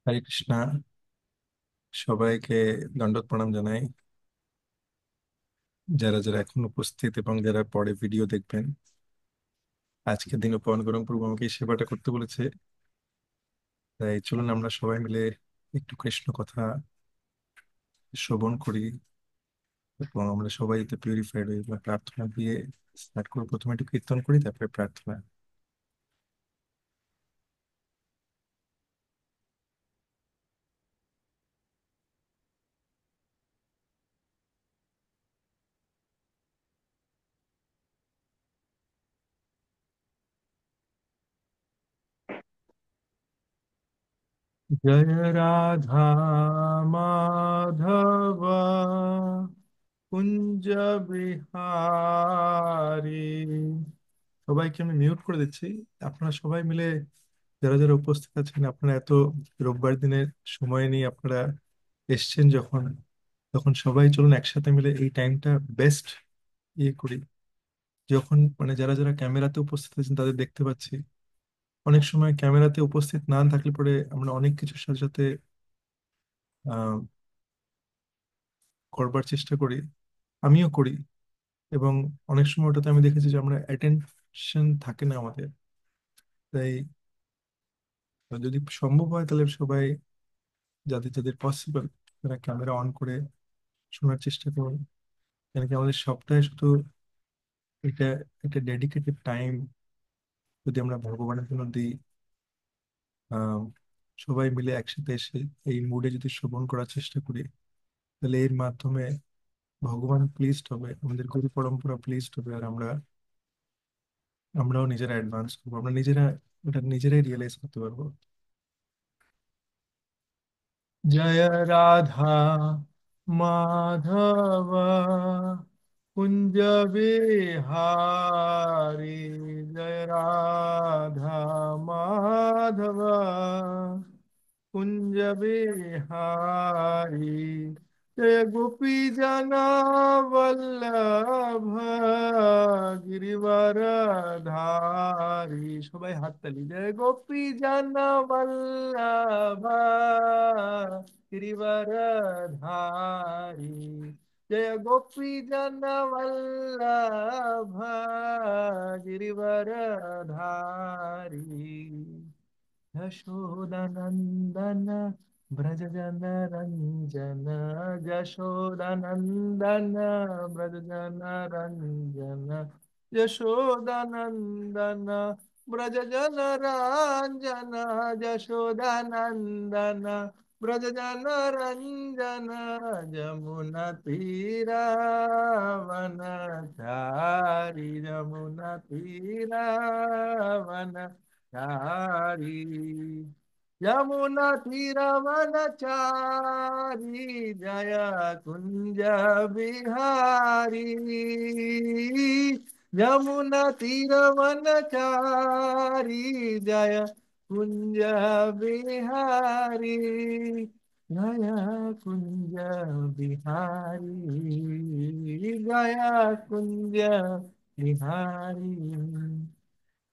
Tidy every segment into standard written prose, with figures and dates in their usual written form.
হরে কৃষ্ণা। সবাইকে দণ্ডবত প্রণাম জানাই। যারা যারা এখন উপস্থিত এবং যারা পরে ভিডিও দেখবেন, আজকের দিন পালন করুন, প্রভু আমাকে এই সেবাটা করতে বলেছে। তাই চলুন আমরা সবাই মিলে একটু কৃষ্ণ কথা শ্রবণ করি এবং আমরা সবাই এতে পিউরিফাইড হই বা প্রার্থনা দিয়ে স্টার্ট করবো। প্রথমে একটু কীর্তন করি, তারপরে প্রার্থনা। জয় রাধা মাধব কুঞ্জ বিহারী। সবাইকে আমি মিউট করে দিচ্ছি। আপনারা সবাই মিলে, যারা যারা উপস্থিত আছেন, আপনারা এত রোববার দিনের সময় নিয়ে আপনারা এসছেন যখন, তখন সবাই চলুন একসাথে মিলে এই টাইমটা বেস্ট ইয়ে করি। যখন মানে যারা যারা ক্যামেরাতে উপস্থিত আছেন তাদের দেখতে পাচ্ছি, অনেক সময় ক্যামেরাতে উপস্থিত না থাকলে পরে আমরা অনেক কিছুর সাথে সাথে আহ করবার চেষ্টা করি, আমিও করি। এবং অনেক সময় ওটাতে আমি দেখেছি যে আমরা অ্যাটেনশন থাকে না আমাদের। তাই যদি সম্ভব হয় তাহলে সবাই, যাদের যাদের পসিবল, তারা ক্যামেরা অন করে শোনার চেষ্টা করুন। কেন কি আমাদের সপ্তাহে শুধু এটা একটা ডেডিকেটেড টাইম যদি আমরা ভগবানের জন্য দিই, আহ সবাই মিলে একসাথে এসে এই মুডে যদি শ্রবণ করার চেষ্টা করি, তাহলে এর মাধ্যমে ভগবান প্লিজড হবে, আমাদের গুরু পরম্পরা প্লিজড হবে, আর আমরাও নিজেরা অ্যাডভান্স করবো, আমরা নিজেরা ওটা নিজেরাই রিয়েলাইজ করতে পারবো। জয় রাধা মাধব কুঞ্জ বিহারি। জয় রাধা মাধব कुंज बिहारी। जय गोपी जना वल्लभ गिरिवर धारी। সবাই হাততালি। জয় গোপী जना वल्लभ गिरिवर धारी। जय गोपी जन वल्लभ गिरिवर धारी। यशोदनन्दन व्रजजन रञ्जन। यशोदनन्दन व्रजजन रञ्जन। यशोदनन्दन व्रजजन रञ्जन। यशोदनन्दन व्रजजन रञ्जन। यमुनतीरावनचारि। यमुनतीरावनचारि। यमुना तीरवनचारी। जय कुंज बिहारी। यमुना तीरवनचारी। जय कुंज बिहारी। जय कुंज बिहारी। जय कुंज बिहारी।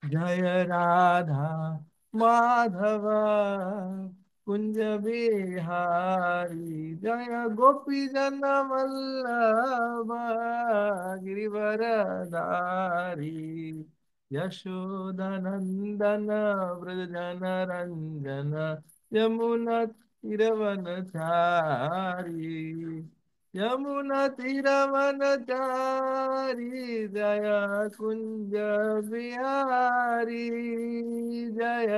जय राधा माधव कुंज बिहारी। जय गोपी जन वल्लभ गिरिवर धारी। यशोदनंदन व्रज जन रंजन। यमुना तीरवनचारी। यमुना तीरवनचारी। जय कुंज बिहारी। जय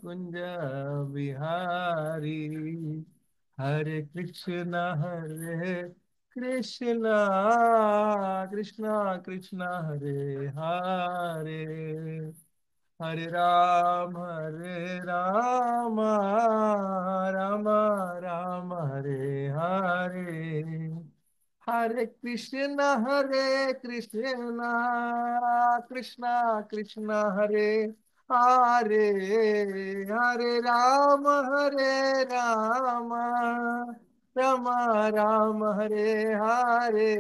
कुंज बिहारी। हरे कृष्ण कृष्ण कृष्ण हरे हरे, हरे राम राम राम हरे हरे। हरे कृष्ण कृष्ण कृष्ण हरे हरे, हरे राम राम राम हरे हरे।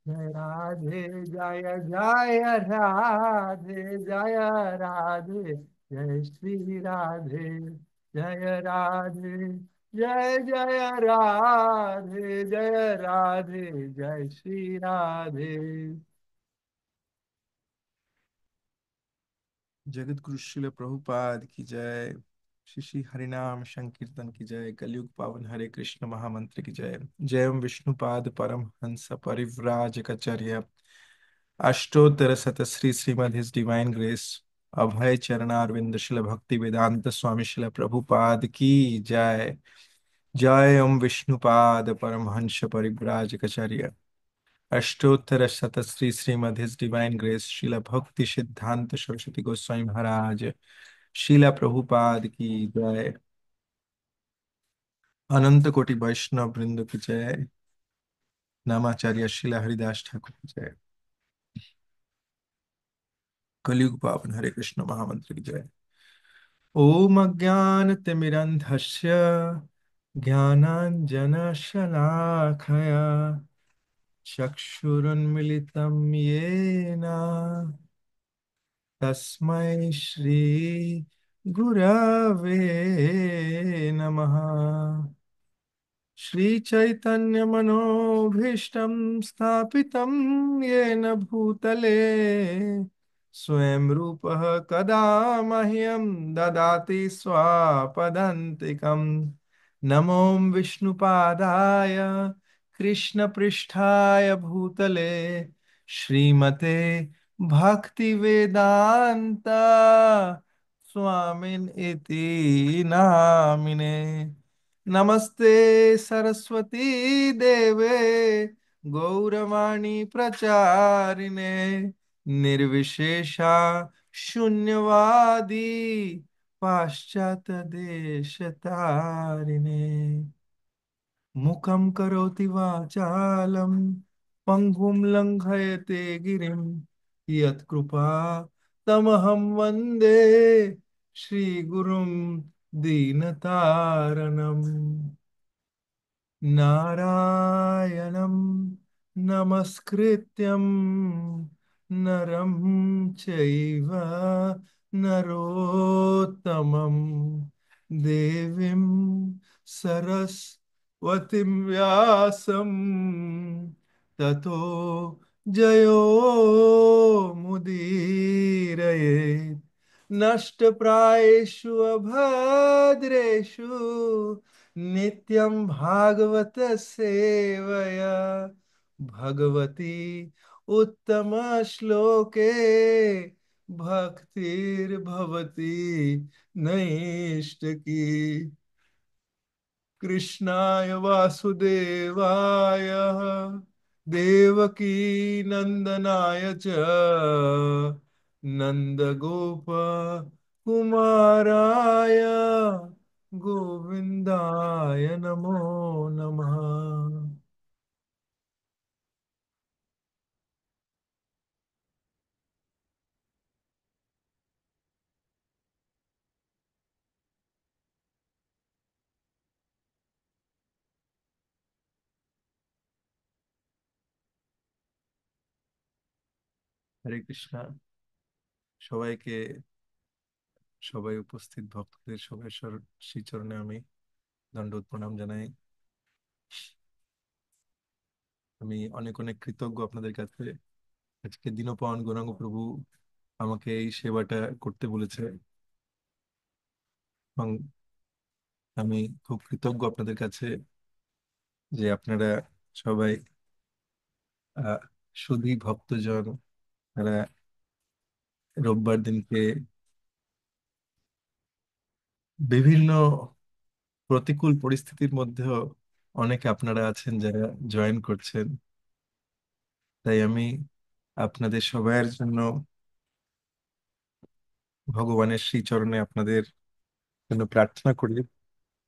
जय राधे जय जय राधे जय राधे। जय श्री राधे जय राधे, जय जय राधे, जय राधे, जय श्री राधे। जगत गुरु शिल प्रभुपाद की जय। श्री श्री हरिनाम संकीर्तन की जय। कलयुग पावन हरे कृष्ण महामंत्र की जय। जय ओम विष्णुपाद परम हंस परिव्राजकाचार्य अष्टोत्तर शत Shri Srimad his divine grace Abhay Charanaravinda शिल भक्ति वेदांत स्वामी शिल प्रभुपाद की जय। जय ओम विष्णुपाद परमहंस परिव्राजकाचार्य अष्टोत्तर शत Shri Srimad his divine grace Srila Bhakti सिद्धांत सरस्वती गोस्वामी महाराज शिला प्रभुपाद की जय। अनंत कोटि वैष्णव वृंद की जय। नामाचार्य शिला हरिदास ठाकुर की जय। कलयुग पावन हरे कृष्ण महामंत्र की जय। ओम अज्ञानतिमिरन्धस्य ज्ञानाञ्जनशलाखया चक्षुरुन्मिलितं येन तस्मै श्री गुरवे नमः। श्री चैतन्य मनोभीष्टं स्थापितं येन भूतले स्वयं रूपः कदा मह्यं ददाति स्वापदन्तिकं। नमो विष्णुपादाय कृष्णपृष्ठाय भूतले श्रीमते भक्ति वेदांता स्वामिन इति नामिने। नमस्ते सरस्वती देवे गौरवाणी प्रचारिणे निर्विशेषा शून्यवादी पाश्चात्य देश तारिणे। मुखं करोति वाचालं पङ्गुं लङ्घयते गिरिं यत्कृपा तमहं वन्दे श्रीगुरुं दीनतारणम्। नारायणं नमस्कृत्यं नरं चैव नरोत्तमं देवीं सरस्वतीं व्यासं ततो जयो मुदीरये। नष्टप्रायेषु अभद्रेषु नित्यं भागवत सेवया भगवती उत्तम श्लोके भक्तिर्भवती नैष्टकी। कृष्णाय वासुदेवाय देवकी नंदनाय च नंदगोप कुमाराय गोविंदाय नमो नमः। হরে কৃষ্ণ। সবাইকে, সবাই উপস্থিত ভক্তদের সবাই শ্রীচরণে আমি দণ্ডবত প্রণাম জানাই। আমি অনেক অনেক কৃতজ্ঞ আপনাদের কাছে। আজকে দীনপাবন গৌরাঙ্গ প্রভু আমাকে এই সেবাটা করতে বলেছে এবং আমি খুব কৃতজ্ঞ আপনাদের কাছে যে আপনারা সবাই আহ সুধী ভক্তজন, তারা রোববার দিনকে বিভিন্ন প্রতিকূল পরিস্থিতির মধ্যেও অনেকে আপনারা আছেন যারা জয়েন করছেন। তাই আমি আপনাদের সবার জন্য ভগবানের শ্রীচরণে আপনাদের জন্য প্রার্থনা করি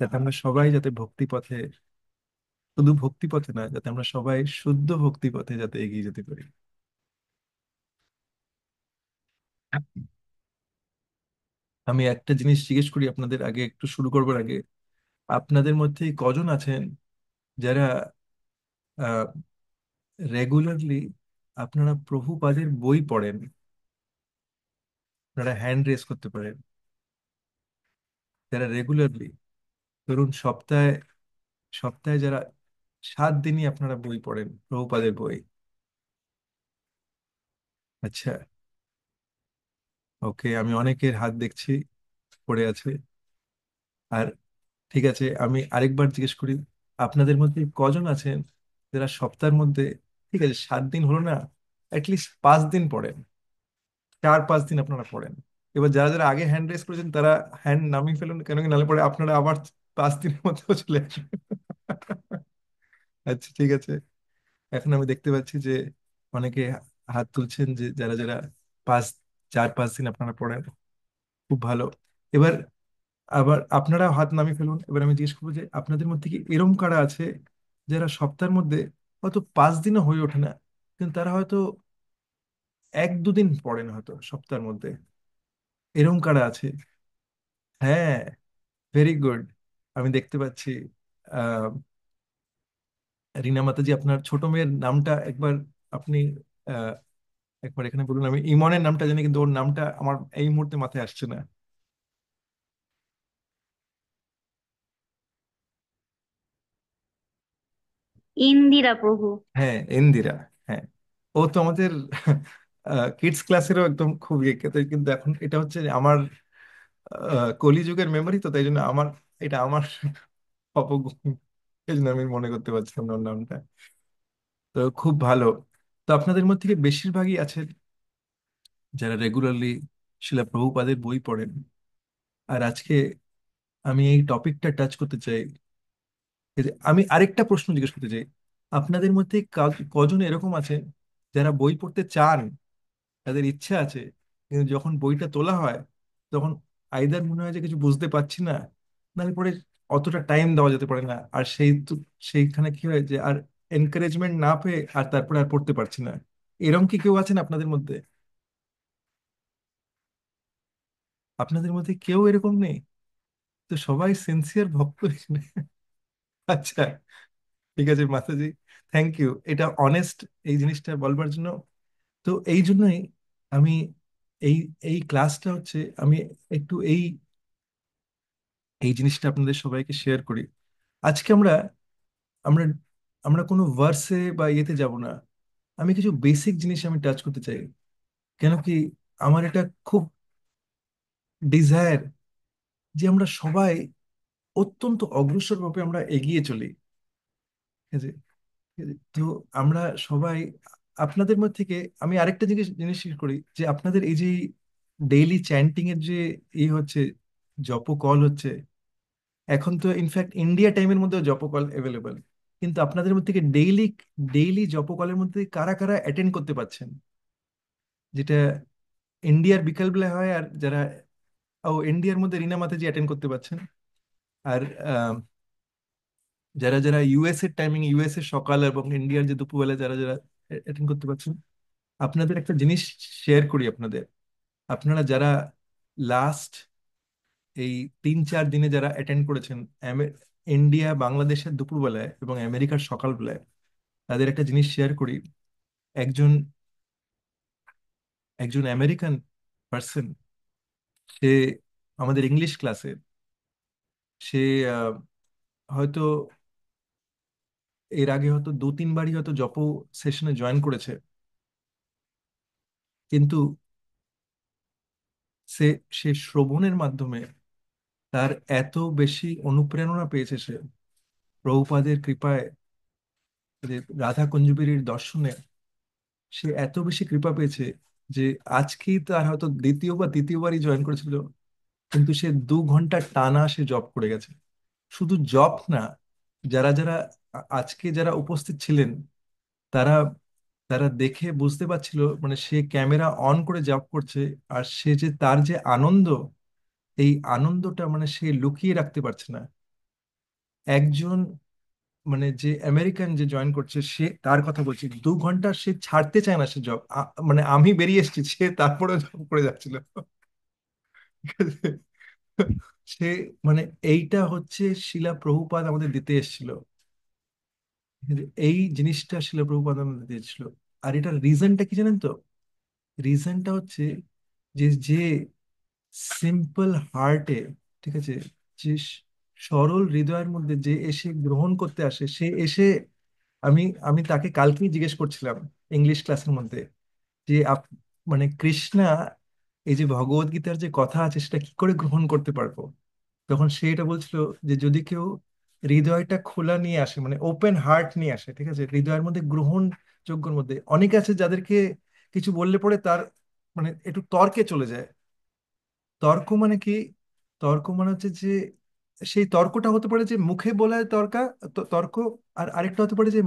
যাতে আমরা সবাই যাতে ভক্তি পথে, শুধু ভক্তি পথে না, যাতে আমরা সবাই শুদ্ধ ভক্তি পথে যাতে এগিয়ে যেতে পারি। আমি একটা জিনিস জিজ্ঞেস করি আপনাদের আগে, একটু শুরু করবার আগে, আপনাদের মধ্যে কজন আছেন যারা রেগুলারলি আপনারা প্রভুপাদের বই পড়েন? আপনারা হ্যান্ড রেজ করতে পারেন। যারা রেগুলারলি, ধরুন সপ্তাহে সপ্তাহে যারা 7 দিনই আপনারা বই পড়েন, প্রভুপাদের বই। আচ্ছা, ওকে, আমি অনেকের হাত দেখছি পড়ে আছে। আর ঠিক আছে, আমি আরেকবার জিজ্ঞেস করি, আপনাদের মধ্যে কজন আছেন যারা সপ্তাহের মধ্যে, ঠিক আছে 7 দিন হলো না, অ্যাটলিস্ট 5 দিন পড়েন, 4-5 দিন আপনারা পড়েন? এবার যারা যারা আগে হ্যান্ড রেস করেছেন তারা হ্যান্ড নামিয়ে ফেলুন, কেন কি নালে পরে আপনারা আবার 5 দিনের মধ্যেও চলে আসবেন। আচ্ছা ঠিক আছে, এখন আমি দেখতে পাচ্ছি যে অনেকে হাত তুলছেন, যে যারা যারা পাঁচ 4-5 দিন আপনারা পড়েন, খুব ভালো। এবার আবার আপনারা হাত নামিয়ে ফেলুন। এবার আমি জিজ্ঞেস করবো যে আপনাদের মধ্যে কি এরম কারা আছে যারা সপ্তাহের মধ্যে হয়তো 5 দিনও হয়ে ওঠে না, কিন্তু তারা হয়তো 1-2 দিন পড়েন হয়তো সপ্তাহের মধ্যে? এরম কারা আছে? হ্যাঁ, ভেরি গুড। আমি দেখতে পাচ্ছি। আহ রিনা মাতাজি, আপনার ছোট মেয়ের নামটা একবার আপনি আহ একবার এখানে বলুন। আমি ইমনের নামটা জানি, কিন্তু ওর নামটা আমার এই মুহূর্তে মাথায় আসছে না। ইন্দিরা প্রভু। হ্যাঁ, ইন্দিরা। হ্যাঁ, ও তো আমাদের কিডস ক্লাসেরও একদম খুব ইয়ে, কিন্তু এখন এটা হচ্ছে যে আমার কলিযুগের মেমরি, তো তাই জন্য আমার এটা আমার অপগুণ, এই জন্য আমি মনে করতে পারছিলাম না ওর নামটা। তো খুব ভালো। তো আপনাদের মধ্যে থেকে বেশিরভাগই আছেন যারা রেগুলারলি শিলা প্রভুপাদের বই পড়েন। আর আজকে আমি এই টপিকটা টাচ করতে চাই, এই যে আমি আরেকটা প্রশ্ন জিজ্ঞেস করতে চাই। আপনাদের মধ্যে কজন এরকম আছেন যারা বই পড়তে চান, তাদের ইচ্ছা আছে, কিন্তু যখন বইটা তোলা হয় তখন আইদার মনে হয় যে কিছু বুঝতে পারছি না, নাহলে পরে অতটা টাইম দেওয়া যেতে পারে না, আর সেইখানে কি হয় যে আর এনকারেজমেন্ট না পেয়ে আর তারপরে আর পড়তে পারছি না। এরকম কি কেউ আছেন আপনাদের মধ্যে? আপনাদের মধ্যে কেউ এরকম নেই? তো সবাই সিনসিয়ার ভক্ত এখানে। আচ্ছা, ঠিক আছে মাতাজি, থ্যাংক ইউ এটা অনেস্ট এই জিনিসটা বলবার জন্য। তো এই জন্যই আমি এই এই ক্লাসটা হচ্ছে, আমি একটু এই এই জিনিসটা আপনাদের সবাইকে শেয়ার করি। আজকে আমরা আমরা আমরা কোনো ভার্সে বা ইয়েতে যাব না, আমি কিছু বেসিক জিনিস আমি টাচ করতে চাই। কেন কি, আমার এটা খুব ডিজায়ার যে আমরা সবাই অত্যন্ত অগ্রসরভাবে আমরা এগিয়ে চলি। ঠিক আছে? ঠিক আছে? তো আমরা সবাই, আপনাদের মধ্যে থেকে আমি আরেকটা জিনিস জিনিস শেয়ার করি, যে আপনাদের এই যে ডেইলি চ্যান্টিং এর যে হচ্ছে, জপ কল হচ্ছে, এখন তো ইনফ্যাক্ট ইন্ডিয়া টাইমের মধ্যে জপ কল অ্যাভেলেবল, কিন্তু আপনাদের মধ্যে থেকে ডেইলি ডেইলি জপ কলের মধ্যে কারা কারা অ্যাটেন্ড করতে পারছেন, যেটা ইন্ডিয়ার বিকাল বেলা হয়? আর যারা, ও ইন্ডিয়ার মধ্যে রিনা মাতাজি অ্যাটেন্ড করতে পারছেন। আর আহ, যারা যারা ইউএস এর টাইমিং, ইউএস এর সকাল এবং ইন্ডিয়ার যে দুপুরবেলা যারা যারা অ্যাটেন্ড করতে পারছেন, আপনাদের একটা জিনিস শেয়ার করি আপনাদের। আপনারা যারা লাস্ট এই 3-4 দিনে যারা অ্যাটেন্ড করেছেন ইন্ডিয়া বাংলাদেশের দুপুরবেলায় এবং আমেরিকার সকালবেলায়, তাদের একটা জিনিস শেয়ার করি। একজন একজন আমেরিকান পার্সন, সে আমাদের ইংলিশ ক্লাসে, সে আহ, হয়তো এর আগে হয়তো 2-3 বারই হয়তো জপ সেশনে জয়েন করেছে, কিন্তু সে সে শ্রবণের মাধ্যমে তার এত বেশি অনুপ্রেরণা পেয়েছে, সে প্রভুপাদের কৃপায়, যে রাধা কুঞ্জবিহারীর দর্শনে সে এত বেশি কৃপা পেয়েছে, যে আজকেই তার হয়তো দ্বিতীয় বা তৃতীয়বারই জয়েন করেছিল, কিন্তু সে 2 ঘন্টা টানা সে জব করে গেছে। শুধু জব না, যারা যারা আজকে যারা উপস্থিত ছিলেন, তারা তারা দেখে বুঝতে পারছিল, মানে সে ক্যামেরা অন করে জব করছে, আর সে যে তার যে আনন্দ, এই আনন্দটা মানে সে লুকিয়ে রাখতে পারছে না। একজন, মানে যে আমেরিকান যে জয়েন করছে, সে তার কথা বলছি, 2 ঘন্টা সে ছাড়তে চায় না সে জব। মানে আমি বেরিয়ে এসেছি, সে তারপরে জব করে যাচ্ছিল। ঠিক আছে? সে, মানে এইটা হচ্ছে শিলা প্রভুপাদ আমাদের দিতে এসেছিল, এই জিনিসটা শিলা প্রভুপাদ আমাদের দিতে এসেছিল। আর এটার রিজনটা কি জানেন তো? রিজনটা হচ্ছে যে যে সিম্পল হার্টে, ঠিক আছে, যে সরল হৃদয়ের মধ্যে যে এসে গ্রহণ করতে আসে, সে এসে, আমি আমি তাকে কালকেই জিজ্ঞেস করছিলাম ইংলিশ ক্লাসের মধ্যে যে মানে কৃষ্ণা, এই যে ভগবত গীতার যে কথা আছে সেটা কি করে গ্রহণ করতে পারবো? তখন সে এটা বলছিল যে যদি কেউ হৃদয়টা খোলা নিয়ে আসে, মানে ওপেন হার্ট নিয়ে আসে, ঠিক আছে, হৃদয়ের মধ্যে গ্রহণ যোগ্যর মধ্যে, অনেকে আছে যাদেরকে কিছু বললে পরে তার মানে একটু তর্কে চলে যায়। তর্ক মানে কি? তর্ক মানে হচ্ছে যে সেই তর্কটা হতে পারে যে মুখে বলা তর্ক, আর আরেকটা হতে পারে যে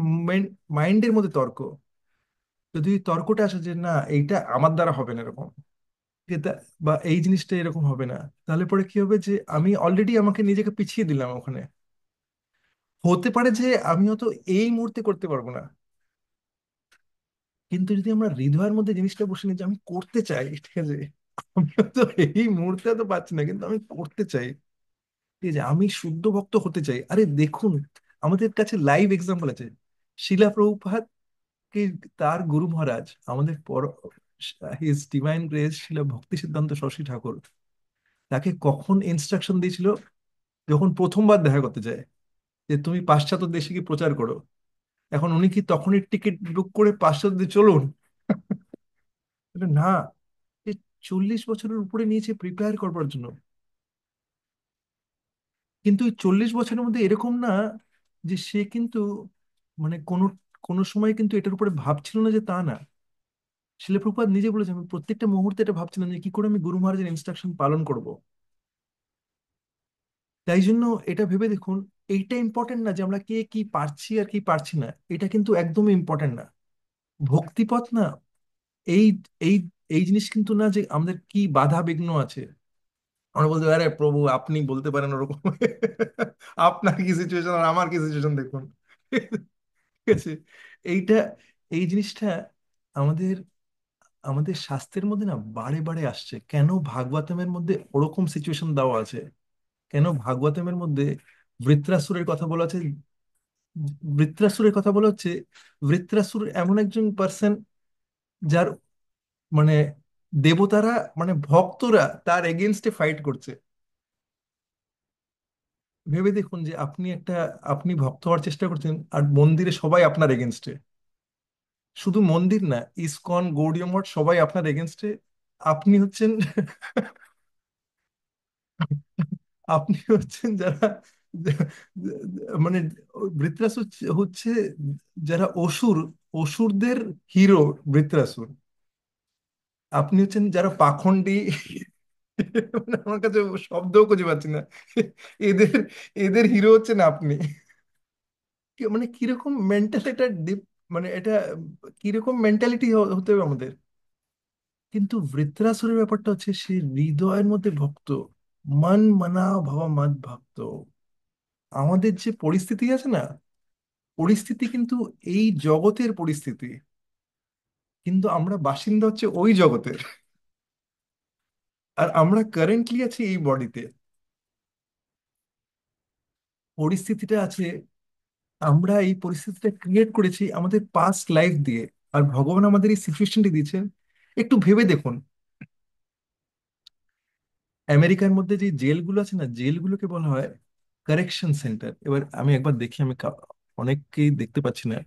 মাইন্ডের মধ্যে তর্ক। যদি তর্কটা আসে যে না, এইটা আমার দ্বারা হবে না এরকম, বা এই জিনিসটা এরকম হবে না, তাহলে পরে কি হবে যে আমি অলরেডি আমাকে নিজেকে পিছিয়ে দিলাম ওখানে। হতে পারে যে আমি হয়তো এই মুহূর্তে করতে পারবো না, কিন্তু যদি আমরা হৃদয়ের মধ্যে জিনিসটা বসে নিই যে আমি করতে চাই, ঠিক আছে, আমি তো এই মুহূর্তে তো পাচ্ছি না কিন্তু আমি করতে চাই, ঠিক আছে, আমি শুদ্ধ ভক্ত হতে চাই। আরে দেখুন, আমাদের কাছে লাইভ এক্সাম্পল আছে। শিলা প্রভুপাদ কে, তার গুরু মহারাজ, আমাদের পর হিজ ডিভাইন গ্রেস শিলা ভক্তি সিদ্ধান্ত শশী ঠাকুর, তাকে কখন ইনস্ট্রাকশন দিয়েছিল? যখন প্রথমবার দেখা করতে যায় যে তুমি পাশ্চাত্য দেশে কি প্রচার করো, এখন উনি কি তখনই টিকিট বুক করে পাশ্চাত্য দেশে চলুন? বলে, না, এ 40 বছরের উপরে নিয়েছে প্রিপেয়ার করবার জন্য। কিন্তু এই 40 বছরের মধ্যে এরকম না যে সে কিন্তু মানে কোনো কোনো সময় কিন্তু এটার উপরে ভাবছিল না, যে তা না। শিলা প্রভুপাদ নিজে বলেছেন, আমি প্রত্যেকটা মুহূর্তে এটা ভাবছিলাম যে কি করে আমি গুরু মহারাজের ইনস্ট্রাকশন পালন করব। তাই জন্য এটা ভেবে দেখুন, এইটা ইম্পর্টেন্ট না যে আমরা কে কি পারছি আর কি পারছি না, এটা কিন্তু একদমই ইম্পর্টেন্ট না। ভক্তিপথ না, এই এই এই জিনিস কিন্তু না যে আমাদের কি বাধা বিঘ্ন আছে। আমরা বলতে পারি, আরে প্রভু আপনি বলতে পারেন ওরকম, আপনার কি সিচুয়েশন আর আমার কি সিচুয়েশন দেখুন, ঠিক আছে। এইটা, এই জিনিসটা আমাদের আমাদের শাস্ত্রের মধ্যে না বারে বারে আসছে। কেন ভাগবতমের মধ্যে ওরকম সিচুয়েশন দেওয়া আছে? কেন ভাগবতমের মধ্যে বৃত্রাসুরের কথা বলা আছে? বৃত্রাসুরের কথা বলা হচ্ছে, বৃত্রাসুর এমন একজন পার্সন যার মানে দেবতারা, মানে ভক্তরা তার এগেনস্টে ফাইট করছে। ভেবে দেখুন যে আপনি ভক্ত হওয়ার চেষ্টা করছেন আর মন্দিরে সবাই আপনার এগেনস্টে। শুধু মন্দির না, ইসকন গৌড়ীয় মঠ সবাই আপনার এগেনস্টে। আপনি হচ্ছেন আপনি হচ্ছেন যারা মানে বৃত্রাসুর হচ্ছে যারা অসুর, অসুরদের হিরো বৃত্রাসুর। আপনি হচ্ছেন যারা পাখণ্ডী, মানে আমার কাছে শব্দও খুঁজে পাচ্ছি না, এদের এদের হিরো হচ্ছেন আপনি। মানে কিরকম মেন্টাল এটা ডিপ, মানে এটা কিরকম মেন্টালিটি হতে হবে আমাদের। কিন্তু বৃত্রাসুরের ব্যাপারটা হচ্ছে সে হৃদয়ের মধ্যে ভক্ত, মন মনা ভবা মদ ভক্ত। আমাদের যে পরিস্থিতি আছে না, পরিস্থিতি কিন্তু এই জগতের পরিস্থিতি, কিন্তু আমরা বাসিন্দা হচ্ছে ওই জগতের। আর আমরা কারেন্টলি আছি এই বডিতে। পরিস্থিতিটা আছে, আমরা এই পরিস্থিতিটা ক্রিয়েট করেছি আমাদের পাস্ট লাইফ দিয়ে। আর ভগবান আমাদের এই সিচুয়েশনটি দিয়েছেন। একটু ভেবে দেখুন, আমেরিকার মধ্যে যে জেলগুলো আছে না, জেলগুলোকে বলা হয় কারেকশন সেন্টার। এবার আমি একবার দেখি, আমি অনেককেই দেখতে পাচ্ছি না।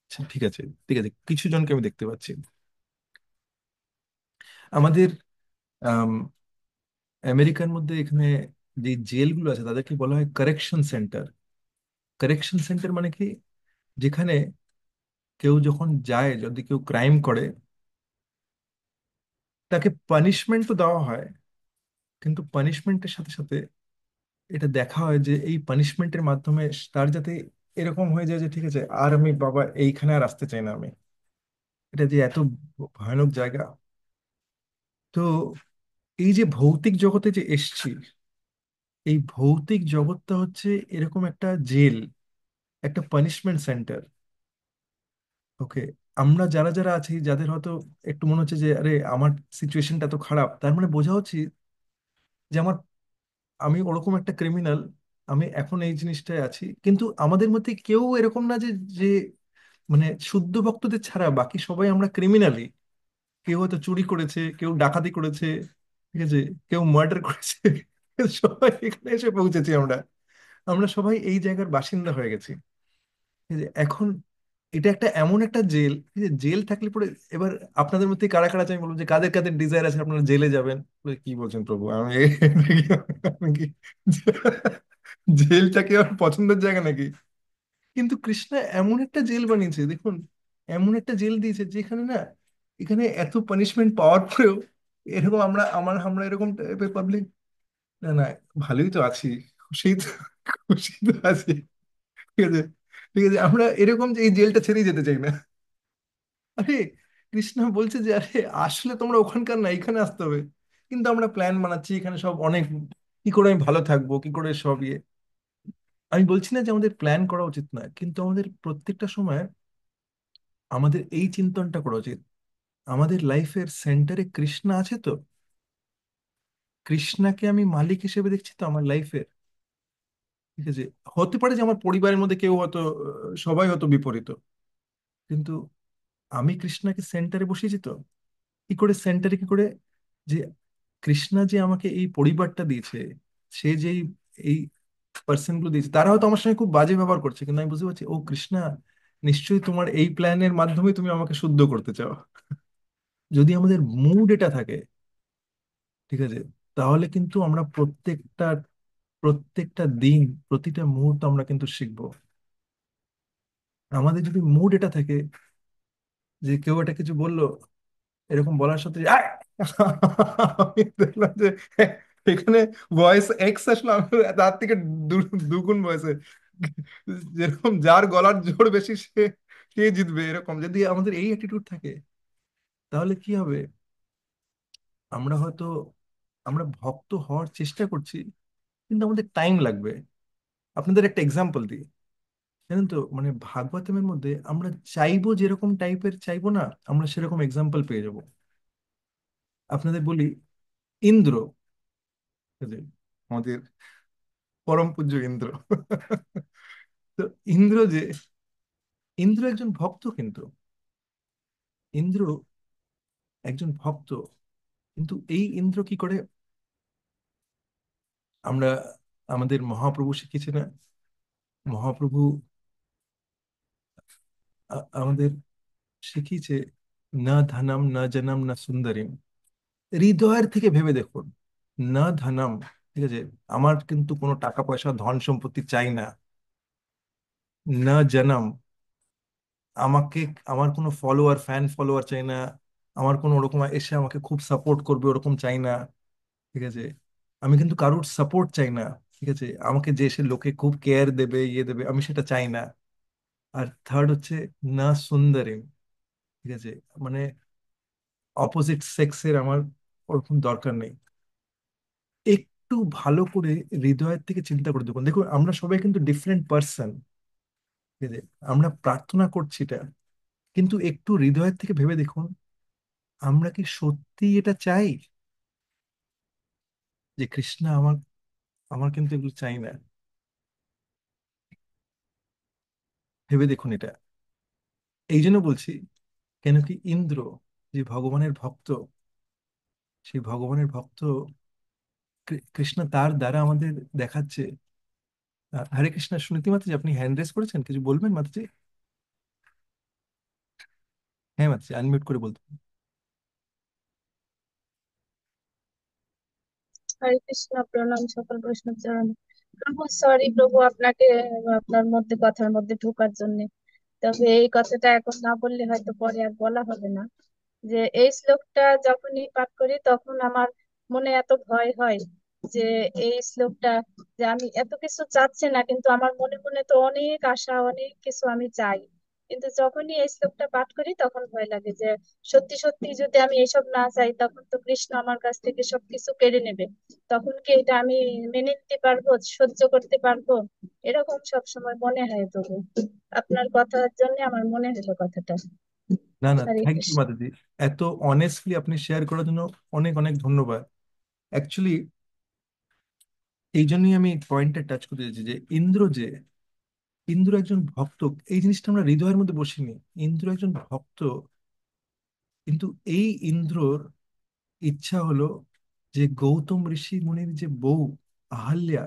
আচ্ছা, ঠিক আছে, ঠিক আছে, কিছু জনকে আমি দেখতে পাচ্ছি। আমাদের আম, আমেরিকার মধ্যে এখানে যে জেলগুলো আছে তাদেরকে বলা হয় কারেকশন সেন্টার। কারেকশন সেন্টার মানে কি? যেখানে কেউ যখন যায়, যদি কেউ ক্রাইম করে, তাকে পানিশমেন্ট তো দেওয়া হয়, কিন্তু পানিশমেন্টের সাথে সাথে এটা দেখা হয় যে এই পানিশমেন্টের মাধ্যমে তার যাতে এরকম হয়ে যায় যে ঠিক আছে, আর আমি বাবা এইখানে আর আসতে চাই না আমি। এটা যে এত ভয়ানক জায়গা। তো এই যে ভৌতিক জগতে যে এসছি, এই ভৌতিক জগৎটা হচ্ছে এরকম একটা জেল, একটা পানিশমেন্ট সেন্টার। ওকে, আমরা যারা যারা আছি, যাদের হয়তো একটু মনে হচ্ছে যে আরে আমার সিচুয়েশনটা তো খারাপ, তার মানে বোঝা উচিত যে আমি ওরকম একটা ক্রিমিনাল, আমি এখন এই জিনিসটায় আছি। কিন্তু আমাদের মধ্যে কেউ এরকম না যে যে মানে শুদ্ধ ভক্তদের ছাড়া বাকি সবাই আমরা ক্রিমিনালি। কেউ হয়তো চুরি করেছে, কেউ ডাকাতি করেছে, ঠিক আছে, কেউ মার্ডার করেছে, সবাই এখানে এসে পৌঁছেছি আমরা। আমরা সবাই এই জায়গার বাসিন্দা হয়ে গেছি। এই যে এখন এটা একটা এমন একটা জেল, এই যে জেল থাকলে পরে এবার আপনাদের মধ্যে কারা কারা আছে আমি বলবো যে কাদের কাদের ডিজায়ার আছে আপনারা জেলে যাবেন। বলে, কি বলছেন প্রভু, আমি আমি কি জেলটা কি আমার পছন্দের জায়গা নাকি? কিন্তু কৃষ্ণা এমন একটা জেল বানিয়েছে দেখুন, এমন একটা জেল দিয়েছে যেখানে না, এখানে এত পানিশমেন্ট পাওয়ার পরেও এরকম আমরা এরকম টাইপের পাবলিক না না, ভালোই তো আছি, খুশি তো, খুশি তো আছি। ঠিক আছে, ঠিক আছে, আমরা এরকম যে এই জেলটা ছেড়ে যেতে চাই না। আরে কৃষ্ণা বলছে যে আরে আসলে তোমরা ওখানকার না, এখানে আসতে হবে। কিন্তু আমরা প্ল্যান বানাচ্ছি এখানে সব অনেক, কি করে আমি ভালো থাকবো, কি করে সব ইয়ে। আমি বলছি না যে আমাদের প্ল্যান করা উচিত না, কিন্তু আমাদের প্রত্যেকটা সময় আমাদের এই চিন্তনটা করা উচিত, আমাদের লাইফের সেন্টারে কৃষ্ণা আছে তো, কৃষ্ণাকে আমি মালিক হিসেবে দেখছি তো আমার লাইফের। ঠিক আছে, হতে পারে যে আমার পরিবারের মধ্যে কেউ হয়তো সবাই হয়তো বিপরীত, কিন্তু আমি কৃষ্ণাকে সেন্টারে বসিয়েছি তো। কি করে সেন্টারে, কি করে, যে কৃষ্ণা যে আমাকে এই পরিবারটা দিয়েছে, সে যে এই পার্সন গুলো দিয়েছে, তারা হয়তো আমার সঙ্গে খুব বাজে ব্যবহার করছে, কিন্তু আমি বুঝতে পারছি ও কৃষ্ণা, নিশ্চয়ই তোমার এই প্ল্যানের মাধ্যমে তুমি আমাকে শুদ্ধ করতে চাও। যদি আমাদের মুড এটা থাকে, ঠিক আছে, তাহলে কিন্তু আমরা প্রত্যেকটা প্রত্যেকটা দিন, প্রতিটা মুহূর্ত আমরা কিন্তু শিখবো। আমাদের যদি মুড এটা থাকে যে কেউ একটা কিছু বললো, এরকম বলার সাথে "আয়!" আমি দেখলাম যে এখানে ভয়েস এক্স আসলো, আমি তার থেকে দুগুণ ভয়েসে, যেরকম যার গলার জোর বেশি সে কে জিতবে, এরকম যদি আমাদের এই অ্যাটিটিউড থাকে, তাহলে কি হবে, আমরা হয়তো, আমরা ভক্ত হওয়ার চেষ্টা করছি কিন্তু আমাদের টাইম লাগবে। আপনাদের একটা এক্সাম্পল দিই, জানেন তো মানে ভাগবতমের মধ্যে আমরা চাইবো যেরকম টাইপের চাইবো না, আমরা সেরকম এক্সাম্পল পেয়ে যাব। আপনাদের বলি, ইন্দ্র, ঠিক আছে, আমাদের পরম পূজ্য ইন্দ্র। তো ইন্দ্র যে, ইন্দ্র একজন ভক্ত, কিন্তু ইন্দ্র একজন ভক্ত, কিন্তু এই ইন্দ্র কি করে, আমরা, আমাদের মহাপ্রভু শিখিয়েছে না, মহাপ্রভু আমাদের শিখিয়েছে, না ধনম না জনম না সুন্দরীম, হৃদয়ের থেকে ভেবে দেখুন, না ধনম, ঠিক আছে, আমার কিন্তু কোনো টাকা পয়সা ধন সম্পত্তি চাই না, না জনম, আমাকে, আমার কোনো ফলোয়ার ফ্যান ফলোয়ার চাই না, আমার কোনো ওরকম এসে আমাকে খুব সাপোর্ট করবে ওরকম চাই না, ঠিক আছে, আমি কিন্তু কারোর সাপোর্ট চাই না, ঠিক আছে, আমাকে যে এসে লোকে খুব কেয়ার দেবে ইয়ে দেবে আমি সেটা চাই না। আর থার্ড হচ্ছে না সুন্দরী, ঠিক আছে, মানে অপোজিট সেক্সের আমার ওরকম দরকার নেই। একটু ভালো করে হৃদয়ের থেকে চিন্তা করে দেখুন, দেখুন আমরা সবাই কিন্তু ডিফারেন্ট পার্সন, ঠিক আছে, আমরা প্রার্থনা করছি এটা, কিন্তু একটু হৃদয়ের থেকে ভেবে দেখুন, আমরা কি সত্যি এটা চাই, যে কৃষ্ণা আমার, আমার কিন্তু এগুলো চাই না। ভেবে দেখুন এটা। এই জন্য বলছি, কেন কি ইন্দ্র যে ভগবানের ভক্ত, সেই ভগবানের ভক্ত, কৃষ্ণ তার দ্বারা আমাদের দেখাচ্ছে। হরে কৃষ্ণ, সুনীতি মাতাজি আপনি হ্যান্ড রেজ করেছেন, কিছু বলবেন মাতাজি? হ্যাঁ মাতাজি, আনমিউট করে বলতে পারেন। হরে কৃষ্ণ, প্রণাম সকল বৈষ্ণব চরণ। প্রভু সরি প্রভু, আপনাকে আপনার মধ্যে কথার মধ্যে ঢোকার জন্য। তবে এই কথাটা এখন না বললে হয়তো পরে আর বলা হবে না। যে এই শ্লোকটা যখনই পাঠ করি তখন আমার মনে এত ভয় হয় যে এই শ্লোকটা, যে আমি এত কিছু চাচ্ছি না কিন্তু আমার মনে মনে তো অনেক আশা, অনেক কিছু আমি চাই। কিন্তু যখনই এই শ্লোকটা পাঠ করি তখন ভয় লাগে যে সত্যি সত্যি যদি আমি এসব না চাই তখন তো কৃষ্ণ আমার কাছ থেকে সবকিছু কেড়ে নেবে। তখন কি এটা আমি মেনে নিতে পারবো, সহ্য করতে পারবো? এরকম সব সময় মনে হয়। তবু আপনার কথার জন্য আমার মনে হলো কথাটা। না না, হরে থ্যাংক ইউ কৃষ্ণ। মাতাজি, এত অনেস্টলি আপনি শেয়ার করার জন্য অনেক অনেক ধন্যবাদ। অ্যাকচুয়ালি এই জন্যই আমি পয়েন্টটা টাচ করতে চাইছি যে ইন্দ্র যে, ইন্দ্র একজন ভক্ত, এই জিনিসটা আমরা হৃদয়ের মধ্যে বসিনি, ইন্দ্র একজন ভক্ত, কিন্তু এই ইন্দ্রর ইচ্ছা হলো যে গৌতম ঋষি মুনির যে বউ, আহল্যা,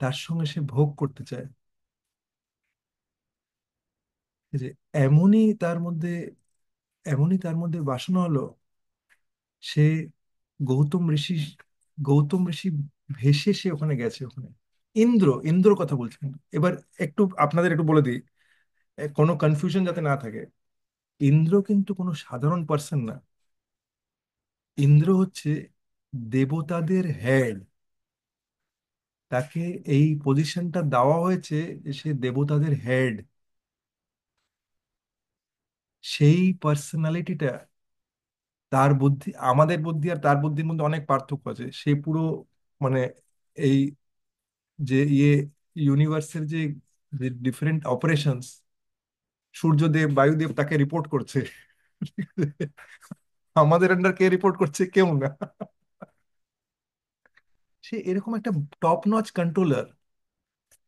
তার সঙ্গে সে ভোগ করতে চায়। এই যে এমনই তার মধ্যে এমনই তার মধ্যে বাসনা হলো, সে গৌতম ঋষি গৌতম ঋষি ভেসে সে ওখানে গেছে। ওখানে ইন্দ্রর কথা বলছি কিন্তু। এবার একটু আপনাদের একটু বলে দিই, কোনো কনফিউশন যাতে না থাকে। ইন্দ্র কিন্তু কোনো সাধারণ পার্সন না। ইন্দ্র হচ্ছে দেবতাদের হেড। তাকে এই পজিশনটা দেওয়া হয়েছে যে সে দেবতাদের হেড। সেই পার্সোনালিটিটা, তার বুদ্ধি, আমাদের বুদ্ধি আর তার বুদ্ধির মধ্যে অনেক পার্থক্য আছে। সে পুরো মানে এই যে ইউনিভার্সের যে ডিফারেন্ট অপারেশনস, সূর্যদেব বায়ুদেব তাকে রিপোর্ট করছে। আমাদের আন্ডার কে রিপোর্ট করছে? কেউ না। সে এরকম একটা টপ নচ কন্ট্রোলার।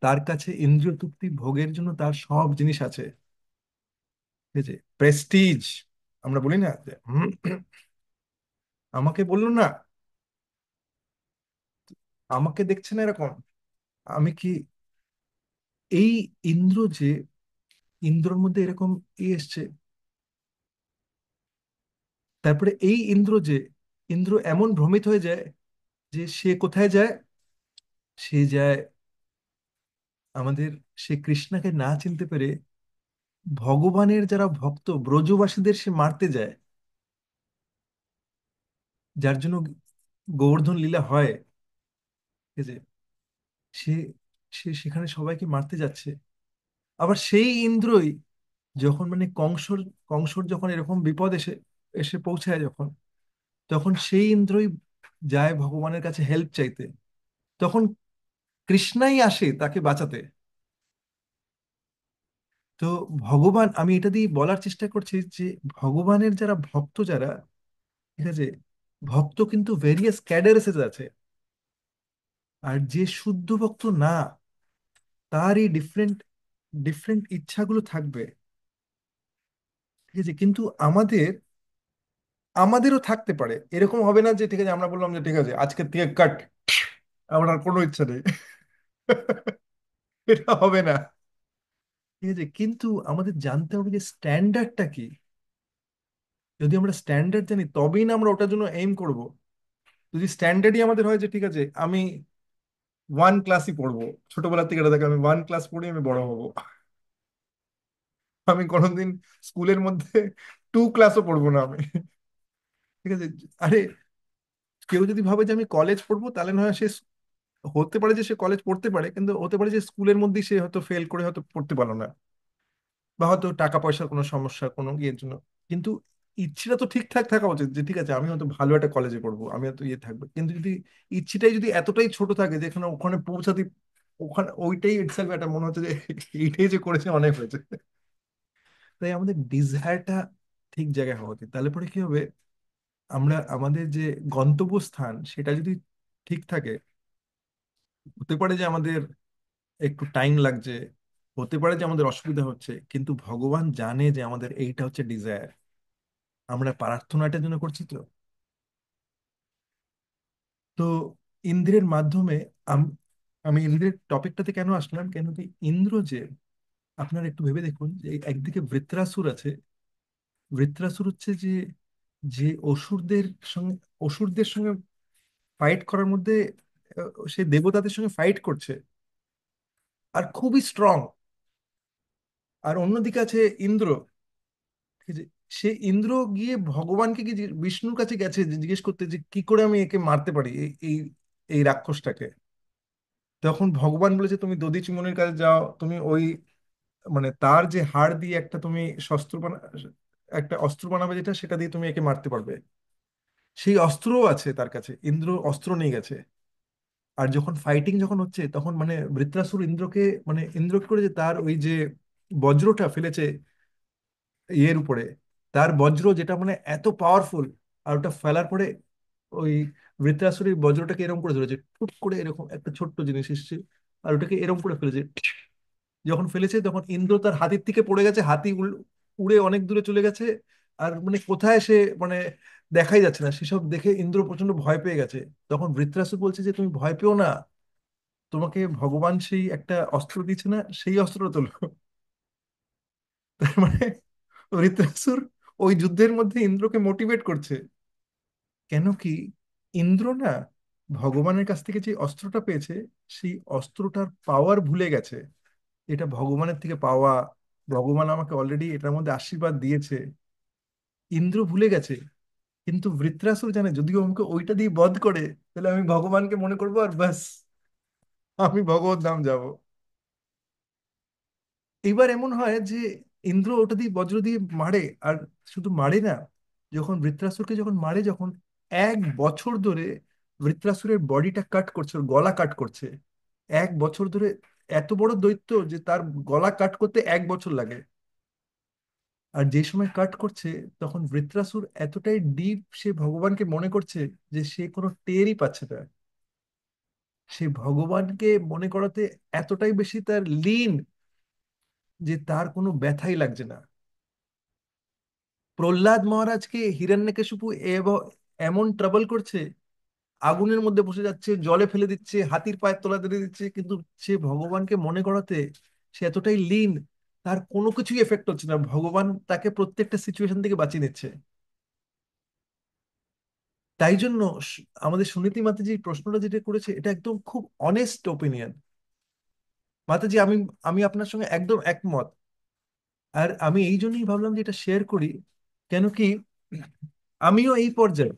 তার কাছে ইন্দ্রিয় তৃপ্তি ভোগের জন্য তার সব জিনিস আছে। ঠিক আছে, প্রেস্টিজ আমরা বলি না যে, আমাকে বললো না, আমাকে দেখছে না এরকম। আমি কি এই ইন্দ্র যে, ইন্দ্রর মধ্যে এরকম এসছে। তারপরে এই ইন্দ্র যে, ইন্দ্র এমন ভ্রমিত হয়ে যায় যে সে কোথায় যায়? সে যায় আমাদের, সে কৃষ্ণাকে না চিনতে পেরে ভগবানের যারা ভক্ত ব্রজবাসীদের সে মারতে যায়। যার জন্য গোবর্ধন লীলা হয়। ঠিক আছে, সে সে সেখানে সবাইকে মারতে যাচ্ছে। আবার সেই ইন্দ্রই যখন কংসর কংসর যখন এরকম বিপদ এসে এসে পৌঁছায় যখন, তখন সেই ইন্দ্রই যায় ভগবানের কাছে হেল্প চাইতে। তখন কৃষ্ণাই আসে তাকে বাঁচাতে। তো ভগবান, আমি এটা দিয়ে বলার চেষ্টা করছি যে ভগবানের যারা ভক্ত যারা, ঠিক আছে, ভক্ত কিন্তু ভেরিয়াস ক্যাডারেসে আছে। আর যে শুদ্ধ ভক্ত না, তারই ডিফারেন্ট ডিফারেন্ট ইচ্ছাগুলো থাকবে। ঠিক আছে, কিন্তু আমাদেরও থাকতে পারে। এরকম হবে না যে ঠিক আছে আমরা বললাম যে ঠিক আছে আজকের থেকে কাট, আমার আর কোনো ইচ্ছা নেই। এটা হবে না। ঠিক আছে, কিন্তু আমাদের জানতে হবে যে স্ট্যান্ডার্ডটা কি। যদি আমরা স্ট্যান্ডার্ড জানি তবেই না আমরা ওটার জন্য এইম করব। যদি স্ট্যান্ডার্ডই আমাদের হয় যে ঠিক আছে আমি ওয়ান ক্লাসই পড়বো, ছোটবেলা থেকে এটা দেখে আমি ওয়ান ক্লাস পড়ি আমি বড় হব, আমি কোনোদিন স্কুলের মধ্যে টু ক্লাসও পড়বো না আমি। ঠিক আছে, আরে কেউ যদি ভাবে যে আমি কলেজ পড়বো, তাহলে না হয় সে হতে পারে যে সে কলেজ পড়তে পারে, কিন্তু হতে পারে যে স্কুলের মধ্যেই সে হয়তো ফেল করে হয়তো পড়তে পারলো না, বা হয়তো টাকা পয়সার কোনো সমস্যা কোনো ইয়ের জন্য। কিন্তু ইচ্ছেটা তো ঠিকঠাক থাকা উচিত যে ঠিক আছে আমি হয়তো ভালো একটা কলেজে পড়বো, আমি হয়তো ইয়ে থাকবে। কিন্তু যদি ইচ্ছেটাই যদি এতটাই ছোট থাকে যেখানে ওখানে পৌঁছাতে, ওখানে ওইটাই ইটসেলফ একটা মনে হচ্ছে যে এইটাই যে করেছে অনেক হয়েছে। তাই আমাদের ডিজায়ারটা ঠিক জায়গায় হওয়া উচিত। তাহলে পরে কি হবে, আমরা আমাদের যে গন্তব্যস্থান সেটা যদি ঠিক থাকে, হতে পারে যে আমাদের একটু টাইম লাগছে, হতে পারে যে আমাদের অসুবিধা হচ্ছে, কিন্তু ভগবান জানে যে আমাদের এইটা হচ্ছে ডিজায়ার। আমরা প্রার্থনাটার জন্য করছি তো। তো ইন্দ্রের মাধ্যমে আম- আমি ইন্দ্রের টপিকটাতে কেন আসলাম, কেন কি ইন্দ্র যে, আপনারা একটু ভেবে দেখুন যে একদিকে বৃত্রাসুর আছে। বৃত্রাসুর হচ্ছে যে, যে অসুরদের সঙ্গে অসুরদের সঙ্গে ফাইট করার মধ্যে সে দেবতাদের সঙ্গে ফাইট করছে আর খুবই স্ট্রং। আর অন্যদিকে আছে ইন্দ্র। ঠিক আছে, সে ইন্দ্র গিয়ে ভগবানকে কি বিষ্ণুর কাছে গেছে যে জিজ্ঞেস করতে যে কি করে আমি একে মারতে পারি, এই এই এই রাক্ষসটাকে। তখন ভগবান বলেছে তুমি দধি মুনির কাছে যাও, তুমি ওই তার যে হাড় দিয়ে একটা তুমি শস্ত্র একটা অস্ত্র বানাবে, যেটা সেটা দিয়ে তুমি একে মারতে পারবে। সেই অস্ত্রও আছে তার কাছে, ইন্দ্র অস্ত্র নিয়ে গেছে। আর যখন ফাইটিং যখন হচ্ছে তখন বৃত্রাসুর ইন্দ্রকে, ইন্দ্র কি করেছে, তার ওই যে বজ্রটা ফেলেছে ইয়ের উপরে। তার বজ্র যেটা এত পাওয়ারফুল, আর ওটা ফেলার পরে ওই বৃত্রাসুরের বজ্রটাকে এরকম করে ধরেছে, টুক করে এরকম একটা ছোট্ট জিনিস এসেছে, আর ওটাকে এরকম করে ফেলেছে। যখন ফেলেছে তখন ইন্দ্র তার হাতির থেকে পড়ে গেছে, হাতি উড়ে অনেক দূরে চলে গেছে। আর কোথায় সে মানে দেখাই যাচ্ছে না, সেসব দেখে ইন্দ্র প্রচন্ড ভয় পেয়ে গেছে। তখন বৃত্রাসুর বলছে যে তুমি ভয় পেও না, তোমাকে ভগবান সেই একটা অস্ত্র দিচ্ছে না, সেই অস্ত্রটা তোলো। তার মানে বৃত্রাসুর ওই যুদ্ধের মধ্যে ইন্দ্রকে মোটিভেট করছে। কেন কি, ইন্দ্র না ভগবানের কাছ থেকে যে অস্ত্রটা পেয়েছে, সেই অস্ত্রটার পাওয়ার ভুলে গেছে। এটা ভগবানের থেকে পাওয়া, ভগবান আমাকে অলরেডি এটার মধ্যে আশীর্বাদ দিয়েছে, ইন্দ্র ভুলে গেছে। কিন্তু বৃত্রাসুর জানে যদি ও আমাকে ওইটা দিয়ে বধ করে, তাহলে আমি ভগবানকে মনে করবো আর ব্যাস, আমি ভগবত ধাম যাব। এইবার এমন হয় যে ইন্দ্র ওটা দিয়ে বজ্র দিয়ে মারে, আর শুধু মারে না, যখন বৃত্রাসুরকে যখন মারে, যখন 1 বছর ধরে বৃত্রাসুরের বডিটা কাট করছে, ওর গলা কাট করছে 1 বছর ধরে। এত বড় দৈত্য যে তার গলা কাট করতে 1 বছর লাগে। আর যে সময় কাট করছে, তখন বৃত্রাসুর এতটাই ডিপ সে ভগবানকে মনে করছে যে সে কোনো টেরই পাচ্ছে না। সে ভগবানকে মনে করাতে এতটাই বেশি তার লীন, যে তার কোনো ব্যথাই লাগছে না। প্রহ্লাদ মহারাজকে হিরণ্যকশিপু এমন ট্রাবল করছে, আগুনের মধ্যে বসে যাচ্ছে, জলে ফেলে দিচ্ছে, হাতির পায়ের তলা দিয়ে দিচ্ছে, কিন্তু সে ভগবানকে মনে করাতে সে এতটাই লীন, তার কোনো কিছুই এফেক্ট হচ্ছে না, ভগবান তাকে প্রত্যেকটা সিচুয়েশন থেকে বাঁচিয়ে নিচ্ছে। তাই জন্য আমাদের সুনীতি মাতাজি এই প্রশ্নটা যেটা করেছে, এটা একদম খুব অনেস্ট ওপিনিয়ন। মাতাজি, আমি আমি আপনার সঙ্গে একদম একমত। আর আমি এই জন্যই ভাবলাম যে এটা শেয়ার করি। কেন কি, আমিও এই পর্যায়ে,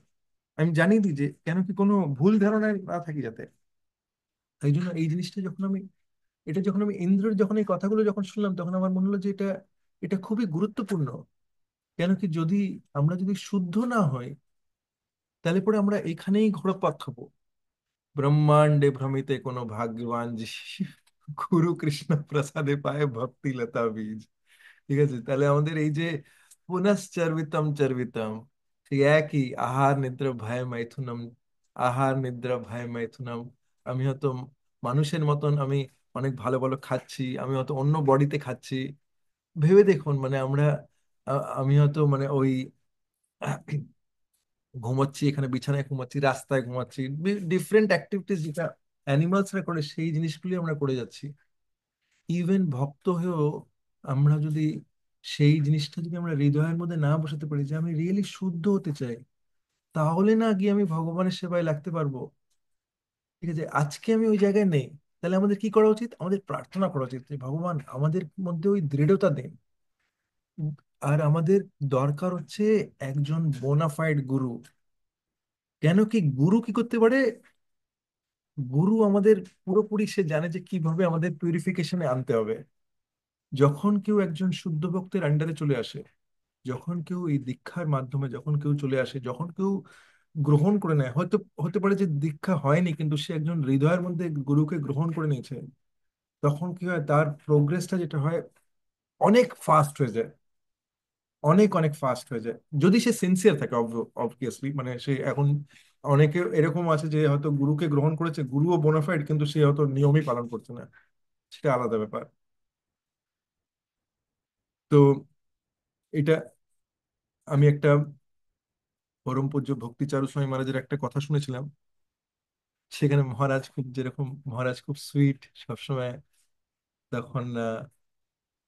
আমি জানিয়ে দিই যে কেন কি কোনো ভুল ধারণায় না থাকি যাতে। এই জন্য এই জিনিসটা যখন আমি, এটা যখন আমি ইন্দ্রের যখন এই কথাগুলো যখন শুনলাম, তখন আমার মনে হলো যে এটা এটা খুবই গুরুত্বপূর্ণ। কেন কি, যদি আমরা যদি শুদ্ধ না হই, তাহলে পরে আমরা এখানেই ঘোরপাক খাবো। ব্রহ্মাণ্ডে ভ্রমিতে কোনো ভাগ্যবান জীব, গুরু কৃষ্ণ প্রসাদে পায় ভক্তি লতা বীজ। ঠিক আছে, তাহলে আমাদের এই যে পুনশ্চর্বিতম চর্বিতম, ঠিক একই আহার নিদ্রা ভয় মাইথুনম, আহার নিদ্রা ভয় মাইথুনম। আমি হয়তো মানুষের মতন আমি অনেক ভালো ভালো খাচ্ছি, আমি হয়তো অন্য বডিতে খাচ্ছি। ভেবে দেখুন, মানে আমরা আমি হয়তো মানে ওই ঘুমাচ্ছি, এখানে বিছানায় ঘুমাচ্ছি, রাস্তায় ঘুমাচ্ছি, ডিফারেন্ট অ্যাক্টিভিটিস যেটা অ্যানিমালসরা করে, সেই জিনিসগুলি আমরা করে যাচ্ছি। ইভেন ভক্ত হয়েও আমরা যদি সেই জিনিসটা যদি আমরা হৃদয়ের মধ্যে না বসাতে পারি যে আমি রিয়েলি শুদ্ধ হতে চাই, তাহলে না গিয়ে আমি ভগবানের সেবায় লাগতে পারবো। ঠিক আছে, আজকে আমি ওই জায়গায় নেই। তাহলে আমাদের কি করা উচিত? আমাদের প্রার্থনা করা উচিত যে ভগবান আমাদের মধ্যে ওই দৃঢ়তা দিন। আর আমাদের দরকার হচ্ছে একজন বোনাফাইড গুরু। কেন কি, গুরু কি করতে পারে? গুরু আমাদের পুরোপুরি সে জানে যে কিভাবে আমাদের পিউরিফিকেশনে আনতে হবে। যখন কেউ একজন শুদ্ধ ভক্তের আন্ডারে চলে আসে, যখন কেউ এই দীক্ষার মাধ্যমে যখন কেউ চলে আসে, যখন কেউ গ্রহণ করে নেয়, হয়তো হতে পারে যে দীক্ষা হয়নি কিন্তু সে একজন হৃদয়ের মধ্যে গুরুকে গ্রহণ করে নিয়েছে, তখন কি হয়, তার প্রোগ্রেসটা যেটা হয় অনেক ফাস্ট হয়ে যায়। অনেক অনেক ফাস্ট হয়ে যায়, যদি সে সিনসিয়ার থাকে। অবভিয়াসলি মানে সে এখন, অনেকে এরকম আছে যে হয়তো গুরুকে গ্রহণ করেছে, গুরুও বোনাফাইড, কিন্তু সে হয়তো নিয়মই পালন করছে না, সেটা আলাদা ব্যাপার। তো এটা আমি একটা পরম পূজ্য ভক্তিচারু স্বামী মহারাজের একটা কথা শুনেছিলাম। সেখানে মহারাজ খুব যেরকম, মহারাজ খুব সুইট সবসময়। তখন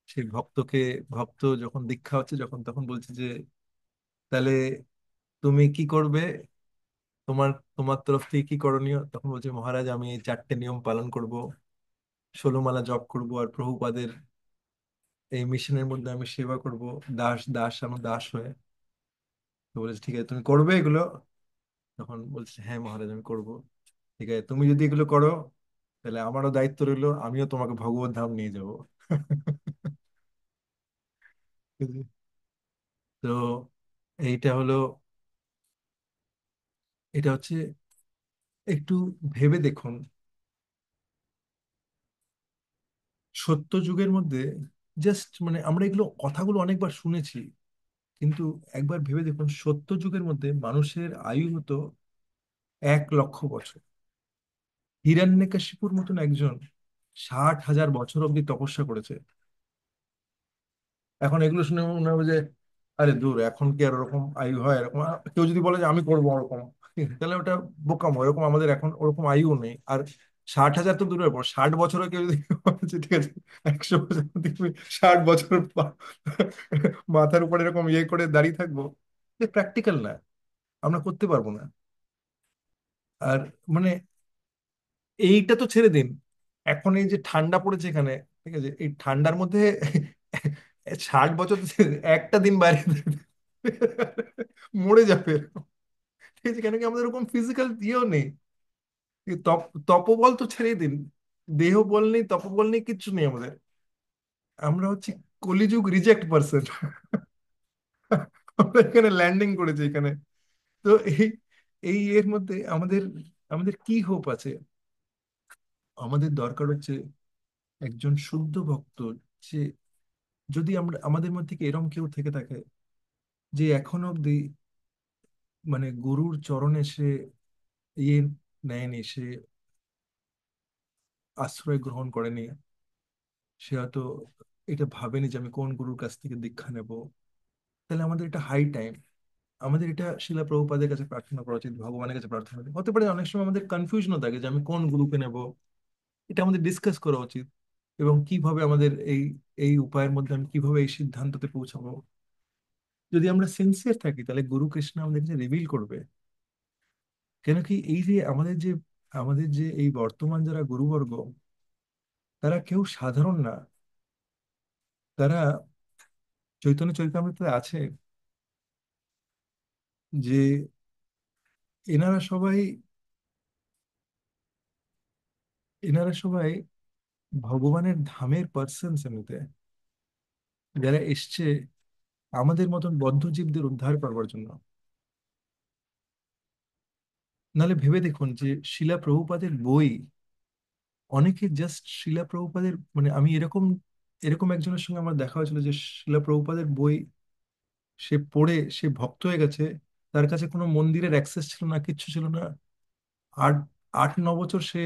সেই ভক্তকে, ভক্ত যখন দীক্ষা হচ্ছে যখন, তখন বলছে যে তাহলে তুমি কি করবে, তোমার তোমার তরফ থেকে কি করণীয়? তখন বলছে মহারাজ আমি এই 4টে নিয়ম পালন করব, 16 মালা জপ করব, আর প্রভুপাদের এই মিশনের মধ্যে আমি সেবা করব, দাস দাস আমার দাস হয়ে। তো বলেছে ঠিক আছে, তুমি করবে এগুলো? তখন বলছে হ্যাঁ মহারাজ আমি করব। ঠিক আছে, তুমি যদি এগুলো করো, তাহলে আমারও দায়িত্ব রইলো, আমিও তোমাকে ভগবত ধাম নিয়ে যাব। তো এইটা হলো, এটা হচ্ছে, একটু ভেবে দেখুন, সত্য যুগের মধ্যে, জাস্ট মানে আমরা এগুলো কথাগুলো অনেকবার শুনেছি, কিন্তু একবার ভেবে দেখুন, সত্য যুগের মধ্যে মানুষের আয়ু হতো 1 লক্ষ বছর। হিরণ্যকশিপুর মতন একজন 60,000 বছর অব্দি তপস্যা করেছে। এখন এগুলো শুনে মনে হবে আরে দূর, এখন কি আর ওরকম আয়ু হয় এরকম? কেউ যদি বলে যে আমি করবো ওরকম, তাহলে ওটা বোকামো। এরকম আমাদের এখন ওরকম আয়ু নেই। আর 60,000 তো দূরের পর, 60 বছরে কেউ যদি বলে যে ঠিক আছে 100 বছর তুমি 60 বছর মাথার উপর এরকম ইয়ে করে দাঁড়িয়ে থাকবো, প্র্যাকটিক্যাল না, আমরা করতে পারবো না। আর মানে এইটা তো ছেড়ে দিন, এখন এই যে ঠান্ডা পড়েছে এখানে, ঠিক আছে, এই ঠান্ডার মধ্যে 60 বছর একটা দিন বাইরে মরে যাবে, ঠিক আছে, কেন কি আমাদের ওরকম ফিজিক্যাল ইয়েও নেই। এই তপবল তো ছেড়েই দিন, দেহ বল নেই, তপবল নেই, কিচ্ছু নেই আমাদের। আমরা হচ্ছে কলিযুগ রিজেক্ট পার্সন। আমরা এখানে ল্যান্ডিং করেছি এখানে। তো এই এই এর মধ্যে আমাদের আমাদের কি হোপ আছে? আমাদের দরকার হচ্ছে একজন শুদ্ধ ভক্ত, যে যদি আমরা আমাদের মধ্যে কি এরম কেউ থেকে থাকে যে এখনো অব্দি মানে গুরুর চরণে সে ইয়ে নেয়নি, সে আশ্রয় গ্রহণ করেনি, সে হয়তো এটা ভাবেনি যে আমি কোন গুরুর কাছ থেকে দীক্ষা নেব, তাহলে আমাদের এটা হাই টাইম, আমাদের এটা শিলা প্রভুপাদের কাছে প্রার্থনা করা উচিত, ভগবানের কাছে প্রার্থনা করা উচিত। হতে পারে অনেক সময় আমাদের কনফিউশনও থাকে যে আমি কোন গুরুকে নেব, এটা আমাদের ডিসকাস করা উচিত। এবং কিভাবে আমাদের এই এই উপায়ের মধ্যে আমি কিভাবে এই সিদ্ধান্ততে পৌঁছাবো। যদি আমরা সিনসিয়ার থাকি তাহলে গুরু কৃষ্ণ আমাদের কাছে রিভিল করবে। কেন কি এই যে আমাদের যে এই বর্তমান যারা গুরুবর্গ, তারা কেউ সাধারণ না। তারা চৈতন্য চরিতামৃতে আছে যে এনারা সবাই এনারা সবাই ভগবানের ধামের পার্সনস এমনিতে, যারা এসছে আমাদের মতন বদ্ধ জীবদের উদ্ধার করবার জন্য। নাহলে ভেবে দেখুন যে শিলা প্রভুপাদের বই, অনেকে জাস্ট শিলা প্রভুপাদের মানে আমি এরকম এরকম একজনের সঙ্গে আমার দেখা হয়েছিল যে শিলা প্রভুপাদের বই সে পড়ে সে ভক্ত হয়ে গেছে। তার কাছে কোনো মন্দিরের অ্যাক্সেস ছিল না, কিচ্ছু ছিল না। আট 8-9 বছর সে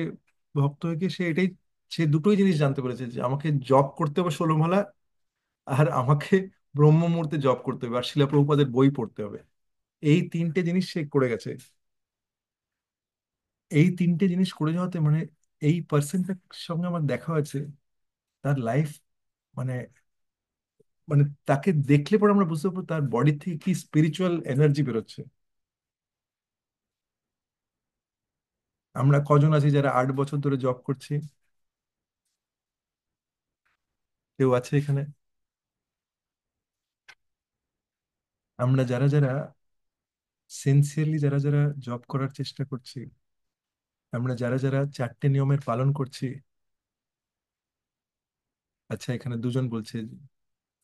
ভক্ত হয়ে গিয়ে সে এটাই, সে দুটোই জিনিস জানতে পেরেছে যে আমাকে জব করতে হবে 16 মালা, আর আমাকে ব্রহ্ম মুহূর্তে জব করতে হবে, আর শিলা প্রভুপাদের বই পড়তে হবে। এই তিনটে জিনিস সে করে গেছে। এই তিনটে জিনিস করে যাওয়াতে মানে এই পার্সনটার সঙ্গে আমার দেখা হয়েছে, তার লাইফ মানে মানে তাকে দেখলে পরে আমরা বুঝতে পারবো তার বডি থেকে কি স্পিরিচুয়াল এনার্জি বেরোচ্ছে। আমরা কজন আছি যারা 8 বছর ধরে জব করছি? কেউ আছে এখানে? আমরা যারা যারা সিনসিয়ারলি যারা যারা জব করার চেষ্টা করছি, আমরা যারা যারা 4টে নিয়মের পালন করছি। আচ্ছা, এখানে দুজন বলছে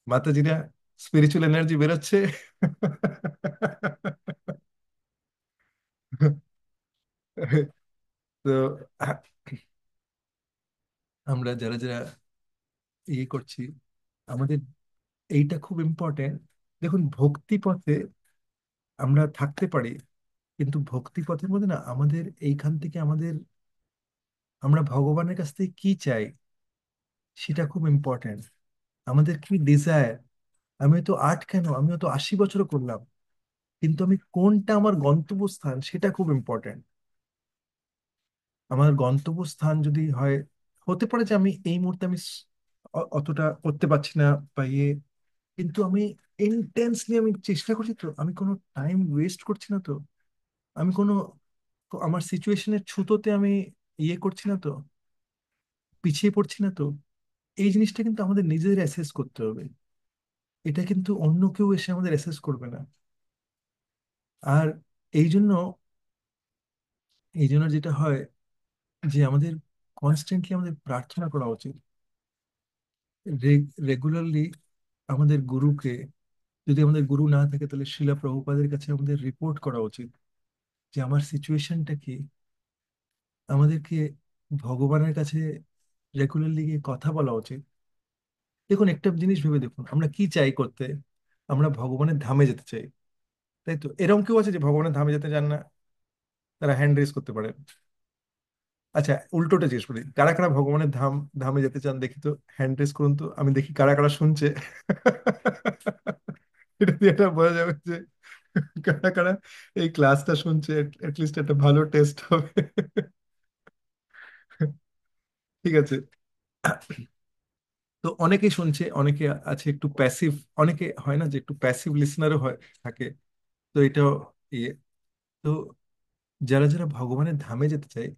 মাতাজিরা স্পিরিচুয়াল এনার্জি বেরোচ্ছে। তো আমরা যারা যারা ইয়ে করছি, আমাদের এইটা খুব ইম্পর্টেন্ট। দেখুন, ভক্তি পথে আমরা থাকতে পারি, কিন্তু ভক্তি পথের মধ্যে না আমাদের এইখান থেকে আমরা ভগবানের কাছ থেকে কি চাই সেটা খুব ইম্পর্টেন্ট। আমাদের কি ডিজায়ার, আমি তো আর্ট কেন, আমিও তো 80 বছরও করলাম, কিন্তু আমি কোনটা আমার গন্তব্যস্থান সেটা খুব ইম্পর্টেন্ট। আমার গন্তব্যস্থান যদি হয়, হতে পারে যে আমি এই মুহূর্তে আমি অতটা করতে পারছি না বা ইয়ে, কিন্তু আমি ইন্টেন্সলি আমি চেষ্টা করছি, তো আমি কোনো টাইম ওয়েস্ট করছি না তো, আমি কোনো আমার সিচুয়েশনের ছুতোতে আমি ইয়ে করছি না তো, পিছিয়ে পড়ছি না তো। এই জিনিসটা কিন্তু আমাদের নিজেদের অ্যাসেস করতে হবে। এটা কিন্তু অন্য কেউ এসে আমাদের অ্যাসেস করবে না। আর এই জন্য এই জন্য যেটা হয় যে আমাদের কনস্ট্যান্টলি আমাদের প্রার্থনা করা উচিত, রেগুলারলি আমাদের গুরুকে, যদি আমাদের গুরু না থাকে তাহলে শিলা প্রভুপাদের কাছে আমাদের রিপোর্ট করা উচিত যে আমার সিচুয়েশনটা কি। আমাদেরকে ভগবানের কাছে রেগুলারলি গিয়ে কথা বলা উচিত। দেখুন, একটা জিনিস ভেবে দেখুন, আমরা কি চাই করতে? আমরা ভগবানের ধামে যেতে চাই, তাই তো? এরকম কেউ আছে যে ভগবানের ধামে যেতে চান না? তারা হ্যান্ড রেজ করতে পারে। আচ্ছা, উল্টোটা জিজ্ঞেস করি, কারা কারা ভগবানের ধামে যেতে চান দেখি তো, হ্যান্ড রেজ করুন তো, আমি দেখি কারা কারা শুনছে। এটা দিয়ে এটা বোঝা যাবে যে কারা কারা এই ক্লাসটা শুনছে, লিস্ট একটা ভালো টেস্ট হবে। ঠিক আছে। তো অনেকেই শুনছে, অনেকে আছে একটু প্যাসিভ, অনেকে হয় না যে একটু প্যাসিভ লিসনারও হয় থাকে। তো এটাও ইয়ে। তো যারা যারা ভগবানের ধামে যেতে চায়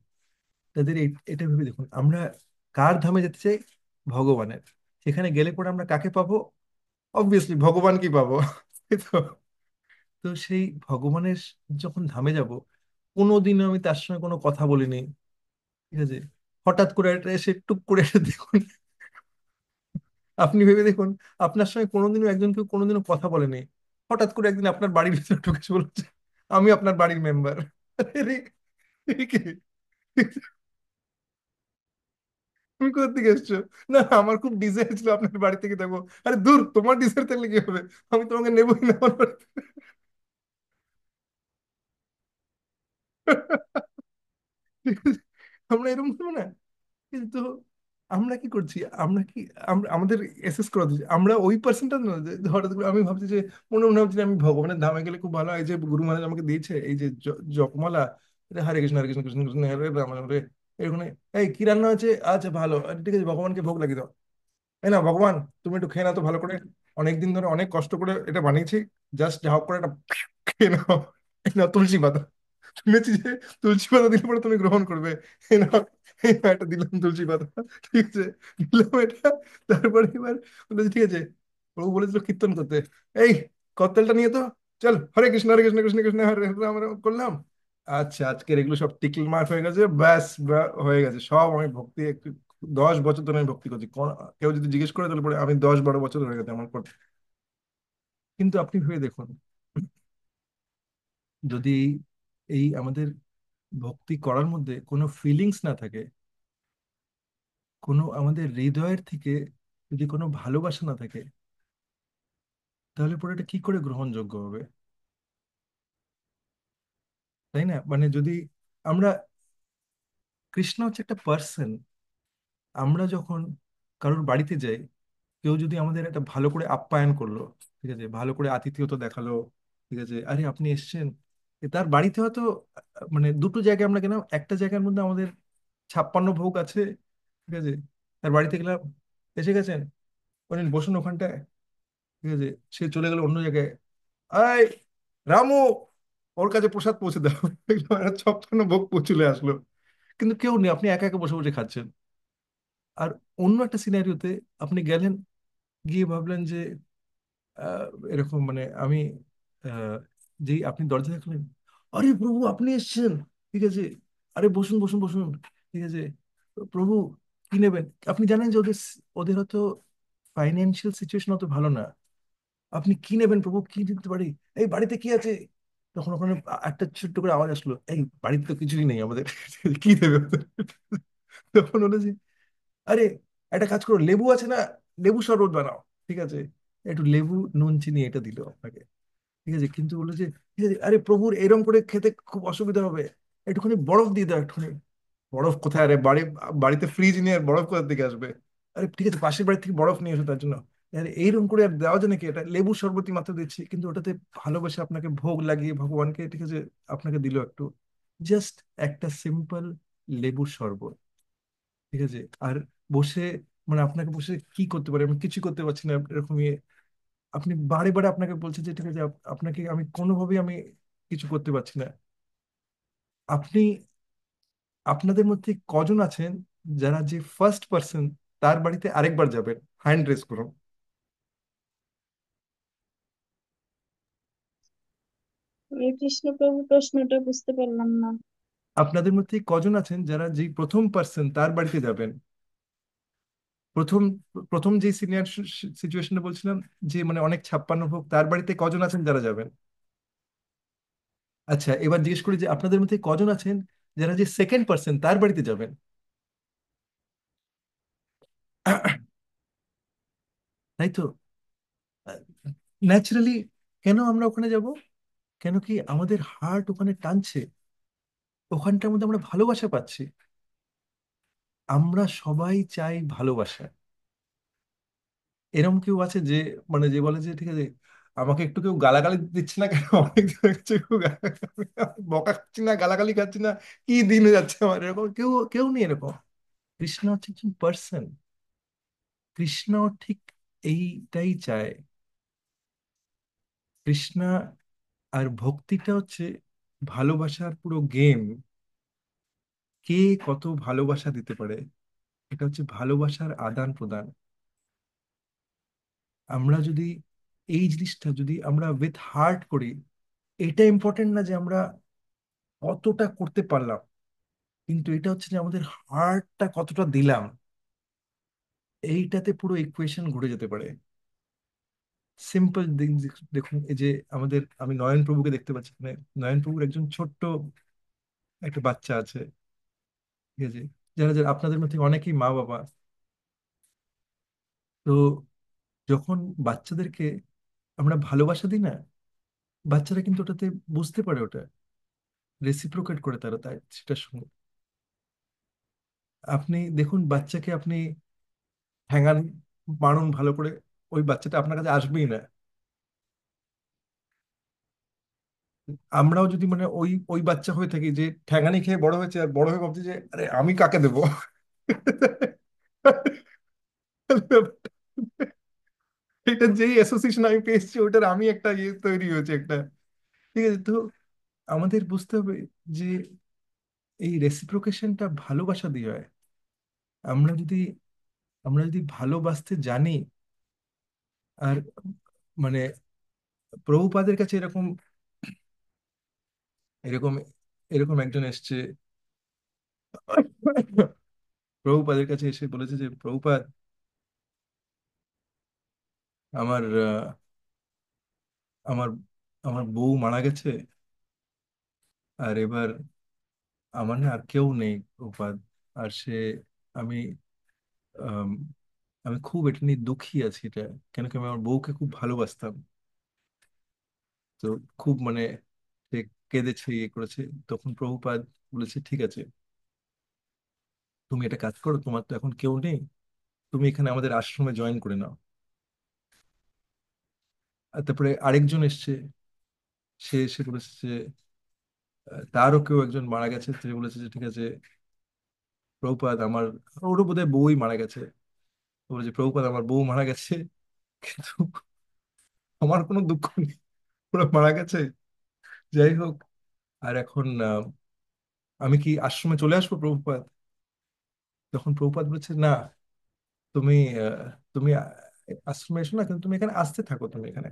তাদের এটা ভেবে দেখুন, আমরা কার ধামে যেতে চাই? ভগবানের। সেখানে গেলে পরে আমরা কাকে পাবো? অবভিয়াসলি ভগবানকে পাবো। তাই তো? তো সেই ভগবানের যখন ধামে যাব, কোনোদিনও আমি তার সঙ্গে কোনো কথা বলিনি, ঠিক আছে? হঠাৎ করে একটা এসে টুক করে এসে দেখুন, আপনি ভেবে দেখুন, আপনার সঙ্গে কোনোদিনও একজন কেউ কোনোদিনও কথা বলেনি, হঠাৎ করে একদিন আপনার বাড়ির ভিতরে ঢুকে বলছে আমি আপনার বাড়ির মেম্বার। তুমি কোথা থেকে এসছো? না আমার খুব ডিজায়ার ছিল আপনার বাড়ি থেকে থাকবো। আরে দূর, তোমার ডিজায়ার থাকলে কি হবে, আমি তোমাকে নেবই না আমার বাড়িতে। ঠিক আছে? আমরা এরকম করবো না? কিন্তু আমরা কি করছি? আমরা কি, আমরা আমাদের এসেস করা উচিত। আমরা ওই পার্সনটা না যে হঠাৎ করে আমি ভাবছি যে, মনে মনে ভাবছি যে আমি ভগবানের ধামে গেলে খুব ভালো হয়। এই যে গুরু মহারাজ আমাকে দিয়েছে এই যে জপমালা, এটা হরে কৃষ্ণ হরে কৃষ্ণ কৃষ্ণ কৃষ্ণ হরে রাম রাম হরে, এরকম। এই কি রান্না আছে? আচ্ছা ভালো, আচ্ছা, ঠিক আছে, ভগবানকে ভোগ লাগিয়ে দাও। এই না ভগবান, তুমি একটু খেয়ে নাও তো ভালো করে, অনেকদিন ধরে অনেক কষ্ট করে এটা বানিয়েছি, জাস্ট যা হোক করে একটা খেয়ে নাও। এই নাও তুলসী পাতা, শুনেছি যে তুলসী পাতা দিলে পরে তুমি গ্রহণ করবে। এই নাও, এই নাও, একটা দিলাম তুলসী পাতা। ঠিক আছে, দিলাম এটা। তারপরে এবার বলেছে ঠিক আছে, প্রভু বলেছিল কীর্তন করতে, এই করতালটা নিয়ে তো চল, হরে কৃষ্ণ হরে কৃষ্ণ কৃষ্ণ কৃষ্ণ হরে হরে রাম রাম করলাম। আচ্ছা আজকের এগুলো সব টিকল মার্ক হয়ে গেছে, ব্যাস হয়ে গেছে সব। আমি ভক্তি 10 বছর ধরে আমি ভক্তি করছি, কেউ যদি জিজ্ঞেস করে তাহলে পরে আমি 10-12 বছর হয়ে গেছে আমার করতে। কিন্তু আপনি ভেবে দেখুন, যদি এই আমাদের ভক্তি করার মধ্যে কোনো ফিলিংস না থাকে, কোনো আমাদের হৃদয়ের থেকে যদি কোনো ভালোবাসা না থাকে, তাহলে পরে এটা কি করে গ্রহণযোগ্য হবে? তাই না? মানে যদি আমরা, কৃষ্ণ হচ্ছে একটা পার্সন। আমরা যখন কারোর বাড়িতে যাই, কেউ যদি আমাদের একটা ভালো করে আপ্যায়ন করলো, ঠিক আছে, ভালো করে আতিথেয়তা দেখালো, ঠিক আছে, আরে আপনি এসেছেন, তার বাড়িতে হয়তো মানে দুটো জায়গায় আমরা গেলাম, একটা জায়গার মধ্যে আমাদের 56 ভোগ আছে, ঠিক আছে, তার বাড়িতে গেলাম, এসে গেছেন, উনি বসুন ওখানটায়, ঠিক আছে, সে চলে গেল অন্য জায়গায়, আয় রামু, ওর কাছে প্রসাদ পৌঁছে দাও। দেখলাম একটা 56 ভোগ চলে আসলো, কিন্তু কেউ নেই, আপনি একা একা বসে বসে খাচ্ছেন। আর অন্য একটা সিনারিওতে আপনি গেলেন, গিয়ে ভাবলেন যে আহ, এরকম মানে আমি যেই আপনি দরজা দেখলেন, আরে প্রভু আপনি এসেছেন, ঠিক আছে, আরে বসুন বসুন বসুন, ঠিক আছে, প্রভু কি নেবেন? আপনি জানেন যে ওদের ওদের হয়তো ফাইন্যান্সিয়াল সিচুয়েশন অত ভালো না, আপনি কি নেবেন প্রভু, কি দিতে পারি, এই বাড়িতে কি আছে? তখন ওখানে একটা ছোট্ট করে আওয়াজ আসলো, এই বাড়িতে তো কিছুই নেই আমাদের। কি দেবে ওদের? তখন হলো যে, আরে একটা কাজ করো, লেবু আছে না, লেবু শরবত বানাও, ঠিক আছে, একটু লেবু নুন চিনি এটা দিল আপনাকে, ঠিক আছে, কিন্তু বললো যে ঠিক আছে, আরে প্রভুর এরম করে খেতে খুব অসুবিধা হবে, একটুখানি বরফ দিয়ে দাও একটুখানি। বরফ কোথায়? আরে বাড়িতে ফ্রিজ নিয়ে আর বরফ কোথা থেকে আসবে? আরে ঠিক আছে, পাশের বাড়ি থেকে বরফ নিয়ে এসো তার জন্য। আরে এইরকম করে আর দেওয়া যায় নাকি? এটা লেবু শরবতই মাত্র দিচ্ছি, কিন্তু ওটাতে ভালোবেসে আপনাকে ভোগ লাগিয়ে ভগবানকে, ঠিক আছে, আপনাকে দিল একটু, জাস্ট একটা সিম্পল লেবুর শরবত, ঠিক আছে, আর বসে, মানে আপনাকে বসে কি করতে পারে, আমি কিছু করতে পারছি না এরকম ইয়ে, আপনি বারে বারে আপনাকে বলছে যে ঠিক আছে, আপনাকে আমি কোনোভাবেই আমি কিছু করতে পারছি না। আপনি, আপনাদের মধ্যে কজন আছেন যারা যে ফার্স্ট পার্সন তার বাড়িতে আরেকবার যাবেন? হ্যান্ড রেজ করুন। এই কৃষ্ণ প্রভু প্রশ্নটা বুঝতে পারলাম না। আপনাদের মধ্যে কজন আছেন যারা যে প্রথম পার্সন তার বাড়িতে যাবেন? প্রথম, প্রথম যে সিনিয়র সিচুয়েশনে বলছিলাম, যে মানে অনেক 56 ভোগ, তার বাড়িতে কজন আছেন যারা যাবেন? আচ্ছা এবার জিজ্ঞেস করি যে আপনাদের মধ্যে কজন আছেন যারা যে সেকেন্ড পার্সন তার বাড়িতে যাবেন? তাই তো? ন্যাচারালি কেন আমরা ওখানে যাব? কেন কি আমাদের হার্ট ওখানে টানছে, ওখানটার মধ্যে আমরা ভালোবাসা পাচ্ছি। আমরা সবাই চাই ভালোবাসা। এরকম কেউ আছে যে, মানে যে বলে যে ঠিক আছে, আমাকে একটু কেউ গালাগালি দিচ্ছে না কেন? অনেক দিন হয়ে গেছে কেউ বকা খাচ্ছি না, গালাগালি খাচ্ছি না, কি দিনে যাচ্ছে আমার, এরকম কেউ কেউ নেই এরকম। কৃষ্ণ হচ্ছে একজন পার্সন। কৃষ্ণ ঠিক এইটাই চায়। কৃষ্ণ আর ভক্তিটা হচ্ছে ভালোবাসার পুরো গেম। কে কত ভালোবাসা দিতে পারে, এটা হচ্ছে ভালোবাসার আদান প্রদান। আমরা যদি এই জিনিসটা যদি আমরা উইথ হার্ট করি, এটা ইম্পর্টেন্ট না যে আমরা কতটা করতে পারলাম, কিন্তু এটা হচ্ছে যে আমাদের হার্টটা কতটা দিলাম। এইটাতে পুরো ইকুয়েশন ঘুরে যেতে পারে। সিম্পল দিন। দেখুন এই যে আমাদের, আমি নয়ন প্রভুকে দেখতে পাচ্ছি, মানে নয়ন প্রভুর একজন ছোট্ট একটা বাচ্চা আছে, ঠিক আছে? যারা যারা আপনাদের মধ্যে অনেকেই মা বাবা, তো যখন বাচ্চাদেরকে আমরা ভালোবাসা দিই না, বাচ্চারা কিন্তু ওটাতে বুঝতে পারে, ওটা রেসিপ্রোকেট করে তারা, তাই সেটার সঙ্গে। আপনি দেখুন বাচ্চাকে আপনি ঠ্যাঙান, মারুন ভালো করে, ওই বাচ্চাটা আপনার কাছে আসবেই না। আমরাও যদি মানে ওই ওই বাচ্চা হয়ে থাকি যে ঠ্যাঙানি খেয়ে বড় হয়েছে, আর বড় হয়ে ভাবছি যে আরে আমি কাকে দেবো। এটা যেই অ্যাসোসিয়েশন আমি পেয়েছি, ওটার আমি একটা ইয়ে তৈরি হয়েছে একটা। ঠিক আছে তো, আমাদের বুঝতে হবে যে এই রেসিপ্রোকেশনটা ভালোবাসা দিয়ে হয়। আমরা যদি আমরা যদি ভালোবাসতে জানি, আর মানে প্রভুপাদের কাছে এরকম এরকম এরকম একজন এসছে, প্রভুপাদের কাছে এসে বলেছে যে প্রভুপাদ, আমার আমার আমার বউ মারা গেছে, আর এবার আমার না আর কেউ নেই প্রভুপাদ। আর সে, আমি আম, আমি খুব এটা নিয়ে দুঃখী আছি, এটা কেন কি আমি আমার বউকে খুব ভালোবাসতাম। তো খুব মানে সে কেঁদেছে, ইয়ে করেছে। তখন প্রভুপাদ বলেছে ঠিক আছে, তুমি একটা কাজ করো, তোমার তো এখন কেউ নেই, তুমি এখানে আমাদের আশ্রমে জয়েন করে নাও। আর তারপরে আরেকজন এসছে, সে এসে বলেছে যে তারও কেউ একজন মারা গেছে, সে বলেছে যে ঠিক আছে প্রভুপাদ আমার, ওরও বোধহয় বউই মারা গেছে। ও বলেছে প্রভুপাদ আমার বউ মারা গেছে, কিন্তু আমার কোনো দুঃখ নেই, ওরা মারা গেছে, যাই হোক। আর এখন আমি কি আশ্রমে চলে আসবো প্রভুপাদ? তখন প্রভুপাদ বলেছে না, তুমি তুমি আশ্রমে এসো না, কিন্তু তুমি এখানে আসতে থাকো, তুমি এখানে।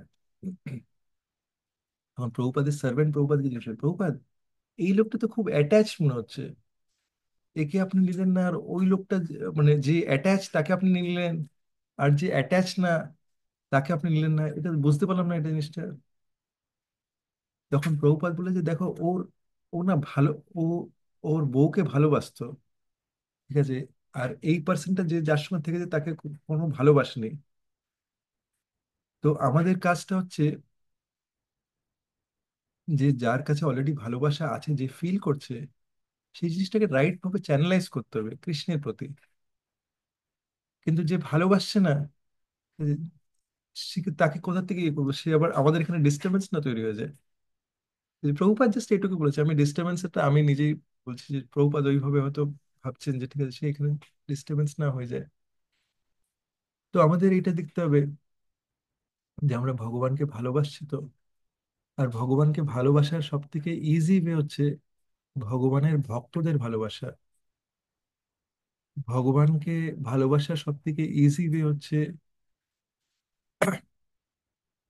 তখন প্রভুপাদের সার্ভেন্ট প্রভুপাদকে জিজ্ঞেস করে, প্রভুপাদ এই লোকটা তো খুব অ্যাটাচ মনে হচ্ছে, একে আপনি নিলেন না, আর ওই লোকটা মানে যে অ্যাটাচ তাকে আপনি নিলেন, আর যে অ্যাটাচ না তাকে আপনি নিলেন না, এটা বুঝতে পারলাম না এটা জিনিসটা। তখন প্রভুপাদ বলে যে দেখো ওর, ও না ভালো, ও ওর বউকে ভালোবাসতো, ঠিক আছে? আর এই পার্সনটা যে যার সঙ্গে থেকেছে তাকে কোনো ভালোবাসেনি। তো আমাদের কাজটা হচ্ছে যে যার কাছে অলরেডি ভালোবাসা আছে, যে ফিল করছে, সেই জিনিসটাকে রাইট ভাবে চ্যানেলাইজ করতে হবে কৃষ্ণের প্রতি। কিন্তু যে ভালোবাসছে না, তাকে কোথা থেকে ইয়ে করবো, সে আবার আমাদের এখানে ডিস্টারবেন্স না তৈরি হয়ে যায়। যে প্রভুপাদ জাস্ট এইটুকু বলেছে, আমি ডিস্টারবেন্সটা আমি নিজেই বলছি যে প্রভুপাদ ওইভাবে হয়তো ভাবছেন যে ঠিক আছে সে এখানে ডিস্টারবেন্স না হয়ে যায়। তো আমাদের এটা দেখতে হবে যে আমরা ভগবানকে ভালোবাসছি তো। আর ভগবানকে ভালোবাসার সব থেকে ইজি ওয়ে হচ্ছে ভগবানের ভক্তদের ভালোবাসা। ভগবানকে ভালোবাসার সব থেকে ইজি ওয়ে হচ্ছে,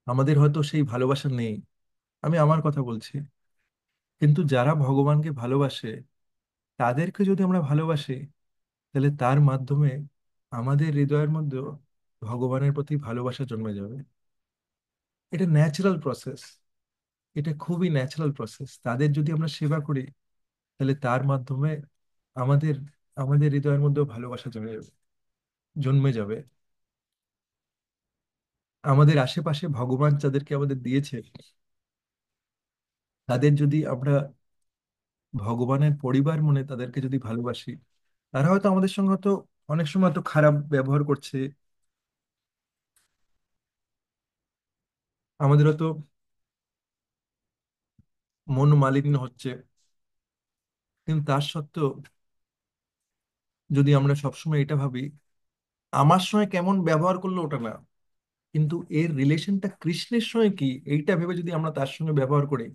আমাদের হয়তো সেই ভালোবাসা নেই, আমি আমার কথা বলছি, কিন্তু যারা ভগবানকে ভালোবাসে তাদেরকে যদি আমরা ভালোবাসি, তাহলে তার মাধ্যমে আমাদের হৃদয়ের মধ্যেও ভগবানের প্রতি ভালোবাসা জন্মে যাবে। এটা ন্যাচারাল প্রসেস, এটা খুবই ন্যাচারাল প্রসেস। তাদের যদি আমরা সেবা করি, তাহলে তার মাধ্যমে আমাদের আমাদের হৃদয়ের মধ্যেও ভালোবাসা জন্মে যাবে। আমাদের আশেপাশে ভগবান যাদেরকে আমাদের দিয়েছে, তাদের যদি আমরা ভগবানের পরিবার মনে তাদেরকে যদি ভালোবাসি, তারা হয়তো আমাদের সঙ্গে হয়তো অনেক সময় তো খারাপ ব্যবহার করছে, আমাদেরও তো মন মালিন্য হচ্ছে, কিন্তু তার সত্ত্বেও যদি আমরা সবসময় এটা ভাবি আমার সঙ্গে কেমন ব্যবহার করলো ওটা না, কিন্তু এর রিলেশনটা কৃষ্ণের সঙ্গে কি এইটা ভেবে যদি আমরা তার সঙ্গে ব্যবহার করি,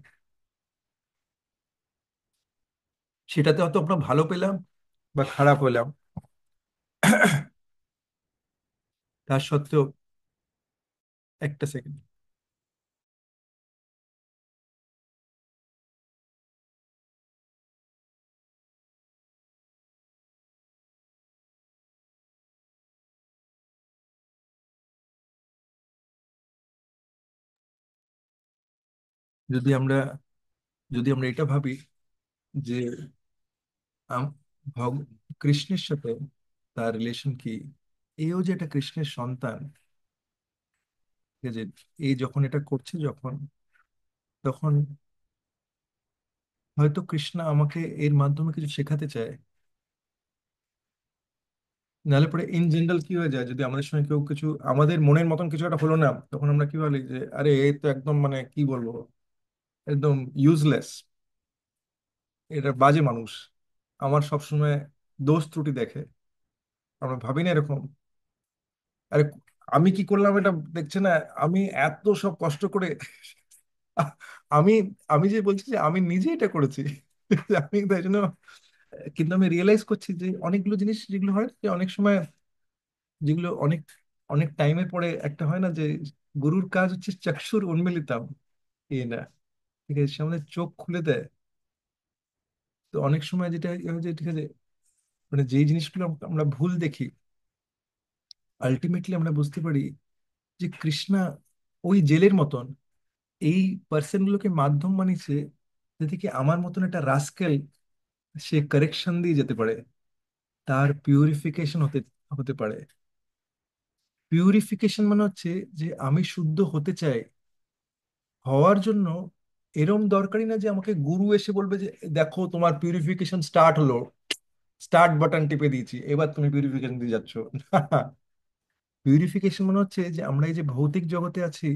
সেটাতে হয়তো আমরা ভালো পেলাম বা খারাপ হলাম, তার সত্ত্বেও একটা সেকেন্ড, যদি আমরা যদি আমরা এটা ভাবি যে আম- কৃষ্ণের সাথে তার রিলেশন কি, এও যে একটা কৃষ্ণের সন্তান, ঠিক আছে, এই যখন এটা করছে যখন, তখন হয়তো কৃষ্ণ আমাকে এর মাধ্যমে কিছু শেখাতে চায়। নাহলে পরে ইন জেনারেল কি হয়ে যায়, যদি আমাদের সঙ্গে কেউ কিছু আমাদের মনের মতন কিছু একটা হলো না, তখন আমরা কি বলি যে আরে এই তো একদম মানে কি বলবো, একদম ইউজলেস, এটা বাজে মানুষ, আমার সবসময় দোষ ত্রুটি দেখে। আমরা ভাবি না এরকম? আরে আমি কি করলাম এটা দেখছে না? আমি এত সব কষ্ট করে আমি আমি যে বলছি যে আমি নিজে এটা করেছি আমি তাই জন্য, কিন্তু আমি রিয়েলাইজ করছি যে অনেকগুলো জিনিস যেগুলো হয় যে অনেক সময়, যেগুলো অনেক অনেক টাইমের পরে একটা হয় না যে গুরুর কাজ হচ্ছে চক্ষুর উন্মিলিতম, এই না, ঠিক আছে, সে আমাদের চোখ খুলে দেয়। তো অনেক সময় যেটা ইয়ে হয় যে ঠিক আছে, মানে যেই জিনিসগুলো আমরা ভুল দেখি, আলটিমেটলি আমরা বুঝতে পারি যে কৃষ্ণা ওই জেলের মতন এই পার্সন গুলোকে মাধ্যম বানিয়েছে, যাতে কি আমার মতন একটা রাস্কেল সে কারেকশন দিয়ে যেতে পারে, তার পিউরিফিকেশন হতে হতে পারে। পিউরিফিকেশন মানে হচ্ছে যে আমি শুদ্ধ হতে চাই, হওয়ার জন্য এরম দরকারি না যে আমাকে গুরু এসে বলবে যে দেখো তোমার পিউরিফিকেশন স্টার্ট হলো, স্টার্ট বাটন টিপে দিয়েছি, এবার তুমি পিউরিফিকেশন দিয়ে যাচ্ছ। পিউরিফিকেশন মানে হচ্ছে যে আমরা এই যে ভৌতিক জগতে আছি,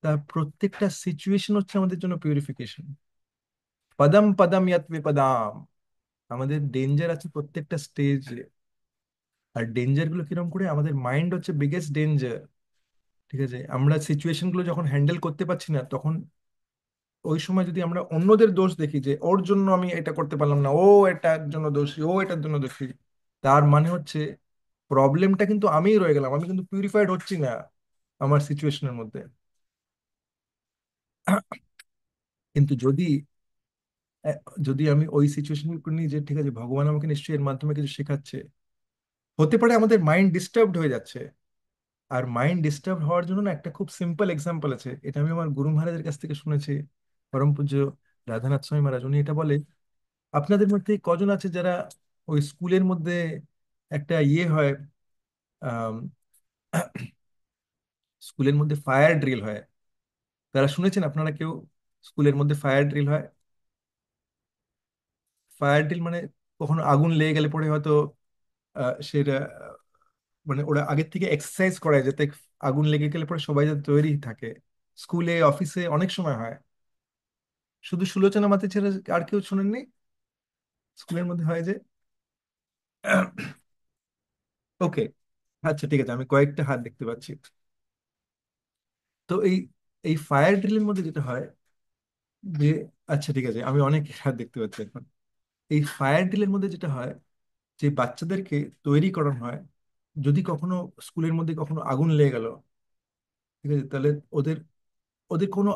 তার প্রত্যেকটা সিচুয়েশন হচ্ছে আমাদের জন্য পিউরিফিকেশন। পদম পদম ইয়ত বিপদাম, আমাদের ডেঞ্জার আছে প্রত্যেকটা স্টেজে। আর ডেঞ্জার গুলো কিরকম করে, আমাদের মাইন্ড হচ্ছে বিগেস্ট ডেঞ্জার, ঠিক আছে, আমরা সিচুয়েশন গুলো যখন হ্যান্ডেল করতে পারছি না, তখন ওই সময় যদি আমরা অন্যদের দোষ দেখি যে ওর জন্য আমি এটা করতে পারলাম না, ও এটার জন্য দোষী, ও এটার জন্য দোষী, তার মানে হচ্ছে প্রবলেমটা কিন্তু আমিই রয়ে গেলাম, আমি কিন্তু পিউরিফাইড হচ্ছি না আমার সিচুয়েশনের মধ্যে। কিন্তু আহ, যদি আমি ওই সিচুয়েশন নিয়ে যে ঠিক আছে ভগবান আমাকে নিশ্চয়ই এর মাধ্যমে কিছু শেখাচ্ছে, হতে পারে আমাদের মাইন্ড ডিস্টার্বড হয়ে যাচ্ছে। আর মাইন্ড ডিস্টার্ব হওয়ার জন্য না একটা খুব সিম্পল এক্সাম্পল আছে, এটা আমি আমার গুরু মহারাজের কাছ থেকে শুনেছি, পরম পূজ্য রাধানাথ স্বামী মহারাজ, উনি এটা বলে, আপনাদের মধ্যে কজন আছে যারা ওই স্কুলের মধ্যে একটা ইয়ে হয়, আম, স্কুলের মধ্যে ফায়ার ড্রিল হয়, তারা শুনেছেন আপনারা কেউ স্কুলের মধ্যে ফায়ার ড্রিল হয়? ফায়ার ড্রিল মানে কখনো আগুন লেগে গেলে পরে হয়তো সেটা মানে ওরা আগের থেকে এক্সারসাইজ করায় যাতে আগুন লেগে গেলে পরে সবাই যাতে তৈরি থাকে। স্কুলে অফিসে অনেক সময় হয়, শুধু সুলোচনা মাতে ছেড়ে আর কেউ শুনেননি? স্কুলের মধ্যে হয় যে ওকে, আচ্ছা ঠিক আছে, আমি কয়েকটা হাত দেখতে পাচ্ছি। তো এই এই ফায়ার ড্রিলের মধ্যে যেটা হয় যে, আচ্ছা ঠিক আছে, আমি অনেক হাত দেখতে পাচ্ছি এখন। এই ফায়ার ড্রিলের মধ্যে যেটা হয় যে বাচ্চাদেরকে তৈরি করানো হয়, যদি কখনো স্কুলের মধ্যে কখনো আগুন লেগে গেল, ঠিক আছে, তাহলে ওদের ওদের কোনো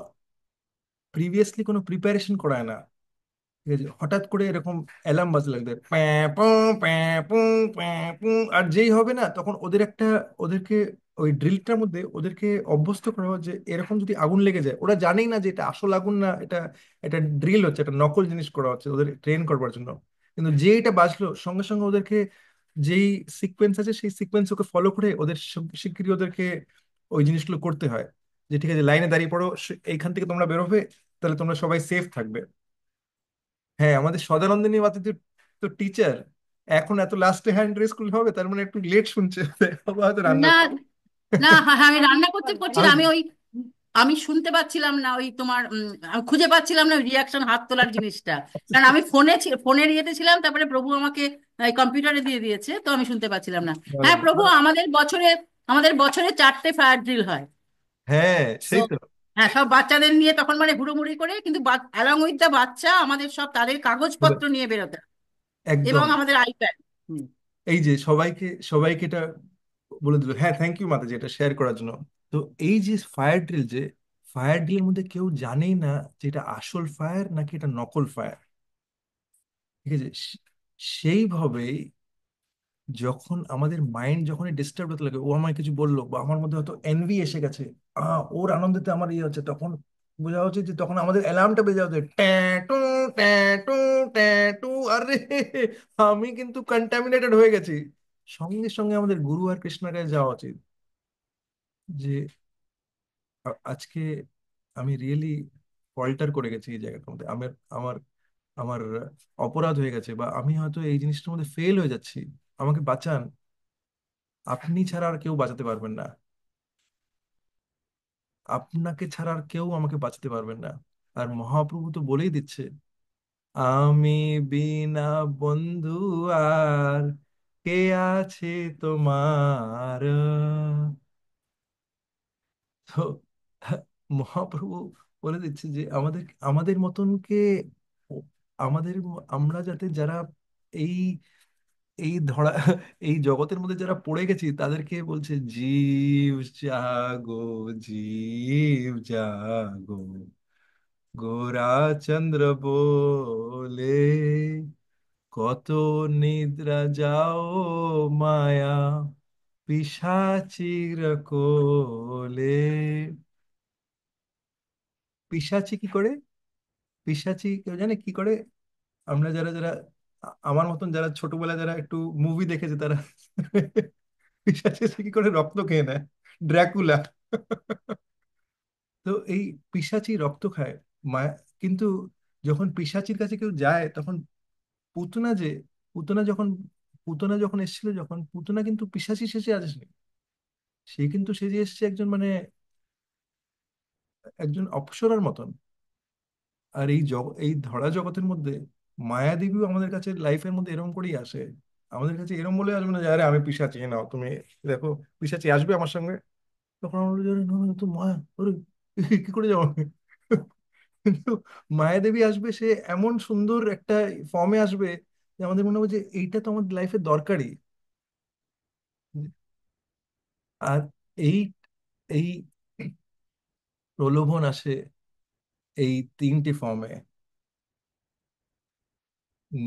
প্রিভিয়াসলি কোনো প্রিপারেশন করায় না, ঠিক আছে, হঠাৎ করে এরকম অ্যালার্ম বাজতে লাগবে, প্যাঁ পু প্যাঁ পু প্যাঁ পু, আর যেই হবে না তখন ওদের একটা, ওদেরকে ওই ড্রিলটার মধ্যে ওদেরকে অভ্যস্ত করা হয় যে এরকম যদি আগুন লেগে যায়, ওরা জানেই না যে এটা আসল আগুন না, এটা এটা ড্রিল হচ্ছে, এটা নকল জিনিস করা হচ্ছে ওদের ট্রেন করবার জন্য। কিন্তু যে এটা বাজলো সঙ্গে সঙ্গে ওদেরকে যেই সিকোয়েন্স আছে সেই সিকোয়েন্স ওকে ফলো করে ওদের শিগগিরই ওদেরকে ওই জিনিসগুলো করতে হয়, যে ঠিক আছে লাইনে দাঁড়িয়ে পড়ো, এইখান থেকে তোমরা বেরোবে, তাহলে তোমরা সবাই সেফ থাকবে। হ্যাঁ, আমাদের সদানন্দিনী মাতা তো টিচার, এখন এত লাস্টে হ্যান্ড রেস করলে হবে? তার মানে একটু লেট শুনছে, বাবা হয়তো রান্না না, না, হ্যাঁ, হ্যাঁ, আমি রান্না করতে করছি না, আমি আমি ওই আমি শুনতে পাচ্ছিলাম না ওই তোমার আমি খুঁজে পাচ্ছিলাম না রিয়াকশন হাত তোলার জিনিসটা, কারণ আমি ফোনের ইয়েতে ছিলাম, তারপরে প্রভু আমাকে কম্পিউটারে দিয়ে দিয়েছে, তো আমি শুনতে পাচ্ছিলাম না। হ্যাঁ প্রভু, আমাদের বছরে 4টে ফায়ার ড্রিল হয়। হ্যাঁ, তো সেই তো। হ্যাঁ, সব বাচ্চাদের নিয়ে তখন মানে হুড়োমুড়ি করে, কিন্তু অ্যালং উইথ দ্য বাচ্চা আমাদের সব তাদের কাগজপত্র নিয়ে বেরোতে হয়, এবং একদম। আমাদের আইপ্যাড। এই যে সবাইকে সবাইকে এটা বলে দিল, হ্যাঁ থ্যাংক ইউ মাতাজি এটা শেয়ার করার জন্য। তো এই যে ফায়ার ড্রিল, যে ফায়ার ড্রিলের মধ্যে কেউ জানেই না যে এটা আসল ফায়ার নাকি এটা নকল ফায়ার। ঠিক আছে, সেইভাবেই যখন আমাদের মাইন্ড যখন ডিস্টার্ব হতে লাগে, ও আমায় কিছু বললো বা আমার মধ্যে হয়তো এনভি এসে গেছে, ওর আনন্দেতে আমার ইয়ে হচ্ছে, তখন বোঝা উচিত যে তখন আমাদের অ্যালার্মটা বেজে যাচ্ছে, ট্যাটু ট্যাটু ট্যাটু। আরে আমি কিন্তু কন্টামিনেটেড হয়ে গেছি। সঙ্গে সঙ্গে আমাদের গুরু আর কৃষ্ণের কাছে যাওয়া উচিত, যে আজকে আমি রিয়েলি ফল্টার করে গেছি এই জায়গাটার মধ্যে, আমার আমার আমার অপরাধ হয়ে গেছে, বা আমি হয়তো এই জিনিসটার মধ্যে ফেল হয়ে যাচ্ছি, আমাকে বাঁচান। আপনি ছাড়া আর কেউ বাঁচাতে পারবেন না, আপনাকে ছাড়া আর কেউ আমাকে বাঁচাতে পারবেন না। আর মহাপ্রভু তো বলেই দিচ্ছে, আমি বিনা বন্ধু আর কে আছে তোমার। তো মহাপ্রভু বলে দিচ্ছে যে আমাদের আমাদের মতনকে, আমাদের আমরা যাতে যারা এই এই ধরা এই জগতের মধ্যে যারা পড়ে গেছি তাদেরকে বলছে, জীব জাগো, জীব জাগো, গোরা চন্দ্র বলে, কত নিদ্রা যাও মায়া পিশাচির কোলে। পিশাচি কি করে? পিশাচি কেউ জানে কি করে? আমরা যারা যারা আমার মতন যারা ছোটবেলায় যারা একটু মুভি দেখেছে তারা পিশাচি এসে কি করে রক্ত খেয়ে নেয়, ড্রাকুলা। তো এই পিশাচি রক্ত খায়, মায়া। কিন্তু যখন পিশাচির কাছে কেউ যায় তখন পুতনা যে পুতনা যখন পুতনা যখন এসেছিল, যখন পুতনা কিন্তু পিশাচি সেজে আসেনি, সে কিন্তু সেজে এসেছে একজন মানে একজন অপ্সরার মতন। আর এই ধরা জগতের মধ্যে মায়াদেবীও আমাদের কাছে লাইফের মধ্যে এরকম করেই আসে। আমাদের কাছে এরকম বলে আসবে না যে আরে আমি পিশাচি, নাও তুমি দেখো পিশাচি আসবে আমার সঙ্গে। তখন আমরা বলি, "আরে না না, এ তো মায়া, আরে কি করে যাবো আমি?" কিন্তু মায়াদেবী আসবে, সে এমন সুন্দর একটা ফর্মে আসবে যে আমাদের মনে হবে যে এইটা তো আমাদের লাইফে দরকারি। আর এই এই প্রলোভন আসে এই 3টে ফর্মে,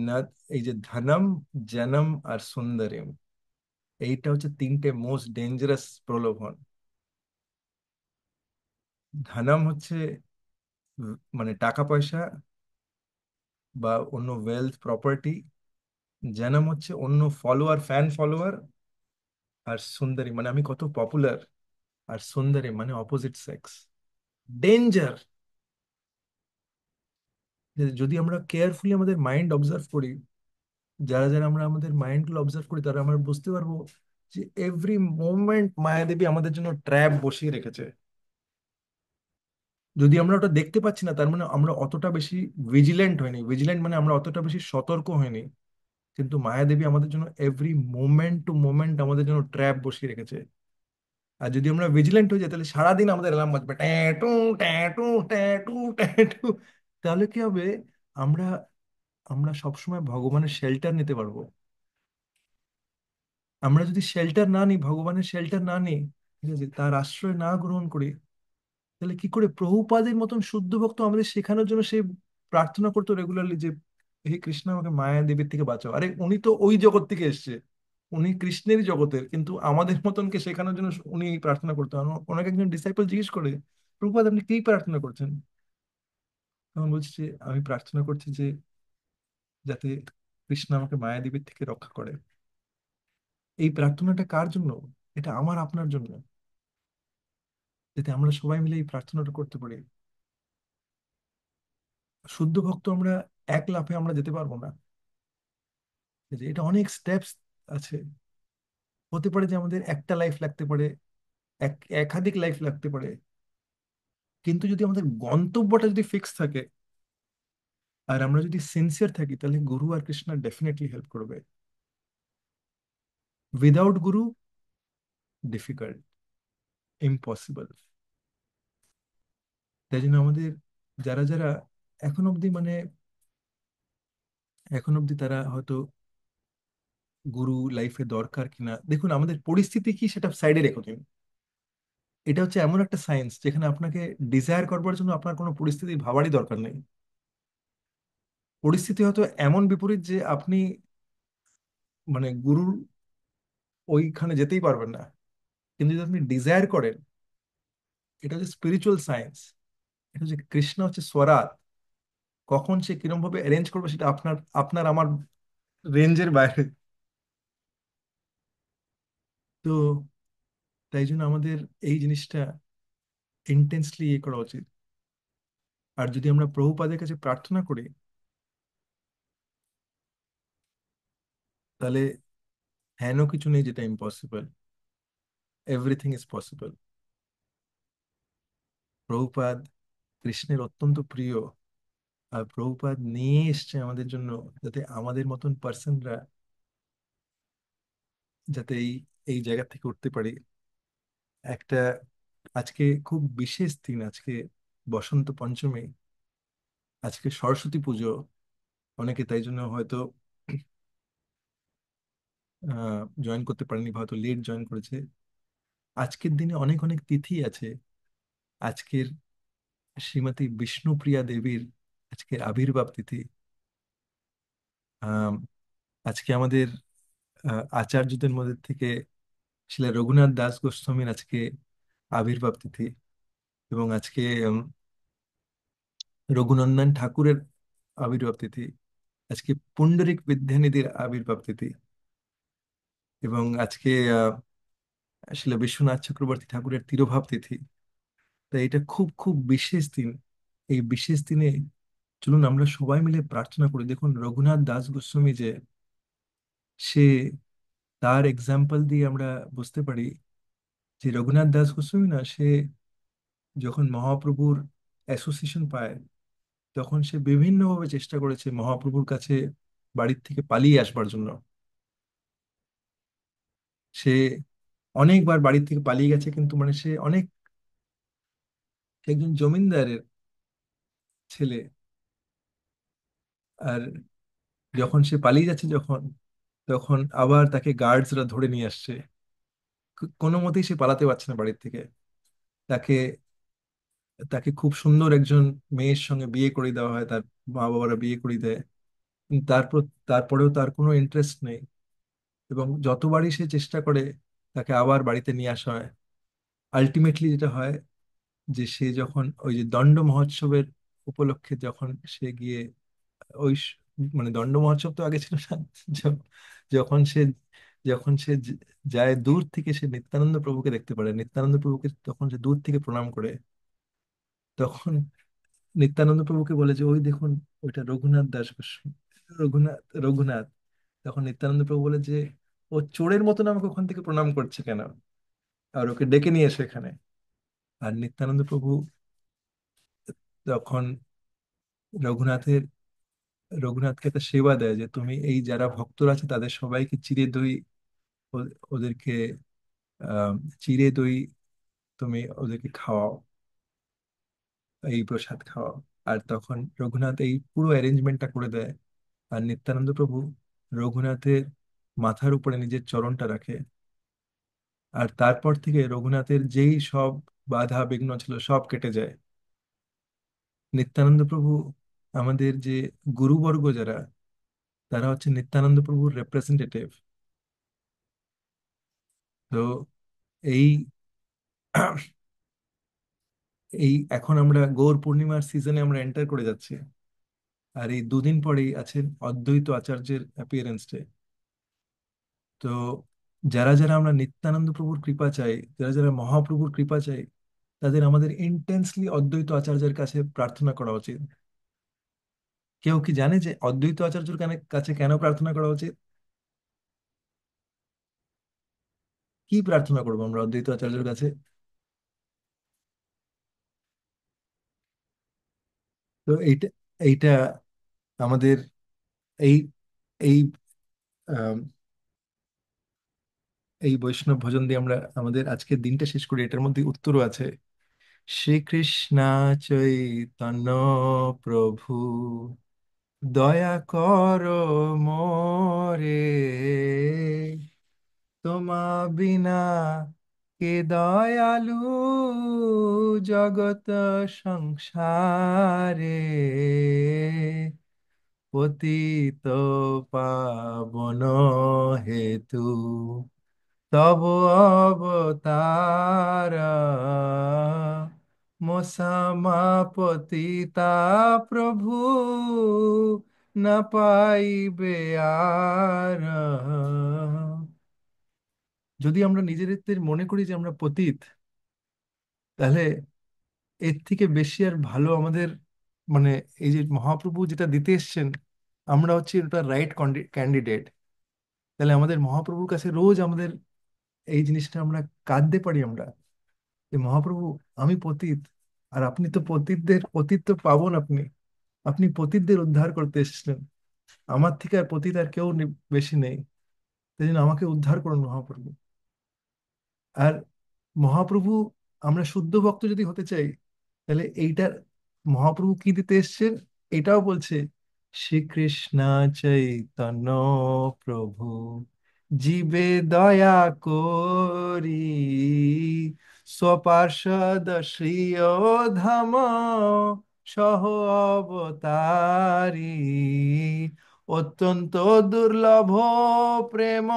না, এই যে ধনম, জনম আর সুন্দরম, এইটা হচ্ছে 3টে মোস্ট ডেঞ্জারাস প্রলোভন। ধনম হচ্ছে মানে টাকা পয়সা বা অন্য ওয়েলথ প্রপার্টি। জনম হচ্ছে অন্য ফলোয়ার, ফ্যান ফলোয়ার। আর সুন্দরী মানে আমি কত পপুলার। আর সুন্দরী মানে অপোজিট সেক্স। ডেঞ্জার। যদি আমরা কেয়ারফুলি আমাদের মাইন্ড অবজার্ভ করি, যারা যারা আমরা আমাদের মাইন্ড গুলো অবজার্ভ করি, তারা আমরা বুঝতে পারবো যে এভরি মোমেন্ট মায়াদেবী আমাদের জন্য ট্র্যাপ বসিয়ে রেখেছে। যদি আমরা ওটা দেখতে পাচ্ছি না, তার মানে আমরা অতটা বেশি ভিজিল্যান্ট হয়নি। ভিজিল্যান্ট মানে আমরা অতটা বেশি সতর্ক হয়নি। কিন্তু মায়াদেবী আমাদের জন্য এভরি মোমেন্ট টু মোমেন্ট আমাদের জন্য ট্র্যাপ বসিয়ে রেখেছে। আর যদি আমরা ভিজিল্যান্ট হয়ে যাই, তাহলে সারাদিন আমাদের অ্যালার্ম বাজবে, ট্যাটু ট্যাটু ট্যাটু ট্যাটু। তাহলে কি হবে? আমরা আমরা সবসময় ভগবানের শেল্টার নিতে পারবো। আমরা যদি শেল্টার না নিই, ভগবানের শেল্টার না নিই, ঠিক আছে, তার আশ্রয় না গ্রহণ করি, তাহলে কি করে প্রভুপাদের মতন শুদ্ধ ভক্ত আমাদের শেখানোর জন্য সে প্রার্থনা করতো রেগুলারলি যে হে কৃষ্ণ আমাকে মায়া দেবীর থেকে বাঁচাও। আরে উনি তো ওই জগৎ থেকে এসছে, উনি কৃষ্ণেরই জগতের, কিন্তু আমাদের মতনকে শেখানোর জন্য উনি প্রার্থনা করতেন। ওনাকে একজন ডিসাইপল জিজ্ঞেস করে, প্রভুপাদ আপনি কি প্রার্থনা করছেন? তখন বলছি যে আমি প্রার্থনা করছি যে যাতে কৃষ্ণ আমাকে মায়া দেবীর থেকে রক্ষা করে। এই প্রার্থনাটা কার জন্য? এটা আমার আপনার জন্য, যাতে আমরা সবাই মিলে এই প্রার্থনাটা করতে পারি। শুদ্ধ ভক্ত আমরা এক লাফে আমরা যেতে পারবো না, যে এটা অনেক স্টেপস আছে। হতে পারে যে আমাদের একটা লাইফ লাগতে পারে, এক একাধিক লাইফ লাগতে পারে। কিন্তু যদি আমাদের গন্তব্যটা যদি ফিক্স থাকে আর আমরা যদি সিনসিয়ার থাকি, তাহলে গুরু আর কৃষ্ণ ডেফিনেটলি হেল্প করবে। উইদাউট গুরু ডিফিকাল্ট, ইম্পসিবল। তাই জন্য আমাদের যারা যারা এখন অবধি মানে এখন অবধি তারা হয়তো গুরু লাইফে দরকার কিনা, দেখুন আমাদের পরিস্থিতি কি সেটা সাইডে রেখো তুমি। এটা হচ্ছে এমন একটা সায়েন্স যেখানে আপনাকে ডিজায়ার করবার জন্য আপনার কোনো পরিস্থিতি ভাবারই দরকার নেই। পরিস্থিতি হয়তো এমন বিপরীত যে আপনি মানে গুরুর ওইখানে যেতেই পারবেন না, কিন্তু যদি আপনি ডিজায়ার করেন, এটা হচ্ছে স্পিরিচুয়াল সায়েন্স। এটা হচ্ছে কৃষ্ণ হচ্ছে স্বরাট, কখন সে কিরম ভাবে অ্যারেঞ্জ করবে সেটা আপনার আপনার আমার রেঞ্জের বাইরে। তো তাই জন্য আমাদের এই জিনিসটা ইন্টেন্সলি ইয়ে করা উচিত। আর যদি আমরা প্রভুপাদের কাছে প্রার্থনা করি, তাহলে হেন কিছু নেই যেটা impossible, everything is possible. Prabhupada কৃষ্ণের অত্যন্ত প্রিয়, আর প্রভুপাদ নিয়ে এসছে আমাদের জন্য, যাতে আমাদের মতন পার্সনরা যাতে এই এই জায়গা থেকে উঠতে পারি। একটা আজকে খুব বিশেষ দিন, আজকে বসন্ত পঞ্চমী, আজকে সরস্বতী পুজো। অনেকে তাই জন্য হয়তো জয়েন করতে পারেনি, বা হয়তো লেট জয়েন করেছে। আজকের দিনে অনেক অনেক তিথি আছে। আজকের শ্রীমতী বিষ্ণুপ্রিয়া দেবীর আজকের আবির্ভাব তিথি। আম, আজকে আমাদের আচার্যদের মধ্যে থেকে শিলা রঘুনাথ দাস গোস্বামীর আজকে আবির্ভাব তিথি। এবং আজকে রঘুনন্দন ঠাকুরের আবির্ভাব তিথি। আজকে পুণ্ডরিক বিদ্যানিধির আবির্ভাব তিথি। এবং আজকে শিলা বিশ্বনাথ চক্রবর্তী ঠাকুরের তিরোভাব তিথি। তাই এটা খুব খুব বিশেষ দিন। এই বিশেষ দিনে চলুন আমরা সবাই মিলে প্রার্থনা করি। দেখুন রঘুনাথ দাস গোস্বামী যে, সে তার এক্সাম্পল দিয়ে আমরা বুঝতে পারি যে রঘুনাথ দাস গোস্বামী না, সে যখন মহাপ্রভুর অ্যাসোসিয়েশন পায়, তখন সে বিভিন্নভাবে চেষ্টা করেছে মহাপ্রভুর কাছে বাড়ির থেকে পালিয়ে আসবার জন্য। সে অনেকবার বাড়ির থেকে পালিয়ে গেছে, কিন্তু মানে সে অনেক একজন জমিনদারের ছেলে। আর যখন সে পালিয়ে যাচ্ছে, যখন তখন আবার তাকে গার্ডসরা ধরে নিয়ে আসছে। কোনো মতেই সে পালাতে পারছে না বাড়ির থেকে। তাকে তাকে খুব সুন্দর একজন মেয়ের সঙ্গে বিয়ে করে দেওয়া হয়, তার মা বাবারা বিয়ে করে দেয়। কিন্তু তারপরেও তার কোনো ইন্টারেস্ট নেই। এবং যতবারই সে চেষ্টা করে, তাকে আবার বাড়িতে নিয়ে আসা হয়। আলটিমেটলি যেটা হয় যে সে যখন ওই যে দণ্ড মহোৎসবের উপলক্ষে যখন সে গিয়ে ওই মানে দণ্ড মহোৎসব তো আগে ছিল না। য- যখন সে যখন সে যায় দূর থেকে, সে নিত্যানন্দ প্রভুকে দেখতে পারে, নিত্যানন্দ প্রভুকে তখন সে দূর থেকে প্রণাম করে, তখন নিত্যানন্দ প্রভুকে বলে যে ওই দেখুন, ওইটা রঘুনাথ দাস গোস্বামী। রঘুনাথ। তখন নিত্যানন্দ প্রভু বলে যে ও চোরের মতন আমাকে ওখান থেকে প্রণাম করছে কেন, আর ওকে ডেকে নিয়ে এসো এখানে। আর নিত্যানন্দ প্রভু তখন রঘুনাথের রঘুনাথকে একটা সেবা দেয় যে তুমি এই যারা ভক্তরা আছে তাদের সবাইকে চিড়ে দই ওদেরকে আহ চিড়ে দই তুমি ওদেরকে খাওয়াও, এই প্রসাদ খাওয়াও। আর তখন রঘুনাথ এই পুরো অ্যারেঞ্জমেন্টটা করে দেয়। আর নিত্যানন্দ প্রভু রঘুনাথের মাথার উপরে নিজের চরণটা রাখে। আর তারপর থেকে রঘুনাথের যেই সব বাধা বিঘ্ন ছিল সব কেটে যায়। নিত্যানন্দ প্রভু আমাদের যে গুরুবর্গ যারা, তারা হচ্ছে নিত্যানন্দ প্রভুর রিপ্রেজেন্টেটিভ। তো এই এই এখন আমরা গৌর পূর্ণিমার সিজনে আমরা এন্টার করে যাচ্ছি। আর এই দুদিন পরেই আছেন অদ্বৈত আচার্যের অ্যাপিয়ারেন্স ডে। তো যারা যারা আমরা নিত্যানন্দ প্রভুর কৃপা চাই, যারা যারা মহাপ্রভুর কৃপা চাই, তাদের আমাদের ইন্টেন্সলি অদ্বৈত আচার্যের কাছে প্রার্থনা করা উচিত। কেউ কি জানে যে অদ্বৈত আচার্যের কাছে কেন প্রার্থনা করা উচিত? কি প্রার্থনা করবো আমরা অদ্বৈত আচার্যের কাছে? তো এইটা এইটা আমাদের এই এই আম, এই বৈষ্ণব ভজন দিয়ে আমরা আমাদের আজকের দিনটা শেষ করি। এটার মধ্যে উত্তরও আছে। শ্রীকৃষ্ণ চৈতন্য প্রভু দয়া করো মোরে, তোমা বিনা কে দয়ালু জগত সংসারে, পতিত পাবন হেতু তব অবতার, মোসামা পতিতা প্রভু না পাইবে আর। যদি আমরা নিজেদের মনে করি যে আমরা পতিত, তাহলে এর থেকে বেশি আর ভালো আমাদের, মানে এই যে মহাপ্রভু যেটা দিতে এসছেন, আমরা হচ্ছে ওটা রাইট ক্যান্ডিডেট। তাহলে আমাদের মহাপ্রভুর কাছে রোজ আমাদের এই জিনিসটা আমরা কাঁদতে পারি আমরা, যে মহাপ্রভু আমি পতিত, আর আপনি তো পতিতদের পতিত তো পাবন, আপনি আপনি পতিতদের উদ্ধার করতে এসেছেন। আমার থেকে আর পতিত আর কেউ বেশি নেই। সেই জন্য আমাকে উদ্ধার করুন মহাপ্রভু। আর মহাপ্রভু, আমরা শুদ্ধ ভক্ত যদি হতে চাই, তাহলে এইটার মহাপ্রভু কি দিতে এসছেন এটাও বলছে। শ্রীকৃষ্ণ চৈতন্য প্রভু জীবে দয়া করি, স্বপার্ষদ শ্রীয় ধাম সহ অবতারি, অত্যন্ত দুর্লভ প্রেম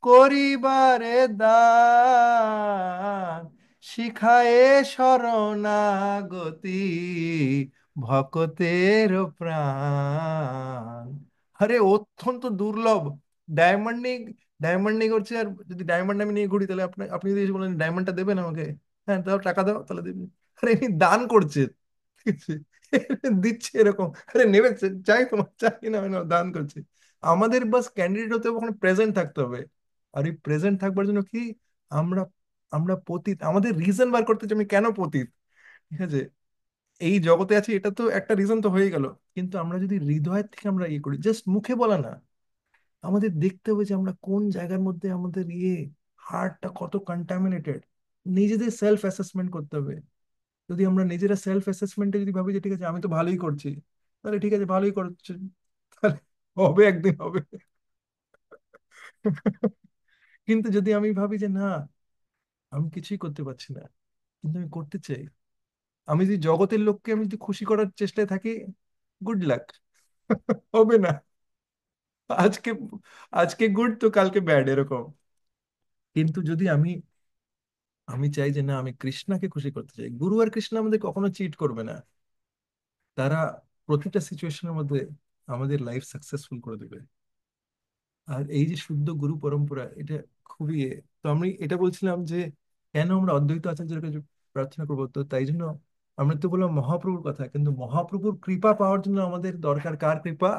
করিবারে দান, শিখায়ে শরণাগতি ভকতের প্রাণ। আরে অত্যন্ত দুর্লভ। ডায়মন্ডিং, ডায়মন্ডিং করছে, আর যদি ডায়মন্ড আমি নিয়ে ঘুরি, তাহলে আপনি আপনি যদি এসে বলেন ডায়মন্ডটা দেবেন আমাকে, হ্যাঁ দাও, টাকা দাও, তাহলে দেবেন। আরে ইনি দান করছে, ঠিক আছে, দিচ্ছে এরকম। আরে নেবে, চাই তোমার, চাই না, না দান করছে। আমাদের বাস ক্যান্ডিডেট হতে হবে, ওখানে প্রেজেন্ট থাকতে হবে। আর এই প্রেজেন্ট থাকবার জন্য কি, আমরা আমরা পতিত, আমাদের রিজন বার করতে, যে আমি কেন পতিত, ঠিক আছে, এই জগতে আছি, এটা তো একটা রিজন তো হয়ে গেল। কিন্তু আমরা যদি হৃদয়ের থেকে আমরা ইয়ে করি, জাস্ট মুখে বলা না, আমাদের দেখতে হবে যে আমরা কোন জায়গার মধ্যে আমাদের হার্টটা কত কন্টামিনেটেড। নিজেদের সেলফ অ্যাসেসমেন্ট করতে হবে। যদি আমরা নিজেরা সেলফ অ্যাসেসমেন্টে যদি ভাবি যে ঠিক আছে আমি তো ভালোই করছি, তাহলে ঠিক আছে, ভালোই করছি, তাহলে হবে, একদিন হবে। কিন্তু যদি আমি ভাবি যে না, আমি কিছুই করতে পারছি না, কিন্তু আমি করতে চাই, আমি যদি জগতের লোককে আমি যদি খুশি করার চেষ্টায় থাকি, গুড লাক, হবে না। আজকে আজকে গুড তো কালকে ব্যাড, এরকম। কিন্তু যদি আমি আমি চাই যে না, আমি কৃষ্ণাকে খুশি করতে চাই, গুরু আর কৃষ্ণ আমাদের কখনো চিট করবে না। তারা প্রতিটা সিচুয়েশনের মধ্যে আমাদের লাইফ সাকসেসফুল করে দেবে। আর এই যে শুদ্ধ গুরু পরম্পরা, এটা খুবই তো আমি এটা বলছিলাম যে কেন আমরা অদ্বৈত আচার্যের কাছে প্রার্থনা করবো, তো তাই জন্য আমরা তো বললাম মহাপ্রভুর কথা, কিন্তু মহাপ্রভুর কৃপা পাওয়ার জন্য আমাদের দরকার কার কৃপা?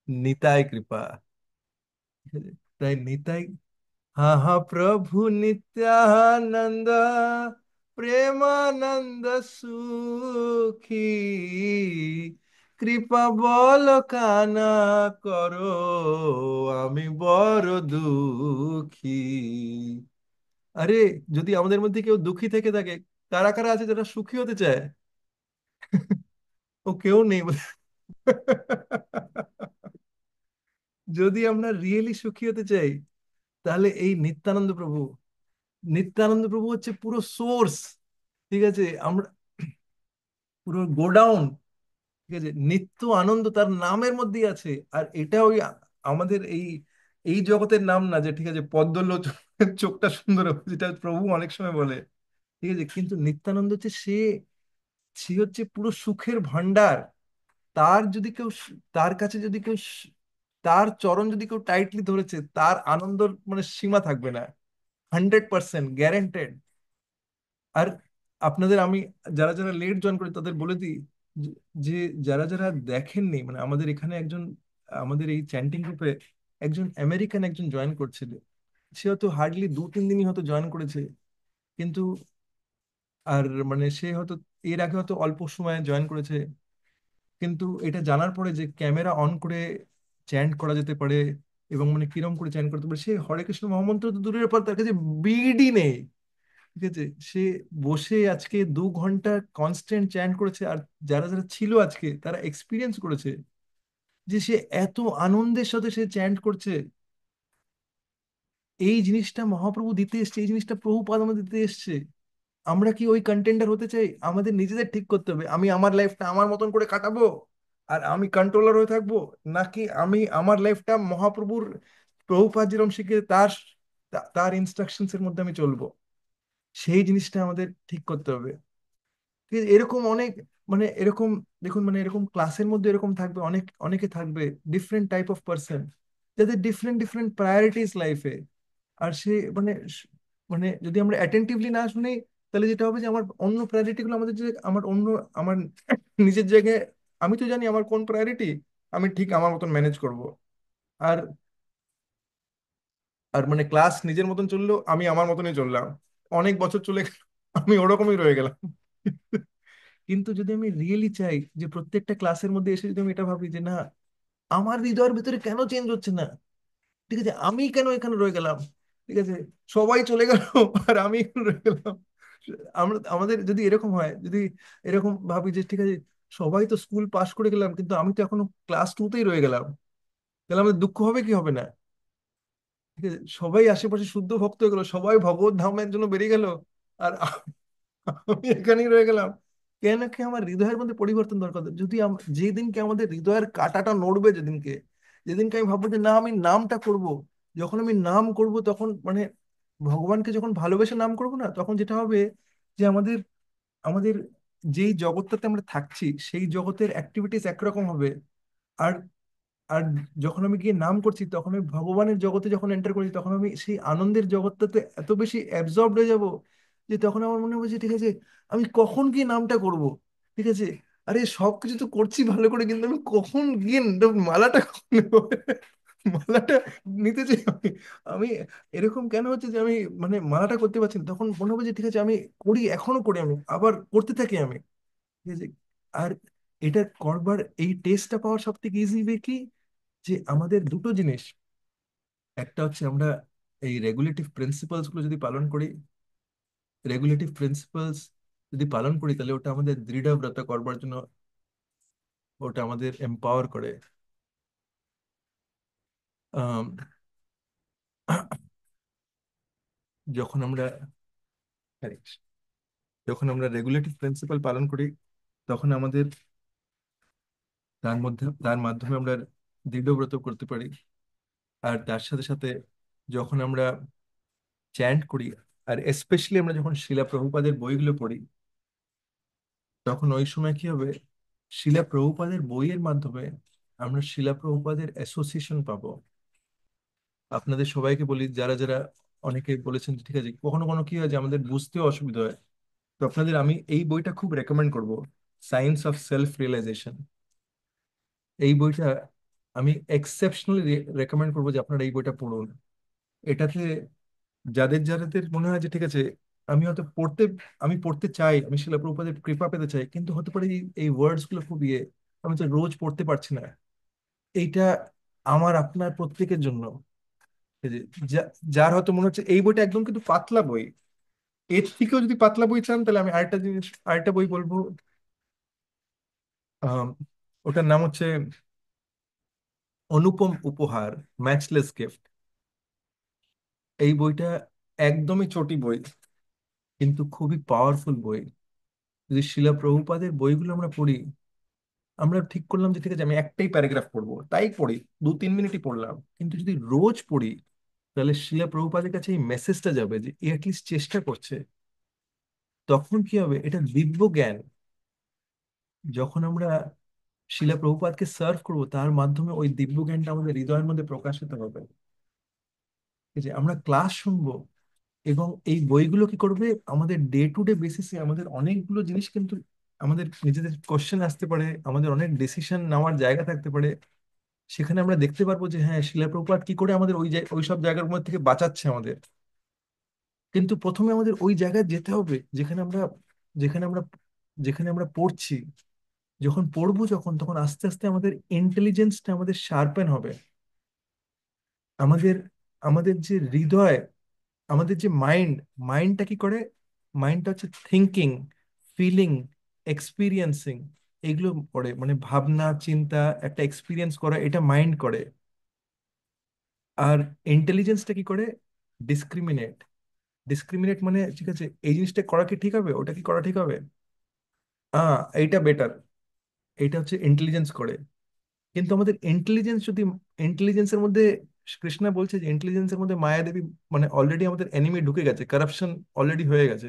নিতাই কৃপা। ঠিক আছে? তাই নিতাই, हाँ हाँ प्रभु नित्यानंद प्रेमानंद सुखी, কৃপা বল কানা করো, আমি বড় দুঃখী। আরে যদি আমাদের মধ্যে কেউ দুঃখী থেকে থাকে, কারা কারা আছে যারা সুখী হতে চায়? ও কেউ নেই যদি আমরা রিয়েলি সুখী হতে চাই, তাহলে এই নিত্যানন্দ প্রভু, নিত্যানন্দ প্রভু হচ্ছে পুরো সোর্স। ঠিক আছে, আমরা পুরো গোডাউন। ঠিক আছে, নিত্য আনন্দ তার নামের মধ্যেই আছে। আর এটা ওই আমাদের এই এই জগতের নাম না, যে ঠিক আছে পদ্মলোচন, চোখটা সুন্দর হবে, যেটা প্রভু অনেক সময় বলে। ঠিক আছে, কিন্তু নিত্যানন্দ হচ্ছে সে, সে হচ্ছে পুরো সুখের ভান্ডার। তার যদি কেউ তার কাছে যদি কেউ তার চরণ যদি কেউ টাইটলি ধরেছে, তার আনন্দর মানে সীমা থাকবে না, 100% গ্যারেন্টেড। আর আপনাদের আমি যারা যারা লেট জয়েন করি তাদের বলে দিই যে যে যারা যারা দেখেননি, মানে আমাদের এখানে একজন, আমাদের এই চ্যান্টিং গ্রুপে একজন আমেরিকান একজন জয়েন করছিল। সে হয়তো হার্ডলি 2-3 দিনই হয়তো জয়েন করেছে, কিন্তু আর মানে সে হয়তো এর আগে হয়তো অল্প সময়ে জয়েন করেছে, কিন্তু এটা জানার পরে যে ক্যামেরা অন করে চ্যান্ট করা যেতে পারে, এবং মানে কিরম করে চ্যান্ট করতে পারে, সে হরে কৃষ্ণ মহামন্ত্র তো দূরের পর, তার কাছে বিডি নেই। ঠিক আছে, সে বসে আজকে 2 ঘন্টা কনস্ট্যান্ট চ্যান্ট করেছে, আর যারা যারা ছিল আজকে তারা এক্সপিরিয়েন্স করেছে যে সে এত আনন্দের সাথে সে চ্যান্ট করছে। এই জিনিসটা মহাপ্রভু দিতে এসছে, এই জিনিসটা প্রভুপাদ আমাদের দিতে এসছে। আমরা কি ওই কন্টেন্ডার হতে চাই? আমাদের নিজেদের ঠিক করতে হবে, আমি আমার লাইফটা আমার মতন করে কাটাবো আর আমি কন্ট্রোলার হয়ে থাকবো, নাকি আমি আমার লাইফটা মহাপ্রভুর, প্রভুপাদ যেরকম শিখে তার ইনস্ট্রাকশনস এর মধ্যে আমি চলবো। সেই জিনিসটা আমাদের ঠিক করতে হবে। ঠিক আছে? এরকম অনেক, মানে এরকম, দেখুন মানে এরকম ক্লাসের মধ্যে এরকম থাকবে, অনেকে থাকবে ডিফারেন্ট টাইপ অফ পার্সন, যাদের ডিফারেন্ট ডিফারেন্ট প্রায়োরিটিস লাইফে। আর সে মানে যদি আমরা অ্যাটেন্টিভলি না শুনি, তাহলে যেটা হবে যে আমার অন্য প্রায়োরিটি গুলো, আমাদের যে আমার নিজের জায়গায়, আমি তো জানি আমার কোন প্রায়োরিটি, আমি ঠিক আমার মতন ম্যানেজ করব। আর আর মানে ক্লাস নিজের মতন চললো, আমি আমার মতনই চললাম, অনেক বছর চলে গেল, আমি ওরকমই রয়ে গেলাম। কিন্তু যদি আমি রিয়েলি চাই যে প্রত্যেকটা ক্লাসের মধ্যে এসে যদি আমি এটা ভাবি যে না, আমার হৃদয়ের ভিতরে কেন চেঞ্জ হচ্ছে না, ঠিক আছে, আমি কেন এখানে রয়ে গেলাম, ঠিক আছে, সবাই চলে গেল আর আমি এখানে রয়ে গেলাম। আমাদের যদি এরকম হয়, যদি এরকম ভাবি যে ঠিক আছে, সবাই তো স্কুল পাশ করে গেলাম কিন্তু আমি তো এখনো ক্লাস 2তেই রয়ে গেলাম, তাহলে আমাদের দুঃখ হবে কি হবে না? ঠিক আছে, সবাই আশেপাশে শুদ্ধ ভক্ত হয়ে গেলো, সবাই ভগবত ধামের জন্য বেরিয়ে গেল, আর আমি এখানেই রয়ে গেলাম। কেন কি আমার হৃদয়ের মধ্যে পরিবর্তন দরকার। যদি যেদিনকে আমাদের হৃদয়ের কাঁটাটা নড়বে, যেদিনকে যেদিনকে আমি ভাববো যে না আমি নামটা করব, যখন আমি নাম করব তখন মানে ভগবানকে যখন ভালোবেসে নাম করব না, তখন যেটা হবে যে আমাদের আমাদের যেই জগৎটাতে আমরা থাকছি সেই জগতের অ্যাক্টিভিটিস একরকম হবে। আর আর যখন আমি গিয়ে নাম করছি, তখন আমি ভগবানের জগতে যখন এন্টার করছি, তখন আমি সেই আনন্দের জগৎটাতে এত বেশি অ্যাবজর্বড হয়ে যাব যে তখন আমার মনে হবে যে ঠিক আছে, আমি কখন গিয়ে নামটা করব। ঠিক আছে, আরে সব কিছু তো করছি ভালো করে, কিন্তু আমি কখন গিয়ে মালাটা কখন নেবো? মালাটা নিতে চাই আমি। আমি এরকম কেন হচ্ছে যে আমি মানে মালাটা করতে পারছি না? তখন মনে হবে যে ঠিক আছে, আমি করি, এখনো করি, আমি আবার করতে থাকি আমি। ঠিক আছে, আর এটা করবার, এই টেস্টটা পাওয়ার সব থেকে ইজি ওয়ে কি, যে আমাদের দুটো জিনিস, একটা হচ্ছে আমরা এই রেগুলেটিভ প্রিন্সিপালস গুলো যদি পালন করি, রেগুলেটিভ প্রিন্সিপালস যদি পালন করি, তাহলে ওটা আমাদের দৃঢ়ব্রত করবার জন্য, ওটা আমাদের এম্পাওয়ার করে। আম, যখন আমরা যখন আমরা রেগুলেটিভ প্রিন্সিপাল পালন করি, তখন আমাদের তার মাধ্যমে আমরা দৃঢ়ব্রত করতে পারি। আর তার সাথে সাথে যখন আমরা চ্যান্ট করি, আর স্পেশালি আমরা যখন শিলা প্রভুপাদের বইগুলো পড়ি, তখন ওই সময় কি হবে, শিলা প্রভুপাদের বইয়ের মাধ্যমে আমরা শিলা প্রভুপাদের অ্যাসোসিয়েশন পাবো। আপনাদের সবাইকে বলি, যারা যারা অনেকে বলেছেন যে ঠিক আছে, কখনো কখনো কি হয় যে আমাদের বুঝতেও অসুবিধা হয়, তো আপনাদের আমি এই বইটা খুব রেকমেন্ড করব, সায়েন্স অফ সেলফ রিয়েলাইজেশন। এই বইটা আমি এক্সেপশনালি রেকমেন্ড করবো যে আপনারা এই বইটা পড়ুন। এটাতে যাদের যাদের মনে হয় যে ঠিক আছে, আমি হয়তো আমি পড়তে চাই, আমি শিলা প্রভুপাদের কৃপা পেতে চাই, কিন্তু হতে পারে এই ওয়ার্ডস গুলো খুব আমি তো রোজ পড়তে পারছি না, এইটা আমার আপনার প্রত্যেকের জন্য। এই যে যার হয়তো মনে হচ্ছে এই বইটা একদম কিন্তু পাতলা বই, এর থেকেও যদি পাতলা বই চান, তাহলে আমি আরেকটা বই বলবো। আহ ওটার নাম হচ্ছে অনুপম উপহার, ম্যাচলেস গিফট। এই বইটা একদমই চটি বই, কিন্তু খুবই পাওয়ারফুল বই। যদি শিলা প্রভুপাদের বইগুলো আমরা পড়ি, আমরা ঠিক করলাম যে ঠিক আছে আমি একটাই প্যারাগ্রাফ পড়বো, তাই পড়ি, 2-3 মিনিটই পড়লাম, কিন্তু যদি রোজ পড়ি, তাহলে শিলা প্রভুপাদের কাছে এই মেসেজটা যাবে যে এ অ্যাটলিস্ট চেষ্টা করছে। তখন কি হবে, এটা দিব্য জ্ঞান। যখন আমরা শিলা প্রভুপাদকে সার্ভ করবো, তার মাধ্যমে ওই দিব্য জ্ঞানটা আমাদের হৃদয়ের মধ্যে প্রকাশিত হবে। এই যে আমরা ক্লাস শুনবো, এবং এই বইগুলো কি করবে, আমাদের ডে টু ডে বেসিসে আমাদের অনেকগুলো জিনিস কিন্তু, আমাদের নিজেদের কোশ্চেন আসতে পারে, আমাদের অনেক ডিসিশন নেওয়ার জায়গা থাকতে পারে। সেখানে আমরা দেখতে পারবো যে হ্যাঁ, শিলা প্রভুপাদ কি করে আমাদের ওই সব জায়গার মধ্যে থেকে বাঁচাচ্ছে আমাদের। কিন্তু প্রথমে আমাদের ওই জায়গায় যেতে হবে যেখানে আমরা যেখানে আমরা যেখানে আমরা পড়ছি, যখন পড়বো যখন, তখন আস্তে আস্তে আমাদের ইন্টেলিজেন্সটা আমাদের শার্পেন হবে। আমাদের আমাদের যে হৃদয়, আমাদের যে মাইন্ড, মাইন্ডটা কি করে? মাইন্ডটা হচ্ছে থিঙ্কিং, ফিলিং, এক্সপিরিয়েন্সিং, এগুলো করে, মানে ভাবনা চিন্তা, একটা এক্সপিরিয়েন্স করা, এটা মাইন্ড করে। আর ইন্টেলিজেন্সটা কি করে? ডিসক্রিমিনেট। ডিসক্রিমিনেট মানে ঠিক আছে, এই জিনিসটা করা কি ঠিক হবে, ওটা কি করা ঠিক হবে, এইটা বেটার, এটা হচ্ছে ইন্টেলিজেন্স করে। কিন্তু আমাদের ইন্টেলিজেন্স যদি, ইন্টেলিজেন্সের মধ্যে, কৃষ্ণা বলছে যে ইন্টেলিজেন্সের মধ্যে মায়াদেবী, মানে অলরেডি আমাদের এনিমি ঢুকে গেছে, কারাপশন অলরেডি হয়ে গেছে।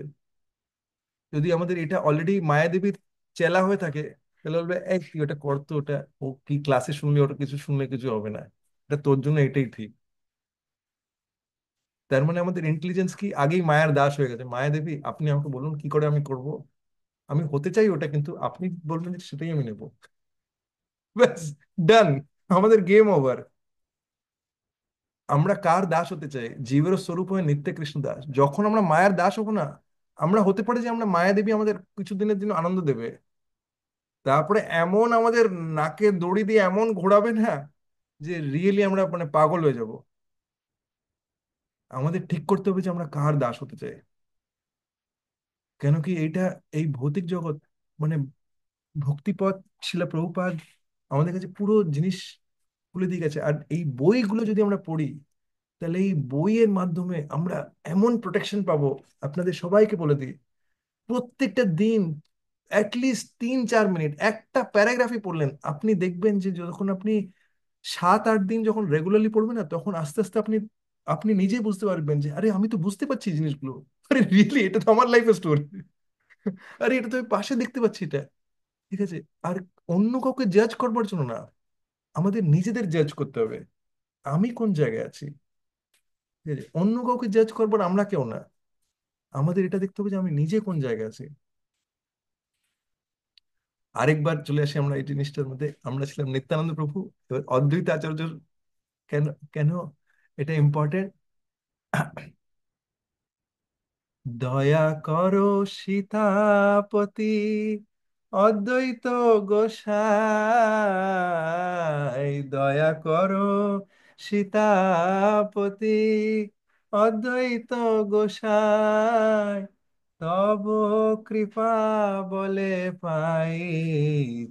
যদি আমাদের এটা অলরেডি মায়াদেবীর চেলা হয়ে থাকে, তাহলে বলবে এই তুই ওটা করতো, ওটা ও কি ক্লাসে শুনলে, ওটা কিছু শুনলে কিছু হবে না, এটা তোর জন্য এটাই ঠিক। তার মানে আমাদের ইন্টেলিজেন্স কি আগেই মায়ার দাস হয়ে গেছে। মায়াদেবী আপনি আমাকে বলুন কি করে আমি করব, আমি হতে চাই ওটা, কিন্তু আপনি বলবেন যে সেটাই আমি নেবো, ব্যাস, ডান, আমাদের গেম ওভার। আমরা কার দাস হতে চাই? জীবের স্বরূপ হয়ে নিত্য কৃষ্ণ দাস। যখন আমরা মায়ের দাস হবো না, আমরা হতে পারে যে আমরা মায়া দেবী আমাদের কিছুদিনের জন্য আনন্দ দেবে, তারপরে এমন আমাদের নাকে দড়ি দিয়ে এমন ঘোরাবে না যে রিয়েলি আমরা মানে পাগল হয়ে যাব। আমাদের ঠিক করতে হবে যে আমরা কার দাস হতে চাই। কেন কি এইটা, এই ভৌতিক জগৎ, মানে ভক্তিপথ, শিলা প্রভুপাদ আমাদের কাছে পুরো জিনিস খুলে দিয়ে গেছে। আর এই বইগুলো যদি আমরা পড়ি, তাহলে এই বইয়ের মাধ্যমে আমরা এমন প্রোটেকশন পাবো। আপনাদের সবাইকে বলে দিই, প্রত্যেকটা দিন অ্যাটলিস্ট 3-4 মিনিট একটা প্যারাগ্রাফই পড়লেন, আপনি দেখবেন যে যখন আপনি 7-8 দিন যখন রেগুলারলি পড়বেন না, তখন আস্তে আস্তে আপনি আপনি নিজেই বুঝতে পারবেন যে আরে আমি তো বুঝতে পারছি এই জিনিসগুলো, আরে রিয়েলি এটা তো আমার লাইফের স্টোরি, আরে এটা তো আমি পাশে দেখতে পাচ্ছি এটা। ঠিক আছে। আর অন্য কাউকে জাজ করবার জন্য না, আমাদের নিজেদের জাজ করতে হবে, আমি কোন জায়গায় আছি। ঠিক আছে, অন্য কাউকে জাজ করবার আমরা কেউ না, আমাদের এটা দেখতে হবে যে আমি নিজে কোন জায়গায় আছি। আরেকবার চলে আসি আমরা এই জিনিসটার মধ্যে, আমরা ছিলাম নিত্যানন্দ প্রভু, এবার অদ্বৈত আচার্য কেন, কেন এটা ইম্পর্টেন্ট? দয়া করো সীতাপতি অদ্বৈত গোসাই, দয়া করো সীতাপতি অদ্বৈত গোসাই, তব কৃপা বলে পাই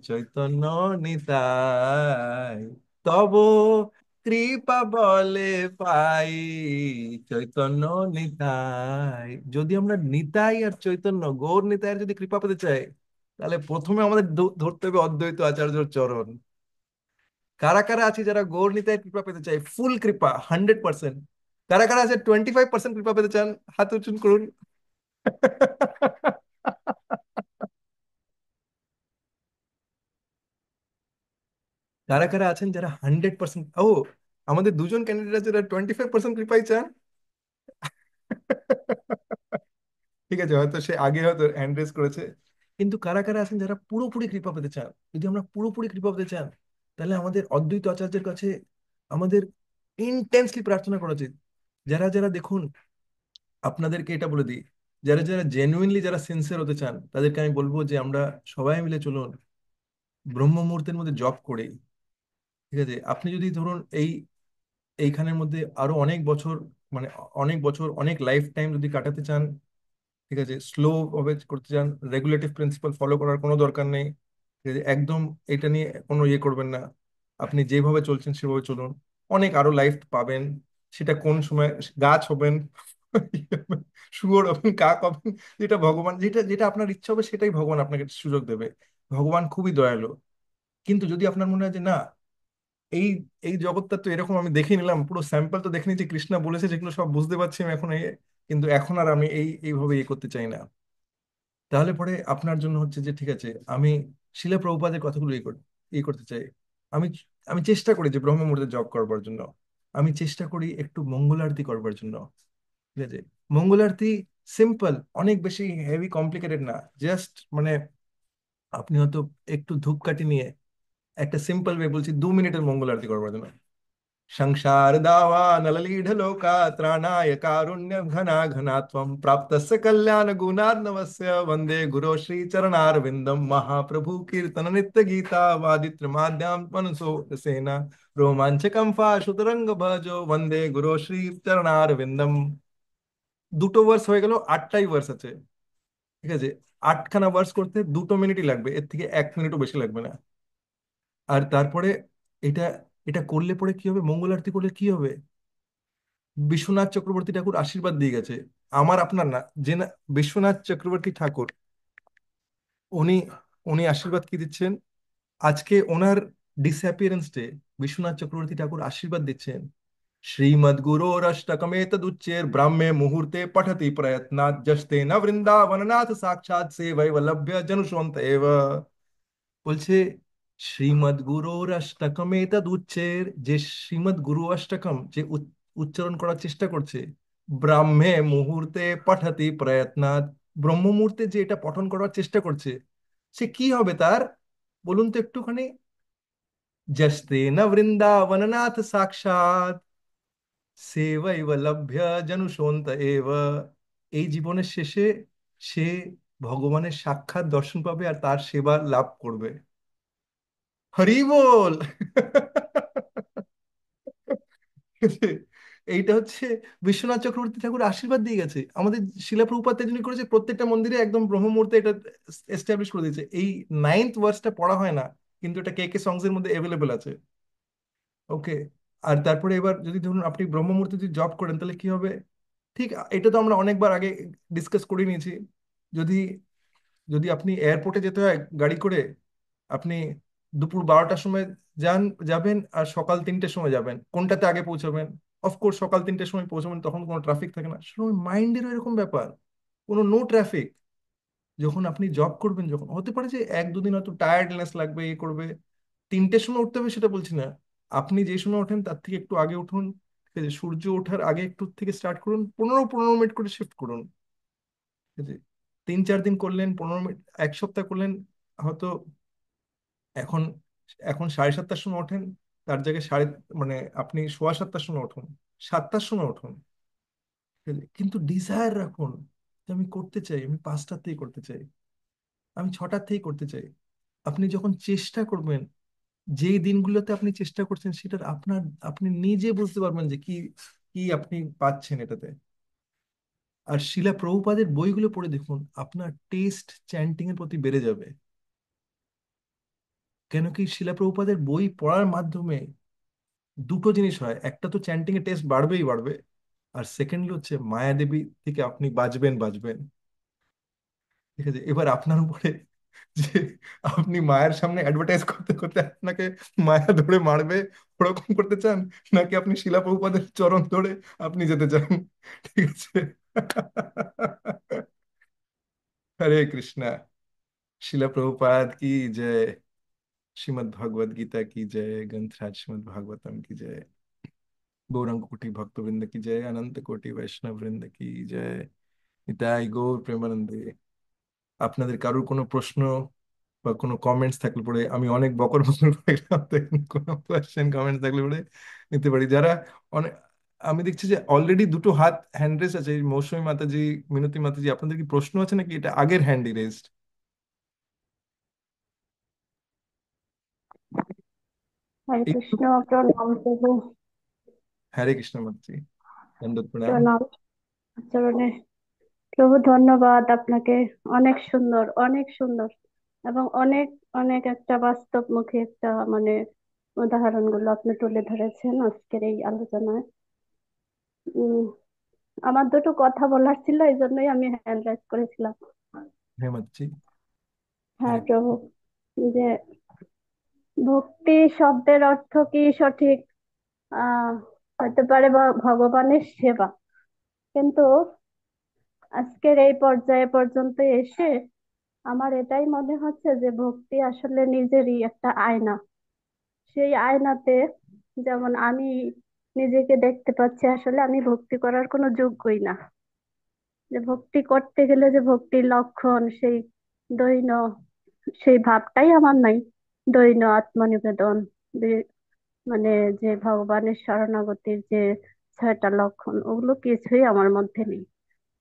চৈতন্য নিতাই, তব কৃপা বলে পাই চৈতন্য নিতাই। যদি আমরা নিতাই আর চৈতন্য গৌর নিতাইয়ের যদি কৃপা পেতে চাই, তাহলে প্রথমে আমাদের ধরতে হবে অদ্বৈত আচার্যর চরণ। কারা কারা আছে যারা গৌর নিতাইয়ের কৃপা পেতে চাই, ফুল কৃপা 100%? কারা কারা আছে 25% কৃপা পেতে চান, হাত উঁচু করুন। কারা কারা আছেন যারা 100%? ও, আমাদের দুজন ক্যান্ডিডেট আছে যারা 25% কৃপাই চান। ঠিক আছে, হয়তো সে আগে হয়তো হ্যান্ড রেজ করেছে। কিন্তু কারা কারা আছেন যারা পুরোপুরি কৃপা পেতে চান? যদি আমরা পুরোপুরি কৃপা পেতে চান, তাহলে আমাদের অদ্বৈত আচার্যের কাছে আমাদের ইন্টেন্সলি প্রার্থনা করা উচিত। যারা যারা দেখুন, আপনাদেরকে এটা বলে দিই, যারা যারা জেনুইনলি যারা সিনসিয়ার হতে চান, তাদেরকে আমি বলবো যে আমরা সবাই মিলে চলুন ব্রহ্ম মুহূর্তের মধ্যে জব করি। ঠিক আছে, আপনি যদি ধরুন এইখানের মধ্যে আরো অনেক বছর, মানে অনেক বছর, অনেক লাইফ টাইম যদি কাটাতে চান, ঠিক আছে, স্লো ভাবে করতে চান, রেগুলেটিভ প্রিন্সিপাল ফলো করার কোনো দরকার নেই। ঠিক আছে, একদম এটা নিয়ে কোনো ইয়ে করবেন না, আপনি যেভাবে চলছেন সেভাবে চলুন, অনেক আরো লাইফ পাবেন। সেটা কোন সময় গাছ হবেন, শুয়োর হবেন, কাক হবেন, যেটা ভগবান, যেটা যেটা আপনার ইচ্ছা হবে সেটাই ভগবান আপনাকে সুযোগ দেবে। ভগবান খুবই দয়ালু। কিন্তু যদি আপনার মনে হয় যে না, এই এই জগৎটা তো এরকম, আমি দেখে নিলাম, পুরো স্যাম্পল তো দেখে নিয়েছি, কৃষ্ণা বলেছে যেগুলো সব বুঝতে পারছি আমি এখন, কিন্তু এখন আর আমি এইভাবে ইয়ে করতে চাই না, তাহলে পরে আপনার জন্য হচ্ছে যে ঠিক আছে, আমি শিলা প্রভুপাদের কথাগুলো ইয়ে করতে চাই। আমি আমি চেষ্টা করি যে ব্রহ্ম মুহূর্তে জব করবার জন্য, আমি চেষ্টা করি একটু মঙ্গল আরতি করবার জন্য। ঠিক আছে, মঙ্গল আরতি সিম্পল, অনেক বেশি হেভি কমপ্লিকেটেড না, জাস্ট মানে আপনি হয়তো একটু ধূপকাঠি নিয়ে একটা সিম্পল ওয়ে বলছি, 2 মিনিটের মঙ্গল আরতি করবার জন্য, संसार दावा नललीढलोका त्राणाय कारुण्य घना घना त्वं प्राप्तस्य कल्याण गुणार्णवस्य वंदे गुरो श्री चरणारविंदम महाप्रभु कीर्तन नित्य गीता वादित्र माद्याम मनसो सेना रोमांचकम फाशुतरंग भजो वंदे गुरो श्री চরণারবিন্দম। দুটো ভার্স হয়ে গেল, আটটাই ভার্স আছে। ঠিক আছে, আটখানা ভার্স করতে 2 মিনিটই লাগবে, এর থেকে 1 মিনিটও বেশি লাগবে না। আর তারপরে এটা এটা করলে পরে কি হবে, মঙ্গল আরতি করলে কি হবে, বিশ্বনাথ চক্রবর্তী ঠাকুর আশীর্বাদ দিয়ে গেছে, আমার আপনার না, যে না, বিশ্বনাথ চক্রবর্তী ঠাকুর, উনি উনি আশীর্বাদ কি দিচ্ছেন, আজকে ওনার ডিসঅ্যাপিয়ারেন্স ডে, বিশ্বনাথ চক্রবর্তী ঠাকুর আশীর্বাদ দিচ্ছেন, श्रीमद्गुरोरष्टकमेतदुच्चैर् ब्राह्मे मुहूर्ते पठति प्रयत्नात् जस्तेन वृंदावननाथ साक्षात् सेवैवलभ्य जनुषोऽन्त एव। বলছে শ্রীমদ গুরুর অষ্টকমেতদ উচ্চের, যে শ্রীমদ গুরু অষ্টকম যে উচ্চারণ করার চেষ্টা করছে, ব্রাহ্মে মুহূর্তে পঠতি প্রয়ত্নাৎ, ব্রহ্ম মুহূর্তে যে এটা পঠন করার চেষ্টা করছে, সে কি হবে তার, বলুন তো একটুখানি। জস্তেন বৃন্দাবননাথ সাক্ষাৎ সেবৈব লভ্য জনুষোন্ত এব। এই জীবনের শেষে সে ভগবানের সাক্ষাৎ দর্শন পাবে আর তার সেবা লাভ করবে। হরি বল। এইটা হচ্ছে বিশ্বনাথ চক্রবর্তী ঠাকুর আশীর্বাদ দিয়ে গেছে আমাদের। শিলা প্রভুপাদ যিনি করেছে, প্রত্যেকটা মন্দিরে একদম ব্রহ্ম মুহূর্তে এটা এস্টাবলিশ করে দিয়েছে। এই 9th ভার্সটা পড়া হয় না, কিন্তু এটা কে কে সংস এর মধ্যে অ্যাভেলেবেল আছে। ওকে। আর তারপরে এবার যদি ধরুন আপনি ব্রহ্ম মুহূর্তে যদি জব করেন তাহলে কি হবে, ঠিক এটা তো আমরা অনেকবার আগে ডিসকাস করে নিয়েছি। যদি যদি আপনি এয়ারপোর্টে যেতে হয় গাড়ি করে, আপনি দুপুর 12টার সময় যাবেন আর সকাল 3টের সময় যাবেন, কোনটাতে আগে পৌঁছাবেন? অফকোর্স সকাল 3টের সময় পৌঁছাবেন, তখন কোনো ট্রাফিক থাকে না। সময় মাইন্ডেরও এরকম ব্যাপার, কোনো নো ট্রাফিক। যখন আপনি জব করবেন, যখন হতে পারে যে 1-2 দিন হয়তো টায়ার্ডনেস লাগবে, এ করবে, 3টের সময় উঠতে হবে সেটা বলছি না, আপনি যে সময় ওঠেন তার থেকে একটু আগে উঠুন। ঠিক আছে, সূর্য ওঠার আগে একটু থেকে স্টার্ট করুন, 15-15 মিনিট করে শিফট করুন। ঠিক আছে, 3-4 দিন করলেন, 15 মিনিট, 1 সপ্তাহ করলেন, হয়তো এখন এখন 7:30টার সময় ওঠেন, তার জায়গায় মানে আপনি 7:15টার সময় উঠুন, 7টার সময় উঠুন। ঠিক আছে? কিন্তু ডিজায়ার রাখুন যে আমি করতে চাই, আমি 5টার থেকেই করতে চাই, আমি 6টার থেকেই করতে চাই। আপনি যখন চেষ্টা করবেন, যেই দিনগুলোতে আপনি চেষ্টা করছেন সেটার আপনার, আপনি নিজে বুঝতে পারবেন যে কি কি আপনি পাচ্ছেন এটাতে। আর শিলা প্রভুপাদের বইগুলো পড়ে দেখুন, আপনার টেস্ট চ্যান্টিং এর প্রতি বেড়ে যাবে। কেন কি, শিলা প্রভুপাদের বই পড়ার মাধ্যমে দুটো জিনিস হয়, একটা তো চ্যান্টিং এর টেস্ট বাড়বেই বাড়বে, আর সেকেন্ডলি হচ্ছে মায়াদেবী থেকে আপনি বাঁচবেন বাঁচবেন। ঠিক আছে, এবার আপনার উপরে যে আপনি মায়ের সামনে অ্যাডভার্টাইজ করতে করতে আপনাকে মায়া ধরে মারবে, ওরকম করতে চান, নাকি আপনি শিলা প্রভুপাদের চরণ ধরে আপনি যেতে চান। ঠিক আছে। হরে কৃষ্ণা। শিলা প্রভুপাদ কি জয়। श्रीमद् भगवद गीता की जय। ग्रंथराज श्रीमद् भागवतम की जय। गौरांग कोटि भक्तवृंद की जय। अनंत कोटि वैष्णव वृंद की जय। নিতাই গৌর প্রেমানন্দে। আপনাদের কারোর কোনো প্রশ্ন বা কোনো কমেন্টস থাকলে পরে, আমি অনেক বকর বকর করে গেলাম, তো এখন কোনো কোয়েশ্চেন কমেন্টস থাকলে পরে নিতে পারি। যারা অনেক, আমি দেখছি যে অলরেডি দুটো হাত হ্যান্ড রেস আছে, এই মৌসুমী মাতাজি, মিনতি মাতাজি, আপনাদের কি প্রশ্ন আছে নাকি এটা আগের হ্যান্ডি রেসড? হরে একটু। কৃষ্ণ, প্রণাম প্রভু। হরে কৃষ্ণ মাতাজি, দণ্ডবত প্রণাম। প্রণাম চরণে। প্রভু ধন্যবাদ আপনাকে। অনেক সুন্দর, অনেক সুন্দর, এবং অনেক অনেক একটা বাস্তবমুখী একটা মানে উদাহরণগুলো আপনি তুলে ধরেছেন আজকের এই আলোচনায়। উম আমার দুটো কথা বলার ছিল, এই জন্যই আমি হ্যান্ড রাইজ করেছিলাম। হ্যাঁ মাতাজি। হ্যাঁ হরে। প্রভু, যে ভক্তি শব্দের অর্থ কি সঠিক আহ হতে পারে ভগবানের সেবা, কিন্তু আজকের এই পর্যায়ে পর্যন্ত এসে আমার এটাই মনে হচ্ছে যে ভক্তি আসলে নিজেরই একটা আয়না। সেই আয়নাতে যেমন আমি নিজেকে দেখতে পাচ্ছি, আসলে আমি ভক্তি করার কোনো যোগ্যই না। যে ভক্তি করতে গেলে যে ভক্তির লক্ষণ, সেই দৈন্য, সেই ভাবটাই আমার নাই। দৈন্য আত্মনিবেদন, মানে যে ভগবানের শরণাগতির যে 6টা লক্ষণ, ওগুলো কিছুই আমার মধ্যে নেই।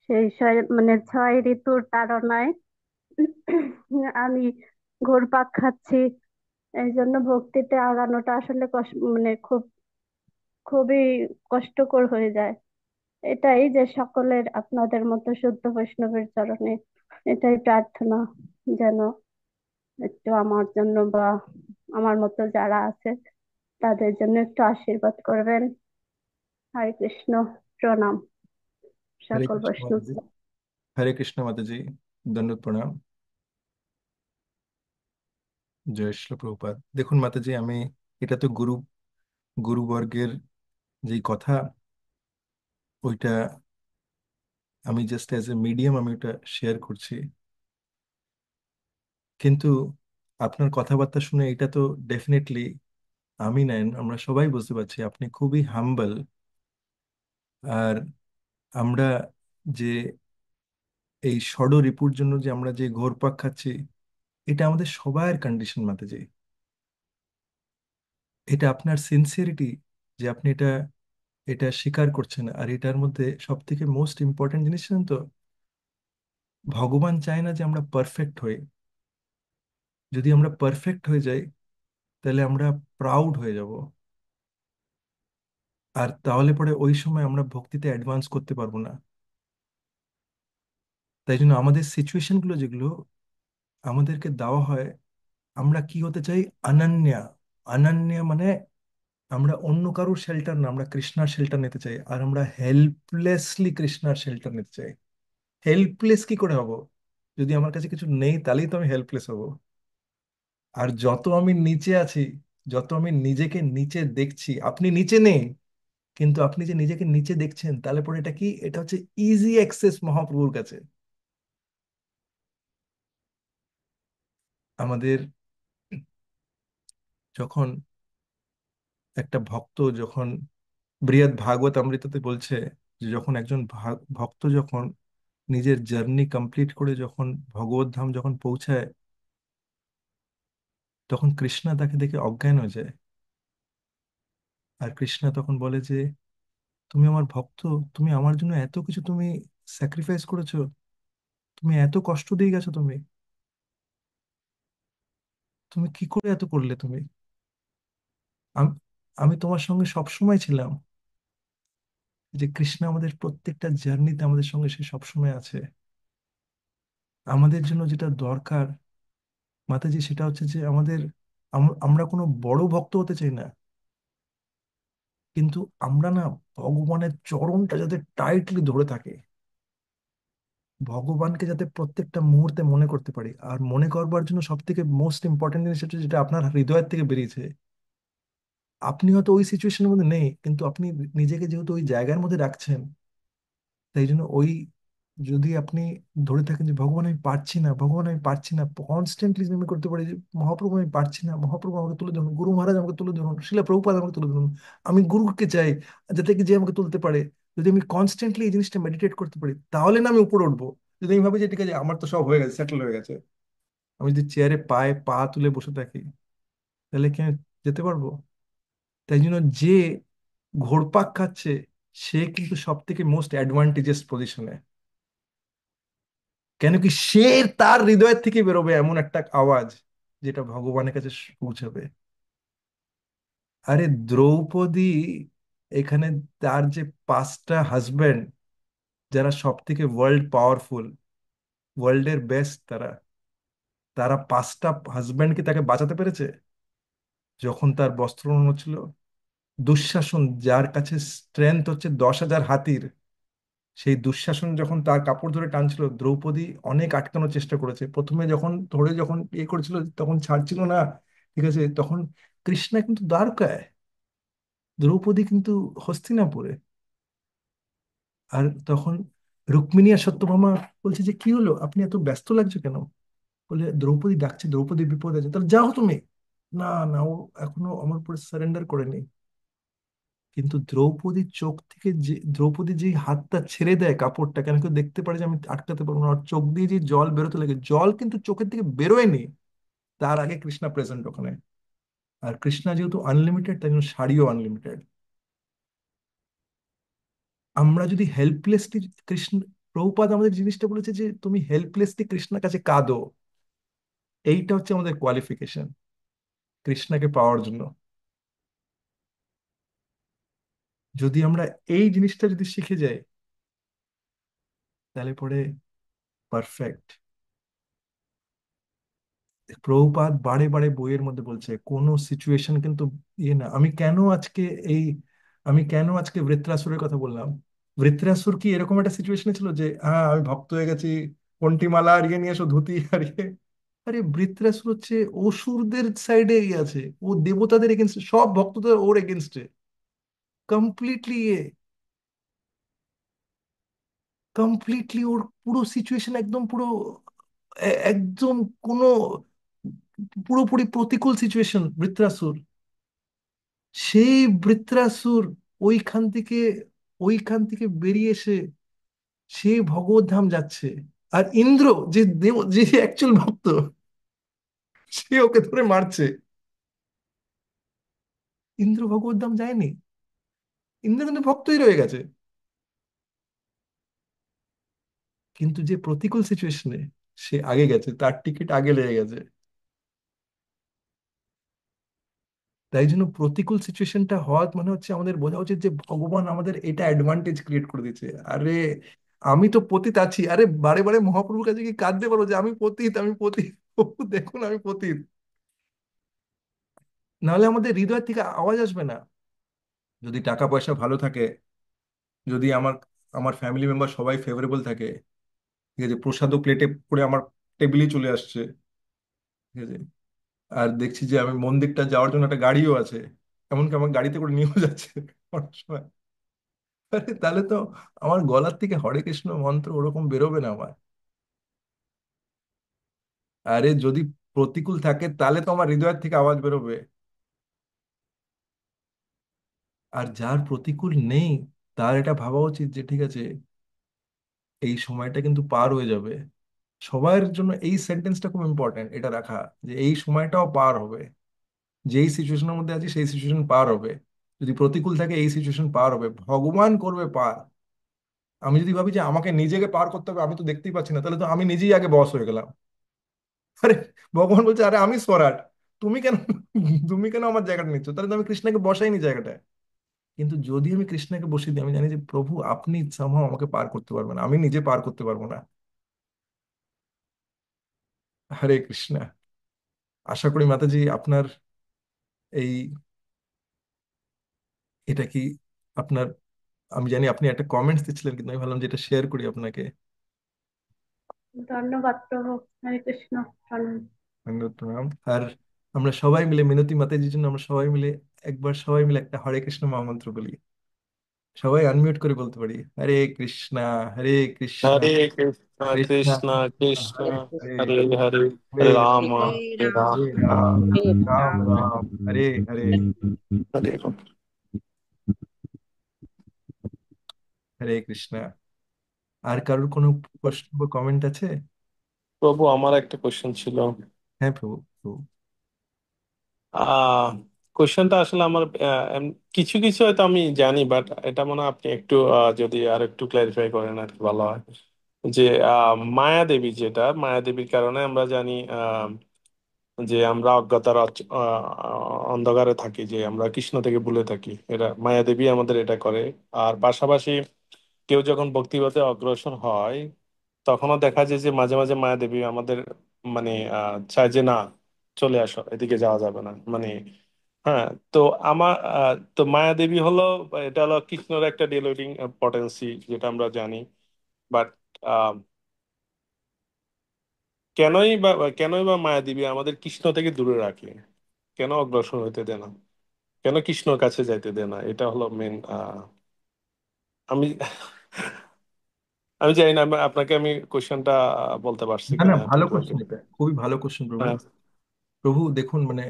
সেই মানে 6 ঋতুর তাড়নায় আমি ঘুরপাক খাচ্ছি। এই জন্য ভক্তিতে আগানোটা আসলে মানে খুবই কষ্টকর হয়ে যায়। এটাই যে সকলের আপনাদের মতো শুদ্ধ বৈষ্ণবের চরণে এটাই প্রার্থনা, যেন একটু আমার জন্য বা আমার মতো যারা আছে তাদের জন্য একটু আশীর্বাদ করবেন। হরে কৃষ্ণ। প্রণাম হরে সকল কৃষ্ণ বৈষ্ণব। মাতাজি। হরে কৃষ্ণ মাতাজি। দণ্ডবত প্রণাম। জয় শ্রী প্রভুপাদ। দেখুন মাতাজি, আমি এটা তো গুরুবর্গের যেই কথা, ওইটা আমি জাস্ট অ্যাজ এ মিডিয়াম আমি ওটা শেয়ার করছি। কিন্তু আপনার কথাবার্তা শুনে এটা তো ডেফিনেটলি আমি নেন আমরা সবাই বুঝতে পারছি আপনি খুবই হাম্বল। আর আমরা যে এই ষড় রিপুর জন্য যে আমরা যে ঘোরপাক খাচ্ছি, এটা আমাদের সবার কন্ডিশন মাতাজি। এটা আপনার সিনসিয়ারিটি যে আপনি এটা এটা স্বীকার করছেন। আর এটার মধ্যে সব থেকে মোস্ট ইম্পর্টেন্ট জিনিস জানেন তো, ভগবান চায় না যে আমরা পারফেক্ট হই। যদি আমরা পারফেক্ট হয়ে যাই তাহলে আমরা প্রাউড হয়ে যাব। আর তাহলে পরে ওই সময় আমরা ভক্তিতে অ্যাডভান্স করতে পারবো না। তাই জন্য আমাদের সিচুয়েশনগুলো যেগুলো আমাদেরকে দেওয়া হয়, আমরা কি হতে চাই? অনন্যা। অনন্যা মানে আমরা অন্য কারোর শেল্টার না, আমরা কৃষ্ণার শেল্টার নিতে চাই। আর আমরা হেল্পলেসলি কৃষ্ণার শেল্টার নিতে চাই। হেল্পলেস কি করে হব? যদি আমার কাছে কিছু নেই তাহলেই তো আমি হেল্পলেস হব। আর যত আমি নিচে আছি, যত আমি নিজেকে নিচে দেখছি, আপনি নিচে নেই, কিন্তু আপনি যে নিজেকে নিচে দেখছেন, তাহলে পরে এটা কি? এটা হচ্ছে ইজি অ্যাক্সেস মহাপ্রভুর কাছে। আমাদের যখন একটা ভক্ত যখন বৃহৎ ভাগবত অমৃততে বলছে যে যখন একজন ভক্ত যখন নিজের জার্নি কমপ্লিট করে যখন ভগবত ধাম যখন পৌঁছায়, তখন কৃষ্ণা তাকে দেখে অজ্ঞান হয়ে যায়। আর কৃষ্ণা তখন বলে যে তুমি আমার ভক্ত, তুমি আমার জন্য এত কিছু তুমি স্যাক্রিফাইস করেছো, তুমি এত কষ্ট দিয়ে গেছো, তুমি তুমি কি করে এত করলে তুমি? আম- আমি তোমার সঙ্গে সব সময় ছিলাম। যে কৃষ্ণ আমাদের প্রত্যেকটা জার্নিতে আমাদের সঙ্গে সে সবসময় আছে। আমাদের জন্য যেটা দরকার মাতাজি, সেটা হচ্ছে যে আমাদের আমরা কোনো বড় ভক্ত হতে চাই না, কিন্তু আমরা না ভগবানের চরণটা যাতে টাইটলি ধরে থাকে, ভগবানকে যাতে প্রত্যেকটা মুহূর্তে মনে করতে পারি। আর মনে করবার জন্য সব থেকে মোস্ট ইম্পর্টেন্ট জিনিস হচ্ছে যেটা আপনার হৃদয়ের থেকে বেরিয়েছে। আপনি হয়তো ওই সিচুয়েশনের মধ্যে নেই, কিন্তু আপনি নিজেকে যেহেতু ওই জায়গার মধ্যে রাখছেন, তাই জন্য ওই যদি আপনি ধরে থাকেন যে ভগবান আমি পারছি না, ভগবান আমি পারছি না, কনস্ট্যান্টলি আমি করতে পারি যে মহাপ্রভু আমি পারছি না, মহাপ্রভু আমাকে তুলে ধরুন, গুরু মহারাজ আমাকে তুলে ধরুন, শিলা প্রভুপাদ আমাকে তুলে ধরুন, আমি গুরুকে চাই যাতে কি যে আমাকে তুলতে পারে। যদি আমি কনস্ট্যান্টলি এই জিনিসটা মেডিটেট করতে পারি, তাহলে না আমি উপরে উঠবো। যদি আমি ভাবি যে ঠিক আছে আমার তো সব হয়ে গেছে, সেটেল হয়ে গেছে, আমি যদি চেয়ারে পায়ে পা তুলে বসে থাকি, তাহলে কি আমি যেতে পারবো? তাই জন্য যে ঘোরপাক খাচ্ছে, সে কিন্তু সব থেকে মোস্ট অ্যাডভান্টেজেস পজিশনে। কেন কি সে তার হৃদয়ের থেকে বেরোবে এমন একটা আওয়াজ যেটা ভগবানের কাছে পৌঁছাবে। আরে দ্রৌপদী এখানে, তার যে 5টা হাজবেন্ড, যারা সব থেকে ওয়ার্ল্ড পাওয়ারফুল, ওয়ার্ল্ডের বেস্ট, তারা তারা 5টা হাজবেন্ড কি তাকে বাঁচাতে পেরেছে? যখন তার বস্ত্র ছিল, দুঃশাসন যার কাছে স্ট্রেংথ হচ্ছে 10,000 হাতির, সেই দুঃশাসন যখন তার কাপড় ধরে টানছিল, দ্রৌপদী অনেক আটকানোর চেষ্টা করেছে। প্রথমে যখন ধরে যখন ইয়ে করেছিল তখন ছাড়ছিল না, ঠিক আছে, তখন কৃষ্ণা কিন্তু দ্বারকায়, দ্রৌপদী কিন্তু হস্তিনাপুরে। আর তখন রুক্মিণী আর সত্যভামা বলছে যে কি হলো, আপনি এত ব্যস্ত লাগছে কেন? বলে দ্রৌপদী ডাকছে, দ্রৌপদী বিপদ আছে, তাহলে যাও তুমি। না না, ও এখনো আমার উপরে সারেন্ডার করেনি। কিন্তু দ্রৌপদীর চোখ থেকে যে দ্রৌপদী যে হাতটা ছেড়ে দেয় কাপড়টা, কেন কেউ দেখতে পারে যে আমি আটকাতে পারবো না, আর চোখ দিয়ে যে জল বেরোতে লাগে, জল কিন্তু চোখের থেকে বেরোয়নি, তার আগে কৃষ্ণা প্রেজেন্ট ওখানে। আর কৃষ্ণা যেহেতু আনলিমিটেড, তাই জন্য শাড়িও আনলিমিটেড। আমরা যদি হেল্পলেসলি কৃষ্ণ, প্রভুপাদ আমাদের জিনিসটা বলেছে যে তুমি হেল্পলেসলি কৃষ্ণের কাছে কাঁদো, এইটা হচ্ছে আমাদের কোয়ালিফিকেশন কৃষ্ণাকে পাওয়ার জন্য। যদি আমরা এই জিনিসটা যদি শিখে যাই, তাহলে পরে পারফেক্ট। প্রভুপাদ বারে বারে বইয়ের মধ্যে বলছে কোনো সিচুয়েশন কিন্তু ইয়ে না। এই আমি কেন আজকে বৃত্রাসুরের কথা বললাম? বৃত্রাসুর কি এরকম একটা সিচুয়েশনে ছিল যে হ্যাঁ আমি ভক্ত হয়ে গেছি, কন্টিমালা আর ইয়ে নিয়ে এসো, ধুতি আর ইয়ে? আরে বৃত্রাসুর হচ্ছে অসুরদের সাইডে আছে, ও দেবতাদের এগেনস্টে, সব ভক্তদের ওর এগেনস্টে কমপ্লিটলি, কমপ্লিটলি ওর পুরো সিচুয়েশন একদম পুরো একদম কোনো পুরোপুরি প্রতিকূল সিচুয়েশন বৃত্রাসুর। সেই বৃত্রাসুর ওইখান থেকে ওইখান থেকে বেরিয়ে এসে সে ভগবত ধাম যাচ্ছে। আর ইন্দ্র, যে দেব, যে অ্যাকচুয়াল ভক্ত, সে ওকে ধরে মারছে। ইন্দ্র ভগবত ধাম যায়নি, ইন্দ্র কিন্তু ভক্তই রয়ে গেছে। কিন্তু যে প্রতিকূল সিচুয়েশনে সে আগে গেছে, তার টিকিট আগে লেগে গেছে। তাই জন্য প্রতিকূল সিচুয়েশনটা হওয়া মানে হচ্ছে আমাদের বোঝা উচিত যে ভগবান আমাদের এটা অ্যাডভান্টেজ ক্রিয়েট করে দিচ্ছে। আরে আমি তো পতিত আছি, আরে বারে বারে মহাপ্রভুর কাছে কি কাঁদতে পারবো যে আমি পতিত, আমি পতিত, প্রভু দেখুন আমি পতিত? নাহলে আমাদের হৃদয় থেকে আওয়াজ আসবে না। যদি টাকা পয়সা ভালো থাকে, যদি আমার আমার ফ্যামিলি মেম্বার সবাই ফেভারেবল থাকে, ঠিক আছে, প্রসাদও প্লেটে করে আমার টেবিলে চলে আসছে, ঠিক আছে, আর দেখছি যে আমি মন্দিরটা যাওয়ার জন্য একটা গাড়িও আছে, এমনকি আমার গাড়িতে করে নিয়েও যাচ্ছে অনেক সময়, আরে তাহলে তো আমার গলার থেকে হরে কৃষ্ণ মন্ত্র ওরকম বেরোবে না আমার। আরে যদি প্রতিকূল থাকে তাহলে তো আমার হৃদয়ের থেকে আওয়াজ বেরোবে। আর যার প্রতিকূল নেই, তার এটা ভাবা উচিত যে ঠিক আছে, এই সময়টা কিন্তু পার হয়ে যাবে। সবার জন্য এই সেন্টেন্সটা খুব ইম্পর্টেন্ট, এটা রাখা, যে এই সময়টাও পার হবে। যেই সিচুয়েশনের মধ্যে আছি সেই সিচুয়েশন পার হবে। যদি প্রতিকূল থাকে এই সিচুয়েশন পার হবে, ভগবান করবে পার। আমি যদি ভাবি যে আমাকে নিজেকে পার করতে হবে, আমি তো দেখতেই পাচ্ছি না, তাহলে তো আমি নিজেই আগে বস হয়ে গেলাম। আরে ভগবান বলছে আরে আমি স্বরাট, তুমি কেন তুমি কেন আমার জায়গাটা নিচ্ছ? তাহলে তো আমি কৃষ্ণকে বসাইনি জায়গাটায়। কিন্তু যদি আমি কৃষ্ণকে বসিয়ে দিই, আমি জানি যে প্রভু আপনি somehow আমাকে পার করতে পারবেন, আমি নিজে পার করতে পারবো না। হরে কৃষ্ণ। আশা করি মাতাজি আপনার এই, এটা কি আপনার, আমি জানি আপনি একটা কমেন্টস দিচ্ছিলেন, কিন্তু আমি ভাবলাম যে এটা শেয়ার করি আপনাকে। ধন্যবাদ প্রভু। হরে কৃষ্ণ। প্রণাম। ধন্যবাদ, প্রণাম। আর আমরা সবাই মিলে মিনতি মাতাজির জন্য আমরা সবাই মিলে একবার সবাই মিলে একটা হরে কৃষ্ণ মহামন্ত্র বলি। সবাই আনমিউট করে বলতে পারি, হরে কৃষ্ণা, হরে কৃষ্ণা, हरे कृष्णा কৃষ্ণা कृष्णा কৃষ্ণা, कृष्णा হরে হরে, हरे हरे হরে हरे রাম, राम হরে हरे রাম राम হরে राम রাম, হরে রাম রাম রাম, হরে হরে। हरे राम। হরে কৃষ্ণা। আর কারোর কোনো প্রশ্ন বা কমেন্ট আছে? প্রভু আমার একটা কোশ্চেন ছিল। হ্যাঁ প্রভু, প্রভু। আহ কোশ্চেনটা আসলে আমার কিছু কিছু হয়তো আমি জানি, বাট এটা মনে হয় আপনি একটু যদি আর একটু ক্লারিফাই করেন আর কি ভালো হয়। যে মায়া দেবী, যেটা মায়া দেবীর কারণে আমরা জানি যে আমরা অজ্ঞতার অন্ধকারে থাকি, যে আমরা কৃষ্ণ থেকে ভুলে থাকি, এটা মায়া দেবী আমাদের এটা করে। আর পাশাপাশি কেউ যখন ভক্তিপথে অগ্রসর হয়, তখনও দেখা যায় যে মাঝে মাঝে মায়া দেবী আমাদের মানে চায় যে না, চলে আসো, এদিকে যাওয়া যাবে না মানে। হ্যাঁ। তো আমার তো মায়া দেবী হলো, এটা হলো কৃষ্ণের একটা ডিলোডিং পটেন্সি, যেটা আমরা জানি। বাট কেনই বা মায়া দেবী আমাদের কৃষ্ণ থেকে দূরে রাখে? কেন অগ্রসর হইতে দেয় না? কেন কৃষ্ণর কাছে যাইতে দেয় না? এটা হলো মেন। আমি আমি জানি না, আপনাকে আমি কোশ্চেনটা বলতে পারছি না না, কিনা ভালো ঠিকভাবে। কোশ্চেন, এটা খুবই ভালো কোশ্চেন প্রভু। হ্যাঁ। প্রভু দেখুন মানে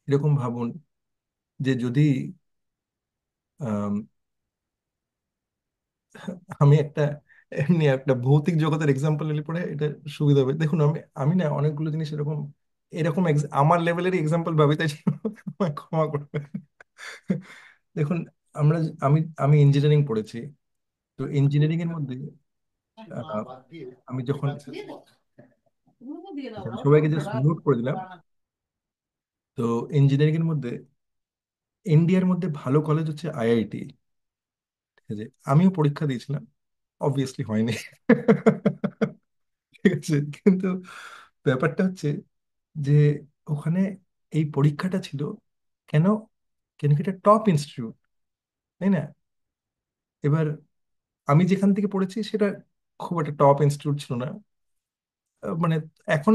এরকম ভাবুন যে যদি আম, আমি একটা এমনি একটা ভৌতিক জগতের এক্সাম্পল নিলে পরে এটা সুবিধা হবে। দেখুন আমি আমি না অনেকগুলো জিনিস এরকম এরকম আমার লেভেলের এক্সাম্পল ভাবে, তাই জন্য আমায় ক্ষমা করবে। দেখুন, আমরা আমি আমি ইঞ্জিনিয়ারিং পড়েছি। তো ইঞ্জিনিয়ারিং এর মধ্যে আহ, আমি যখন আমি সবাইকে জাস্ট মিউট করে দিলাম। তো ইঞ্জিনিয়ারিং এর মধ্যে ইন্ডিয়ার মধ্যে ভালো কলেজ হচ্ছে আইআইটি। ঠিক আছে, আমিও পরীক্ষা দিয়েছিলাম, অবভিয়াসলি হয়নি। ঠিক আছে, কিন্তু ব্যাপারটা হচ্ছে যে ওখানে এই পরীক্ষাটা ছিল কেন, কেন কি এটা টপ ইনস্টিটিউট, তাই না? এবার আমি যেখান থেকে পড়েছি সেটা খুব একটা টপ ইনস্টিটিউট ছিল না। মানে এখন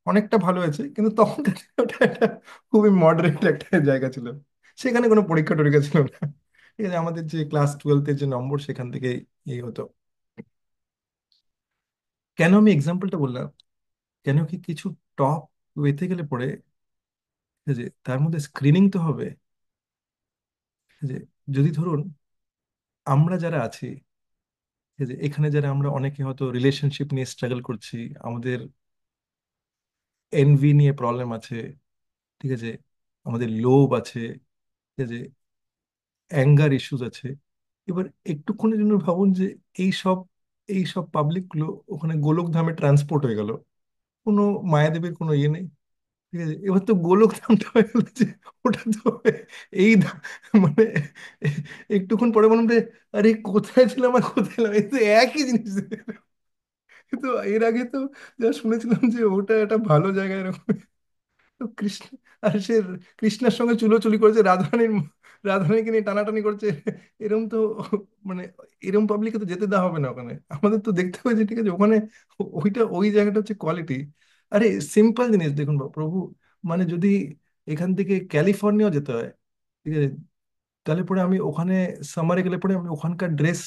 অনেকটা ভালো হয়েছে, কিন্তু তখনকার দিনে ওটা একটা খুবই মডারেট একটা জায়গা ছিল। সেখানে কোনো পরীক্ষা টরীক্ষা ছিল না। ঠিক আছে, আমাদের যে ক্লাস টুয়েলথের যে নম্বর সেখান থেকে এই হতো। কেন আমি এক্সাম্পলটা বললাম, কেন কি কিছু টপ ওয়েতে গেলে পরে, ঠিক আছে, তার মধ্যে স্ক্রিনিং তো হবে। ঠিক আছে, যদি ধরুন আমরা যারা আছি, ঠিক আছে, এখানে যারা আমরা অনেকে হয়তো রিলেশনশিপ নিয়ে স্ট্রাগল করছি, আমাদের এনভি নিয়ে প্রবলেম আছে, ঠিক আছে, আমাদের লোভ আছে, ঠিক আছে, অ্যাঙ্গার ইস্যুস আছে। এবার একটুক্ষণের জন্য ভাবুন যে এই সব এই সব পাবলিক গুলো ওখানে গোলকধামে ট্রান্সপোর্ট হয়ে গেল, কোনো মায়াদেবীর কোনো ইয়ে নেই। ঠিক আছে, এবার তো গোলকধামটা হয়ে গেল যে ওটা তো এই মানে একটুক্ষণ পরে মনে হবে, আরে কোথায় ছিলাম আর কোথায় এলাম, এই তো একই জিনিস। কিন্তু এর আগে তো যা শুনেছিলাম যে ওটা একটা ভালো জায়গা এরকম। তো কৃষ্ণ, আর সে কৃষ্ণের সঙ্গে চুলোচুলি করেছে, রাধারানীকে নিয়ে টানাটানি করছে, এরম তো মানে এরম পাবলিককে তো যেতে দেওয়া হবে না ওখানে। আমাদের তো দেখতে হবে যে ঠিক আছে ওখানে ওইটা ওই জায়গাটা হচ্ছে কোয়ালিটি। আরে সিম্পল জিনিস দেখুন প্রভু, মানে যদি এখান থেকে ক্যালিফোর্নিয়াও যেতে হয়, ঠিক আছে, তাহলে পরে আমি ওখানে সামারে গেলে পরে আমি ওখানকার ড্রেস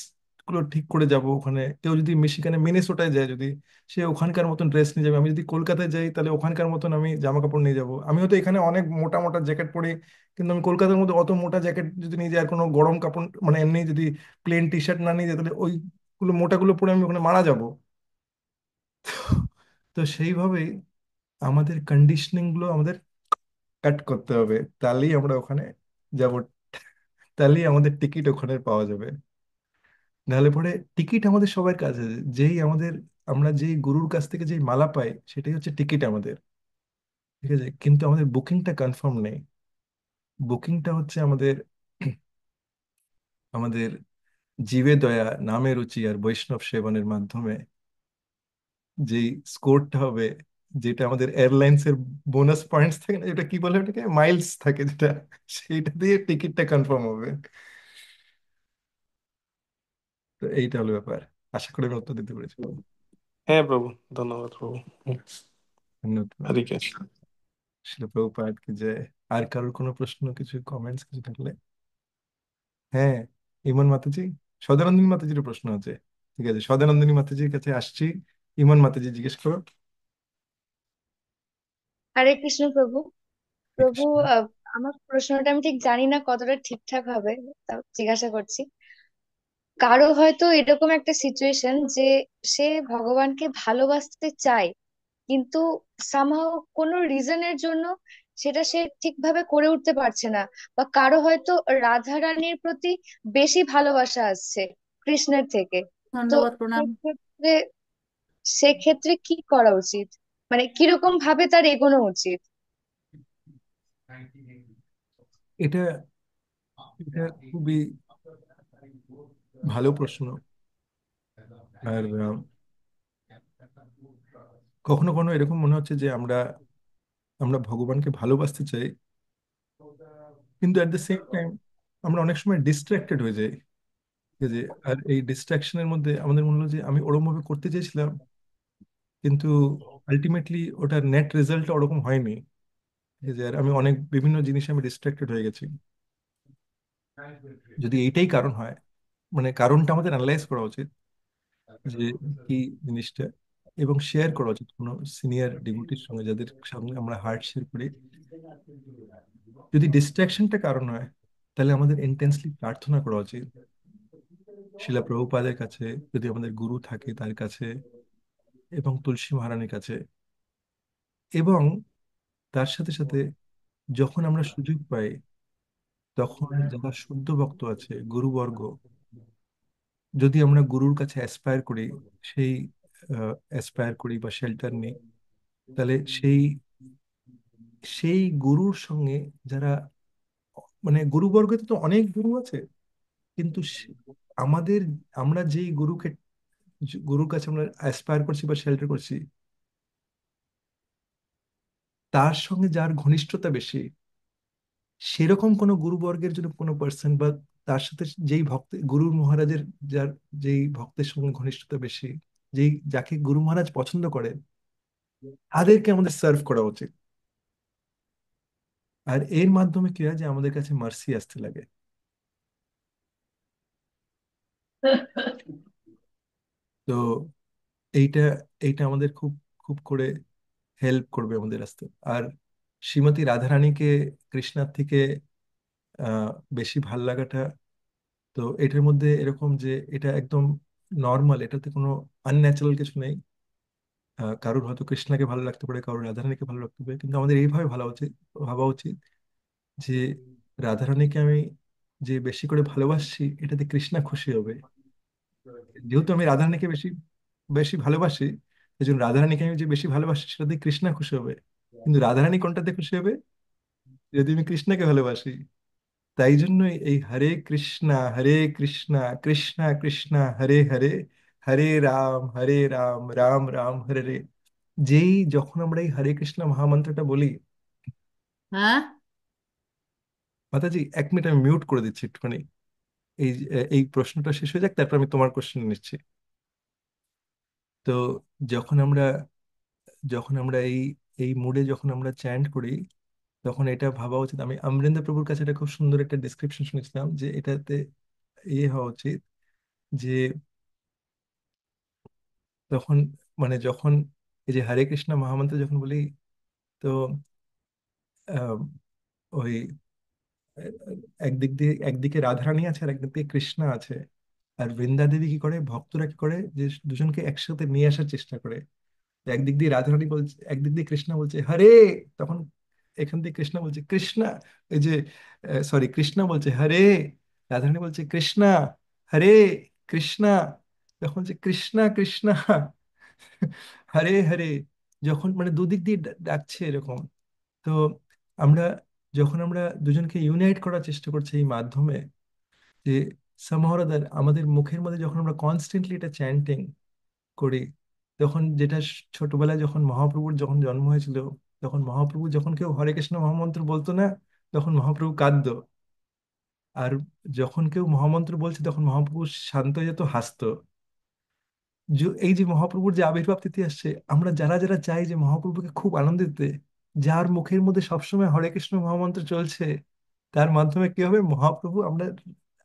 গুলো ঠিক করে যাব। ওখানে কেউ যদি মিশিগানে মিনেসোটায় যায়, যদি সে ওখানকার মতন ড্রেস নিয়ে যাবে। আমি যদি কলকাতায় যাই তাহলে ওখানকার মতন আমি জামা কাপড় নিয়ে যাব। আমি হয়তো এখানে অনেক মোটা মোটা জ্যাকেট পরি, কিন্তু আমি কলকাতার মধ্যে অত মোটা জ্যাকেট যদি নিয়ে যাই আর কোনো গরম কাপড় মানে এমনি যদি প্লেন টি শার্ট না নিয়ে যাই, তাহলে ওইগুলো মোটাগুলো পরে আমি ওখানে মারা যাব। তো সেইভাবেই আমাদের কন্ডিশনিং গুলো আমাদের কাট করতে হবে, তাহলেই আমরা ওখানে যাব, তাহলেই আমাদের টিকিট ওখানে পাওয়া যাবে। নাহলে পরে টিকিট আমাদের সবার কাছে, যেই আমাদের আমরা যেই গুরুর কাছ থেকে যেই মালা পাই সেটাই হচ্ছে টিকিট আমাদের। ঠিক আছে, কিন্তু আমাদের বুকিংটা কনফার্ম নেই। বুকিংটা হচ্ছে আমাদের আমাদের জীবে দয়া, নামে রুচি আর বৈষ্ণব সেবনের মাধ্যমে যেই স্কোরটা হবে, যেটা আমাদের এয়ারলাইন্স এর বোনাস পয়েন্টস থাকে না, যেটা কি বলে ওটাকে, মাইলস থাকে যেটা, সেইটা দিয়ে টিকিটটা কনফার্ম হবে। তো এইটা হলো ব্যাপার। আশা করি আমি উত্তর দিতে পেরেছি। হ্যাঁ প্রভু, ধন্যবাদ প্রভু। ধন্যবাদ। হরে কৃষ্ণ। শিল প্রভুপাদ কি জয়। আর কারোর কোনো প্রশ্ন, কিছু কমেন্টস কিছু থাকলে? হ্যাঁ, ইমন মাতাজি, সদানন্দিনী মাতাজির প্রশ্ন আছে। ঠিক আছে, সদানন্দিনী মাতাজির কাছে আসছি। ইমন মাতাজি জিজ্ঞেস করো। হরে কৃষ্ণ প্রভু। প্রভু, কৃষ্ণ। আহ, আমার প্রশ্নটা আমি ঠিক জানি না কতটা ঠিকঠাক হবে, তাও জিজ্ঞাসা করছি। কারো হয়তো এরকম একটা সিচুয়েশন যে সে ভগবানকে ভালোবাসতে চায়, কিন্তু সামহাও কোনো রিজনের জন্য সেটা সে ঠিকভাবে করে উঠতে পারছে না। বা কারো হয়তো রাধা রানীর প্রতি বেশি ভালোবাসা আসছে কৃষ্ণের থেকে। তো ধন্যবাদ, প্রণাম। সেক্ষেত্রে সেক্ষেত্রে কি করা উচিত, মানে কিরকম ভাবে তার এগোনো উচিত? এটা এটা খুবই ভালো প্রশ্ন। আর কখনো কখনো এরকম মনে হচ্ছে যে আমরা আমরা ভগবানকে ভালোবাসতে চাই, কিন্তু অ্যাট দ্য সেম টাইম আমরা অনেক সময় ডিস্ট্রাক্টেড হয়ে যাই। ঠিক আছে, আর এই ডিস্ট্রাকশনের মধ্যে আমাদের মনে হলো যে আমি ওরম ভাবে করতে চেয়েছিলাম, কিন্তু আলটিমেটলি ওটার নেট রেজাল্টটা ওরকম হয়নি। ঠিক আছে, আর আমি অনেক বিভিন্ন জিনিসে আমি ডিস্ট্রাক্টেড হয়ে গেছি। যদি এইটাই কারণ হয়, মানে কারণটা আমাদের অ্যানালাইজ করা উচিত যে কি জিনিসটা, এবং শেয়ার করা উচিত কোনো সিনিয়র ডিভোটির সঙ্গে, যাদের সঙ্গে আমরা হার্ট শেয়ার করি। যদি ডিস্ট্রাকশনটা কারণ হয়, তাহলে আমাদের ইন্টেন্সলি প্রার্থনা করা উচিত শিলা প্রভুপাদের কাছে, যদি আমাদের গুরু থাকে তার কাছে, এবং তুলসী মহারানীর কাছে। এবং তার সাথে সাথে যখন আমরা সুযোগ পাই, তখন যারা শুদ্ধ ভক্ত আছে, গুরুবর্গ, যদি আমরা গুরুর কাছে অ্যাসপায়ার করি, সেই অ্যাসপায়ার করি বা শেল্টার নিই, তাহলে সেই সেই গুরুর সঙ্গে যারা, মানে গুরুবর্গতে তো অনেক গুরু আছে, কিন্তু আমাদের, আমরা যেই গুরুকে, গুরুর কাছে আমরা অ্যাসপায়ার করছি বা শেল্টার করছি, তার সঙ্গে যার ঘনিষ্ঠতা বেশি, সেরকম কোনো গুরুবর্গের জন্য কোনো পার্সন বা তার সাথে যেই ভক্ত, গুরু মহারাজের, যার যেই ভক্তের সঙ্গে ঘনিষ্ঠতা বেশি, যেই যাকে গুরু মহারাজ পছন্দ করে, তাদেরকে আমাদের সার্ভ করা উচিত। আর এর মাধ্যমে কি হয় যে আমাদের কাছে মার্সি আসতে লাগে। তো এইটা এইটা আমাদের খুব খুব করে হেল্প করবে আমাদের আসতে। আর শ্রীমতী রাধারানীকে কৃষ্ণার থেকে আহ বেশি ভাল লাগাটা, তো এটার মধ্যে এরকম যে এটা একদম নর্মাল, এটাতে কোনো আনন্যাচারাল কিছু নেই। কারোর হয়তো কৃষ্ণাকে ভালো লাগতে পারে, কারোর রাধারানীকে ভালো লাগতে পারে, কিন্তু আমাদের এইভাবে ভাবা উচিত যে রাধারানীকে আমি যে বেশি করে ভালোবাসছি, এটাতে কৃষ্ণা খুশি হবে। যেহেতু আমি রাধারানীকে বেশি বেশি ভালোবাসি, এই জন্য রাধারানীকে আমি যে বেশি ভালোবাসি সেটাতে কৃষ্ণা খুশি হবে। কিন্তু রাধারানী কোনটাতে খুশি হবে? যদি আমি কৃষ্ণাকে ভালোবাসি। তাই জন্যই এই হরে কৃষ্ণা কৃষ্ণা কৃষ্ণা হরে হরে, হরে রাম রাম রাম হরে হরে, যেই যখন আমরা এই হরে কৃষ্ণ মহামন্ত্রটা বলি। হ্যাঁ। মাতাজি, 1 মিনিট আমি মিউট করে দিচ্ছি একটুখানি। এই এই প্রশ্নটা শেষ হয়ে যাক, তারপর আমি তোমার কোশ্চেন নিচ্ছি। তো যখন আমরা যখন আমরা এই এই মুডে যখন আমরা চ্যান্ট করি, তখন এটা ভাবা উচিত, আমি অমরিন্দ্র প্রভুর কাছে এটা খুব সুন্দর একটা ডিসক্রিপশন শুনেছিলাম যে এটাতে ইয়ে হওয়া উচিত যে তখন, মানে যখন এই যে হরে কৃষ্ণ মহামন্ত্র যখন বলি, তো আহ, ওই একদিকে রাধারানী আছে আর একদিক দিয়ে কৃষ্ণা আছে। আর বৃন্দা দেবী কি করে, ভক্তরা কি করে, যে দুজনকে একসাথে নিয়ে আসার চেষ্টা করে। তো একদিক দিয়ে রাধারানী বলছে, একদিক দিয়ে কৃষ্ণা বলছে হরে, তখন এখান থেকে কৃষ্ণা বলছে কৃষ্ণা, এই যে সরি, কৃষ্ণা বলছে হরে, রাধারানী বলছে কৃষ্ণা হরে কৃষ্ণা, তখন যে কৃষ্ণা কৃষ্ণা হরে হরে, যখন মানে দুদিক দিয়ে ডাকছে এরকম। তো আমরা, যখন আমরা দুজনকে ইউনাইট করার চেষ্টা করছি এই মাধ্যমে, যে সামহরদার আমাদের মুখের মধ্যে যখন আমরা কনস্ট্যান্টলি এটা চ্যান্টিং করি, তখন যেটা ছোটবেলায় যখন মহাপ্রভুর যখন জন্ম হয়েছিল, তখন মহাপ্রভু যখন কেউ হরে কৃষ্ণ মহামন্ত্র বলতো না, তখন মহাপ্রভু কাঁদতো। আর যখন কেউ মহামন্ত্র বলছে, তখন মহাপ্রভু শান্ত হয়ে যেত, হাসতো। এই যে মহাপ্রভুর যে আবির্ভাব তিথি আসছে, আমরা যারা যারা চাই যে মহাপ্রভুকে খুব আনন্দ দিতে, যার মুখের মধ্যে সবসময় হরে কৃষ্ণ মহামন্ত্র চলছে, তার মাধ্যমে কি হবে, মহাপ্রভু, আমরা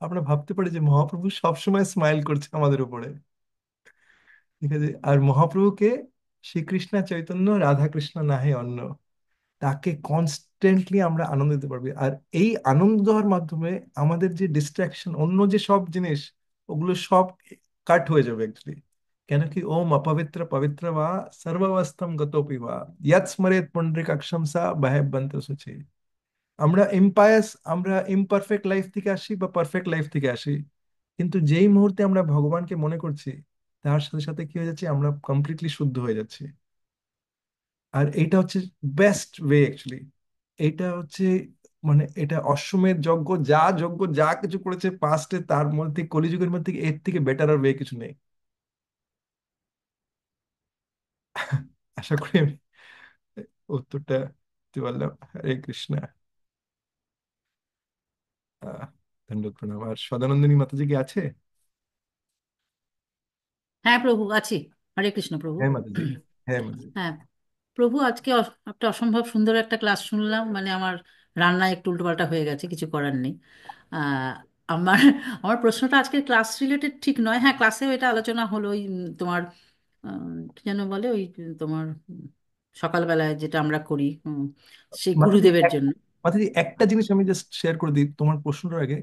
আমরা ভাবতে পারি যে মহাপ্রভু সবসময় স্মাইল করছে আমাদের উপরে। ঠিক আছে? আর মহাপ্রভুকে শ্রীকৃষ্ণ চৈতন্য রাধা কৃষ্ণ নাহে অন্য, তাকে কনস্ট্যান্টলি আমরা আনন্দ দিতে পারবি। আর এই আনন্দ দেওয়ার মাধ্যমে আমাদের যে ডিস্ট্রাকশন, অন্য যে সব জিনিস, ওগুলো সব কাট হয়ে যাবে অ্যাকচুয়ালি। কেন কি, ওম অপবিত্র পবিত্র বা সর্বাবস্থম গতোপি বা ইয়াৎ স্মরেত পুণ্ডরীকাক্ষম সা বাহ্যবন্ত শুচি। আমরা ইম্পায়াস, আমরা ইমপারফেক্ট লাইফ থেকে আসি বা পারফেক্ট লাইফ থেকে আসি, কিন্তু যেই মুহূর্তে আমরা ভগবানকে মনে করছি, তার সাথে সাথে কি হয়ে যাচ্ছে, আমরা কমপ্লিটলি শুদ্ধ হয়ে যাচ্ছি। আর এইটা হচ্ছে বেস্ট ওয়ে অ্যাকচুয়ালি। এইটা হচ্ছে, মানে এটা অশ্বমেধ যজ্ঞ, যজ্ঞ যা কিছু করেছে পাস্টে, তার মধ্যে কলিযুগের মধ্যে এর থেকে বেটার আর ওয়ে কিছু নেই। আশা করি আমি উত্তরটা দিতে পারলাম। হরে কৃষ্ণা। আহ ধন্যবাদ, প্রণাম। আর সদানন্দিনী মাতাজি কি আছে? হ্যাঁ প্রভু, আছি। হরে কৃষ্ণ প্রভু। হ্যাঁ মাতাজি, হ্যাঁ মাতাজি। হ্যাঁ প্রভু, আজকে একটা অসম্ভব সুন্দর একটা ক্লাস শুনলাম। মানে আমার রান্নায় একটু উল্টোপাল্টা হয়ে গেছে, কিছু করার নেই। আহ, আমার আমার প্রশ্নটা আজকে ক্লাস রিলেটেড ঠিক নয়। হ্যাঁ, ক্লাসেও এটা আলোচনা হলো, ওই তোমার কি যেন বলে, ওই তোমার সকালবেলায় যেটা আমরা করি, সেই মাতাজি গুরুদেবের জন্য। মাতাজি, একটা জিনিস আমি জাস্ট শেয়ার করে দিই তোমার প্রশ্নটার আগে।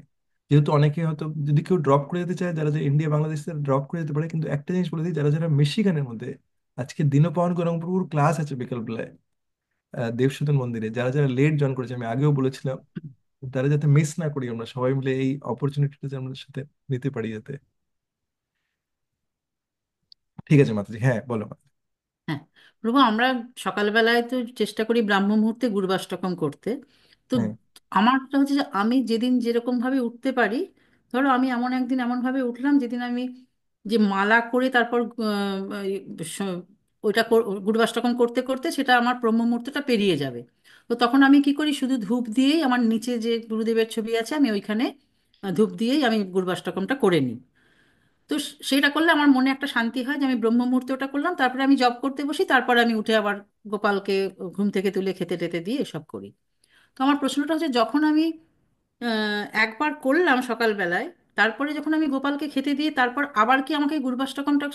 যেহেতু অনেকে হয়তো যদি কেউ ড্রপ করে যেতে চায়, যারা যে ইন্ডিয়া বাংলাদেশ ড্রপ করে যেতে পারে, কিন্তু একটা জিনিস বলে দিই, যারা যারা মিশিগানের মধ্যে, আজকে দীনপাবন গৌরাঙ্গপ্রভুর ক্লাস আছে বিকেল বেলায়। দেবসদন মন্দিরে যারা যারা লেট জয়েন করেছে, আমি আগেও বলেছিলাম, তারা যাতে মিস না করি, আমরা সবাই মিলে এই অপরচুনিটিটা যে আমাদের সাথে নিতে পারি যাতে। ঠিক আছে মাতাজি, হ্যাঁ বলো। হ্যাঁ প্রভু, আমরা সকালবেলায় তো চেষ্টা করি ব্রাহ্ম মুহূর্তে গুরবাষ্টকম করতে। তো হ্যাঁ, আমারটা হচ্ছে যে আমি যেদিন যেরকম ভাবে উঠতে পারি, ধরো আমি এমন একদিন এমন ভাবে উঠলাম যেদিন আমি যে মালা করে তারপর এই ওইটা গুরবাষ্টকম করতে করতে সেটা আমার ব্রহ্ম মুহূর্তটা পেরিয়ে যাবে। তো তখন আমি কি করি, শুধু ধূপ দিয়েই আমার নিচে যে গুরুদেবের ছবি আছে আমি ওইখানে ধূপ দিয়েই আমি গুরবাষ্টকমটা করে নিই। তো সেটা করলে আমার মনে একটা শান্তি হয় যে আমি ব্রহ্ম মুহূর্তে ওটা করলাম, তারপরে আমি জব করতে বসি, তারপরে আমি উঠে আবার গোপালকে ঘুম থেকে তুলে খেতে টেতে দিয়ে এসব করি। তো আমার প্রশ্নটা হচ্ছে, যখন আমি একবার করলাম সকালবেলায়, তারপরে যখন আমি গোপালকে খেতে দিয়ে তারপর আবার কি আমাকে গুরবাষ্টকমটা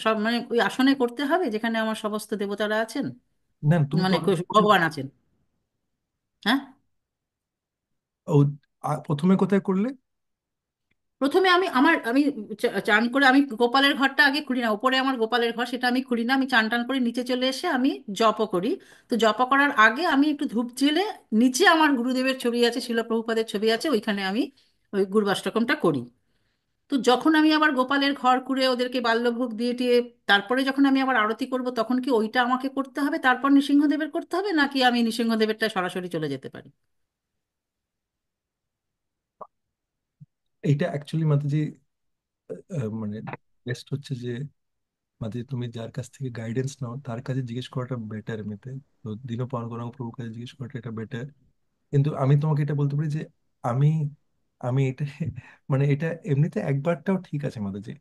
সব মানে ওই আসনে করতে হবে যেখানে আমার সমস্ত দেবতারা আছেন, না তুমি তো মানে অলরেডি করেছো। ভগবান আছেন? হ্যাঁ, ও, প্রথমে কোথায় করলে? প্রথমে আমি চান করে আমি গোপালের ঘরটা আগে খুলি না, ওপরে আমার গোপালের ঘর, সেটা আমি খুলি না, আমি চান টান করে নিচে চলে এসে আমি জপও করি। তো জপ করার আগে আমি একটু ধূপ জেলে নিচে আমার গুরুদেবের ছবি আছে, শিল প্রভুপাদের ছবি আছে, ওইখানে আমি ওই গুরবাষ্টকমটা করি। তো যখন আমি আবার গোপালের ঘর কুড়ে ওদেরকে বাল্যভোগ দিয়ে টিয়ে তারপরে যখন আমি আবার আরতি করব, তখন কি ওইটা আমাকে করতে হবে, তারপর নৃসিংহদেবের করতে হবে, নাকি আমি নৃসিংহদেবেরটা সরাসরি চলে যেতে পারি? এইটা অ্যাকচুয়ালি মাতাজি মানে বেস্ট হচ্ছে যে, মাঝে তুমি যার কাছ থেকে গাইডেন্স নাও তার কাছে জিজ্ঞেস করাটা বেটার এমনিতে। তো দীনপান গৌরাঙ্গ প্রভুর কাছে জিজ্ঞেস করাটা এটা বেটার। কিন্তু আমি তোমাকে এটা বলতে পারি যে আমি আমি এটা মানে এটা এমনিতে একবারটাও ঠিক আছে মাঝে,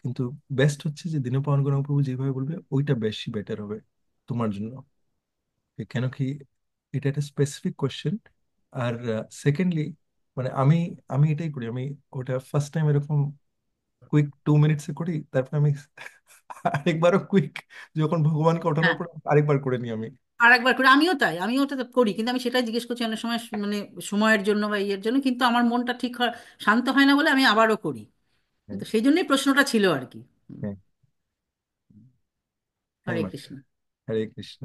কিন্তু বেস্ট হচ্ছে যে দীনপান গৌরাঙ্গ প্রভু যেভাবে বলবে ওইটা বেশি বেটার হবে তোমার জন্য। কেন কি, এটা একটা স্পেসিফিক কোয়েশ্চেন। আর সেকেন্ডলি, মানে আমি আমি এটাই করি, আমি ওটা ফার্স্ট টাইম এরকম কুইক 2 মিনিটসে করি, তারপর আমি আরেকবারও কুইক যখন ভগবানকে ওঠানোর হ্যাঁ, পর আরেকবার করে নিই আমি। আর একবার করে আমিও তাই, আমিও ওটা করি, কিন্তু আমি সেটাই জিজ্ঞেস করছি অনেক সময় মানে সময়ের জন্য বা ইয়ের জন্য, কিন্তু আমার মনটা ঠিক শান্ত হয় না বলে আমি আবারও করি। হ্যাঁ, তো সেই জন্যই প্রশ্নটা ছিল আর কি। হুম, হ্যাঁ, হ্যাঁ হরে মাতা, কৃষ্ণ। হরে কৃষ্ণ।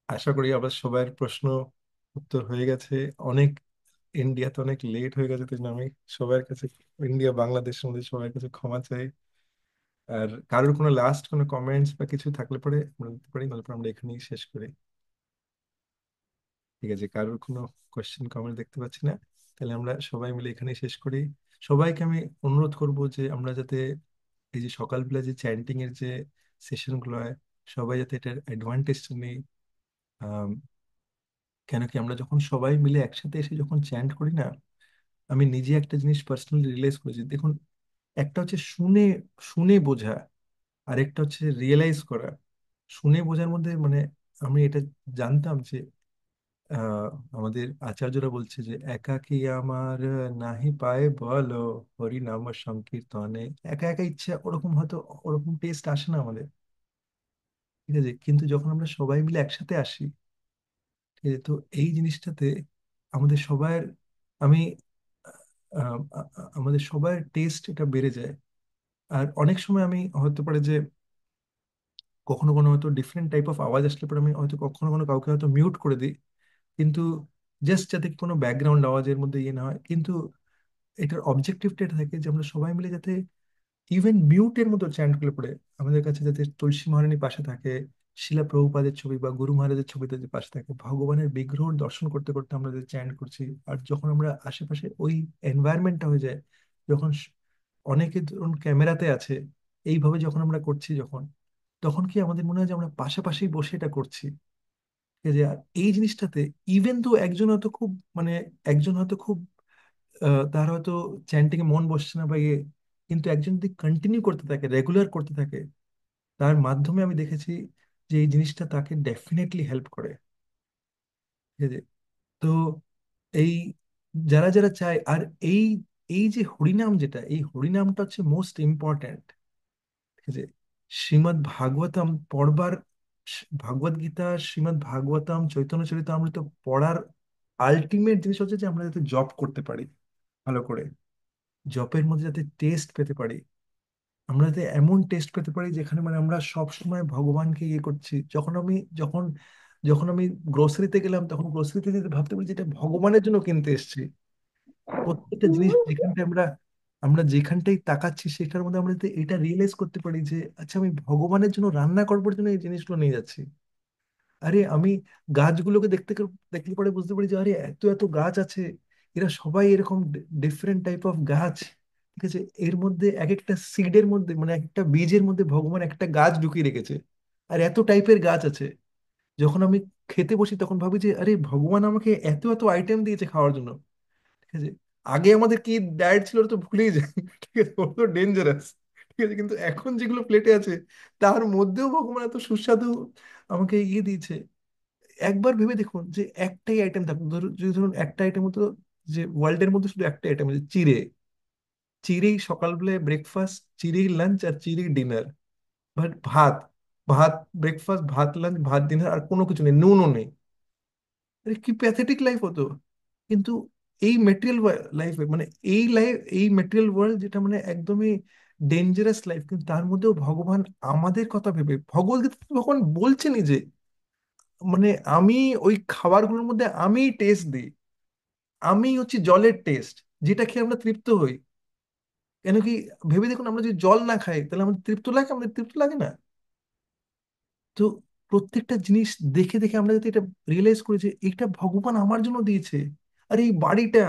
আশা করি আবার সবার প্রশ্ন উত্তর হয়ে গেছে। অনেক ইন্ডিয়াতে অনেক লেট হয়ে গেছে, তাই জন্য আমি সবার কাছে, ইন্ডিয়া বাংলাদেশের মধ্যে সবার কাছে ক্ষমা চাই। আর কারোর কোনো লাস্ট কোনো কমেন্টস বা কিছু থাকলে পরে আমরা দিতে পারি, নাহলে পরে আমরা এখানেই শেষ করি। ঠিক আছে, কারোর কোনো কোয়েশ্চেন কমেন্ট দেখতে পাচ্ছি না, তাহলে আমরা সবাই মিলে এখানেই শেষ করি। সবাইকে আমি অনুরোধ করব যে আমরা যাতে এই যে সকালবেলা যে চ্যান্টিং এর যে সেশন গুলো হয়, সবাই যাতে এটার অ্যাডভান্টেজটা নেই। আম, কেন কি, আমরা যখন সবাই মিলে একসাথে এসে যখন চ্যান্ট করি না, আমি নিজে একটা জিনিস পার্সোনালি রিয়েলাইজ করেছি। দেখুন, একটা হচ্ছে শুনে শুনে বোঝা, আর একটা হচ্ছে রিয়েলাইজ করা। শুনে বোঝার মধ্যে মানে আমি এটা জানতাম যে আহ আমাদের আচার্যরা বলছে যে একাকী আমার নাহি পায়ে বলো হরি নাম সংকীর্তনে। একা একা ইচ্ছা ওরকম হয়তো ওরকম টেস্ট আসে না আমাদের, ঠিক আছে, কিন্তু যখন আমরা সবাই মিলে একসাথে আসি, ঠিক আছে, তো এই জিনিসটাতে আমাদের সবার, আমি আমাদের সবার টেস্ট এটা বেড়ে যায়। আর অনেক সময় আমি হতে পারে যে কখনো কোনো হয়তো ডিফারেন্ট টাইপ অফ আওয়াজ আসলে পরে আমি হয়তো কখনো কোনো কাউকে হয়তো মিউট করে দিই, কিন্তু জাস্ট যাতে কোনো ব্যাকগ্রাউন্ড আওয়াজের মধ্যে ইয়ে না হয়। কিন্তু এটার অবজেক্টিভটা এটা থাকে যে আমরা সবাই মিলে যাতে ইভেন মিউটের মতো চ্যান্ট করে পড়ে আমাদের কাছে যাতে তুলসী মহারানী পাশে থাকে, শিলা প্রভুপাদের ছবি বা গুরু মহারাজের ছবিতে যে পাশে থাকে, ভগবানের বিগ্রহ দর্শন করতে করতে আমরা যে চ্যান্ট করছি, আর যখন আমরা আশেপাশে ওই এনভায়রনমেন্টটা হয়ে যায়, যখন অনেকে ধরুন ক্যামেরাতে আছে, এইভাবে যখন আমরা করছি, যখন তখন কি আমাদের মনে হয় যে আমরা পাশাপাশি বসে এটা করছি। ঠিক আছে, আর এই জিনিসটাতে ইভেন তো একজন হয়তো খুব মানে একজন হয়তো খুব তার হয়তো চ্যান্টিং এ মন বসছে না বা ইয়ে, কিন্তু একজন যদি কন্টিনিউ করতে থাকে, রেগুলার করতে থাকে, তার মাধ্যমে আমি দেখেছি যে এই জিনিসটা তাকে ডেফিনেটলি হেল্প করে। ঠিক আছে, তো এই যারা যারা চায়, আর এই এই যে হরিনাম, যেটা এই হরিনামটা হচ্ছে মোস্ট ইম্পর্ট্যান্ট। ঠিক আছে, শ্রীমদ্ ভাগবতম পড়বার, ভাগবত গীতা, শ্রীমদ্ ভাগবতম, চৈতন্য চরিতামৃত পড়ার আলটিমেট জিনিস হচ্ছে যে আমরা যাতে জপ করতে পারি ভালো করে, জপের মধ্যে যাতে টেস্ট পেতে পারি, আমরা যে এমন টেস্ট পেতে পারি যেখানে মানে আমরা সব সময় ভগবানকে ইয়ে করছি। যখন যখন আমি গ্রোসারিতে গেলাম, তখন গ্রোসারিতে যেতে ভাবতে পারি যে এটা ভগবানের জন্য কিনতে এসেছি। প্রত্যেকটা জিনিস যেখানটা আমরা আমরা যেখানটাই তাকাচ্ছি সেটার মধ্যে আমরা যদি এটা রিয়েলাইজ করতে পারি যে আচ্ছা, আমি ভগবানের জন্য রান্না করবার জন্য এই জিনিসগুলো নিয়ে যাচ্ছি। আরে আমি গাছগুলোকে দেখলে পরে বুঝতে পারি যে আরে এত এত গাছ আছে, এরা সবাই এরকম ডিফারেন্ট টাইপ অফ গাছ। ঠিক আছে, এর মধ্যে এক একটা সিডের মধ্যে মানে এক একটা বীজের মধ্যে ভগবান একটা গাছ ঢুকিয়ে রেখেছে। আর এত টাইপের গাছ আছে। যখন আমি খেতে বসি তখন ভাবি যে আরে ভগবান আমাকে এত এত আইটেম দিয়েছে খাওয়ার জন্য। ঠিক আছে, আগে আমাদের কি ডায়েট ছিল ওটা তো ভুলেই যাই। ঠিক আছে, ওটা তো ডেঞ্জারাস। ঠিক আছে, কিন্তু এখন যেগুলো প্লেটে আছে তার মধ্যেও ভগবান এত সুস্বাদু আমাকে ইয়ে দিয়েছে। একবার ভেবে দেখুন যে একটাই আইটেম থাকুক, যদি ধরুন একটা আইটেম হতো যে ওয়ার্ল্ডের মধ্যে শুধু একটা আইটেম আছে চিড়ে। চিড়েই সকালবেলায় ব্রেকফাস্ট, চিড়েই লাঞ্চ, আর চিড়েই ডিনার। বাট ভাত, ভাত ব্রেকফাস্ট, ভাত লাঞ্চ, ভাত ডিনার, আর কোনো কিছু নেই, নুনও নেই। আরে কি প্যাথেটিক লাইফ হতো। কিন্তু এই মেটেরিয়াল লাইফে মানে এই মেটেরিয়াল ওয়ার্ল্ড যেটা মানে একদমই ডেঞ্জারাস লাইফ, কিন্তু তার মধ্যেও ভগবান আমাদের কথা ভেবে ভগবদ্গীতা ভগবান বলছেনই যে মানে আমি ওই খাবারগুলোর মধ্যে আমি টেস্ট দিই। আমি হচ্ছে জলের টেস্ট, যেটা খেয়ে আমরা তৃপ্ত হই। কেন কি, ভেবে দেখুন, আমরা যদি জল না খাই তাহলে আমাদের তৃপ্ত লাগে? আমাদের তৃপ্ত লাগে না। তো প্রত্যেকটা জিনিস দেখে দেখে আমরা যদি এটা রিয়েলাইজ করি যে এটা ভগবান আমার জন্য দিয়েছে। আর এই বাড়িটা,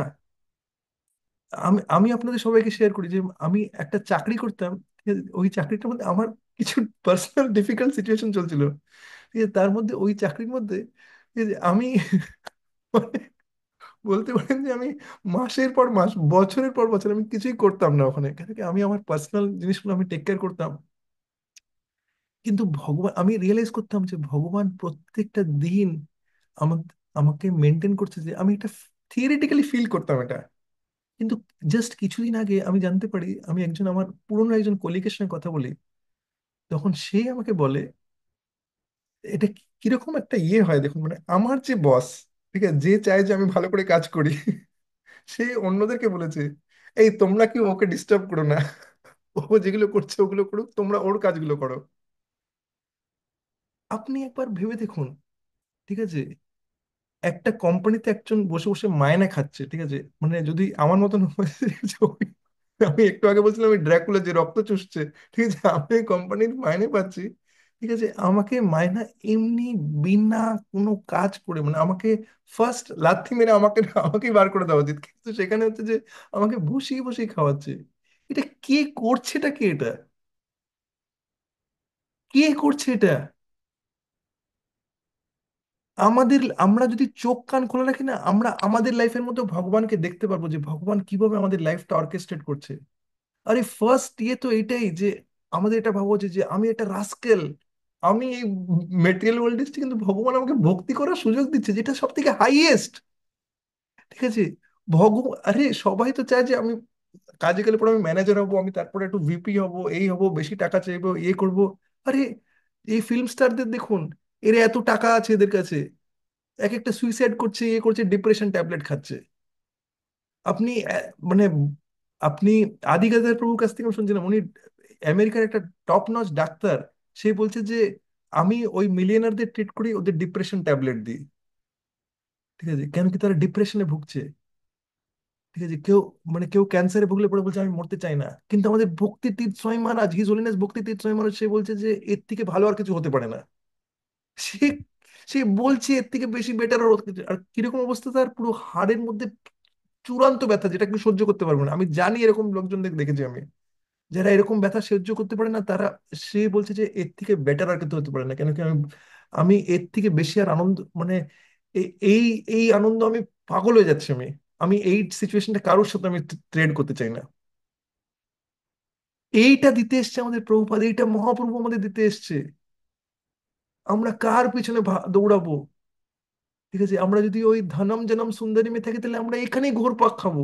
আমি আমি আপনাদের সবাইকে শেয়ার করি যে আমি একটা চাকরি করতাম। ঠিক আছে? ওই চাকরিটার মধ্যে আমার কিছু পার্সোনাল ডিফিকাল্ট সিচুয়েশন চলছিল। ঠিক আছে, তার মধ্যে ওই চাকরির মধ্যে ঠিক আছে, আমি মানে বলতে পারেন যে আমি মাসের পর মাস, বছরের পর বছর আমি কিছুই করতাম না ওখানে, কেন কি আমি আমার পার্সোনাল জিনিসগুলো আমি টেক কেয়ার করতাম। কিন্তু ভগবান, আমি রিয়েলাইজ করতাম যে ভগবান প্রত্যেকটা দিন আমাকে আমাকে মেনটেন করছে, যে আমি এটা থিওরিটিক্যালি ফিল করতাম এটা। কিন্তু জাস্ট কিছুদিন আগে আমি জানতে পারি, আমি আমার পুরনো একজন কলিগের সঙ্গে কথা বলি, তখন সে আমাকে বলে এটা কিরকম একটা ইয়ে হয় দেখুন, মানে আমার যে বস, ঠিক আছে, যে চায় যে আমি ভালো করে কাজ করি, সে অন্যদেরকে বলেছে এই তোমরা কি ওকে ডিস্টার্ব করো না, ও যেগুলো করছে ওগুলো করুক, তোমরা ওর কাজগুলো করো। আপনি একবার ভেবে দেখুন। ঠিক আছে, একটা কোম্পানিতে একজন বসে বসে মায়না খাচ্ছে, ঠিক আছে, মানে যদি আমার মতন হয় যে আমি একটু আগে বলছিলাম আমি ড্রাকুলা যে রক্ত চুষছে। ঠিক আছে, আমি কোম্পানির মাইনে পাচ্ছি। ঠিক আছে, আমাকে মায়না এমনি বিনা কোনো কাজ করে মানে আমাকে ফার্স্ট লাথি মেরে আমাকেই বার করে দেওয়া উচিত, কিন্তু সেখানে হচ্ছে যে আমাকে বসিয়ে বসিয়ে খাওয়াচ্ছে। এটা কে করছে? এটা কে? এটা কে করছে এটা? আমরা যদি চোখ কান খোলা রাখি না, আমরা আমাদের লাইফের মধ্যে ভগবানকে দেখতে পারবো যে ভগবান কিভাবে আমাদের লাইফটা অর্কেস্ট্রেট করছে। আরে ফার্স্ট ইয়ে তো এটাই যে আমাদের এটা ভাবা উচিত যে আমি একটা রাস্কেল। আমি এই মেটেরিয়াল ওয়ার্ল্ড এসেছি, কিন্তু ভগবান আমাকে ভক্তি করার সুযোগ দিচ্ছে, যেটা সব থেকে হাইয়েস্ট। ঠিক আছে, আরে সবাই তো চায় যে আমি কাজে গেলে পরে আমি ম্যানেজার হব, আমি তারপরে একটু ভিপি হব, এই হব, বেশি টাকা চাইবো, ইয়ে করব। আরে এই ফিল্ম স্টারদের দেখুন, এর এত টাকা আছে এদের কাছে, এক একটা সুইসাইড করছে, ইয়ে করছে, ডিপ্রেশন ট্যাবলেট খাচ্ছে। আপনি মানে আপনি আদি গাদার প্রভুর কাছ থেকে আমি শুনছিলাম, উনি আমেরিকার একটা টপ নচ ডাক্তার। সে বলছে যে আমি ওই মিলিয়নারদের ট্রিট করি, ওদের ডিপ্রেশন ট্যাবলেট দিই। ঠিক আছে, কেন কি তারা ডিপ্রেশনে ভুগছে। ঠিক আছে, কেউ ক্যান্সারে ভুগলে পরে বলছে আমি মরতে চাই না, কিন্তু আমাদের ভক্তি তীর্থ স্বামী মহারাজ, হিজ হোলিনেস ভক্তি তীর্থ স্বামী মহারাজ, সে বলছে যে এর থেকে ভালো আর কিছু হতে পারে না। সে সে বলছে এর থেকে বেশি বেটার আর কিছু, আর কিরকম অবস্থা তার, পুরো হাড়ের মধ্যে চূড়ান্ত ব্যথা, যেটা কেউ সহ্য করতে পারবে না। আমি জানি এরকম লোকজনদের দেখেছি আমি, যারা এরকম ব্যথা সহ্য করতে পারে না তারা। সে বলছে যে এর থেকে বেটার আর কিছু হতে পারে না, কেন কি আমি আমি এর থেকে বেশি আর আনন্দ মানে এই এই আনন্দ আমি পাগল হয়ে যাচ্ছি। আমি এই সিচুয়েশনটা কারোর সাথে আমি ট্রেড করতে চাই না। এইটা দিতে এসছে আমাদের প্রভুপাদ, এইটা মহাপ্রভু আমাদের দিতে এসছে। আমরা কার পিছনে দৌড়াবো? ঠিক আছে, আমরা যদি ওই ধনম জনম সুন্দরী থাকি তাহলে আমরা এখানেই ঘুরপাক খাবো।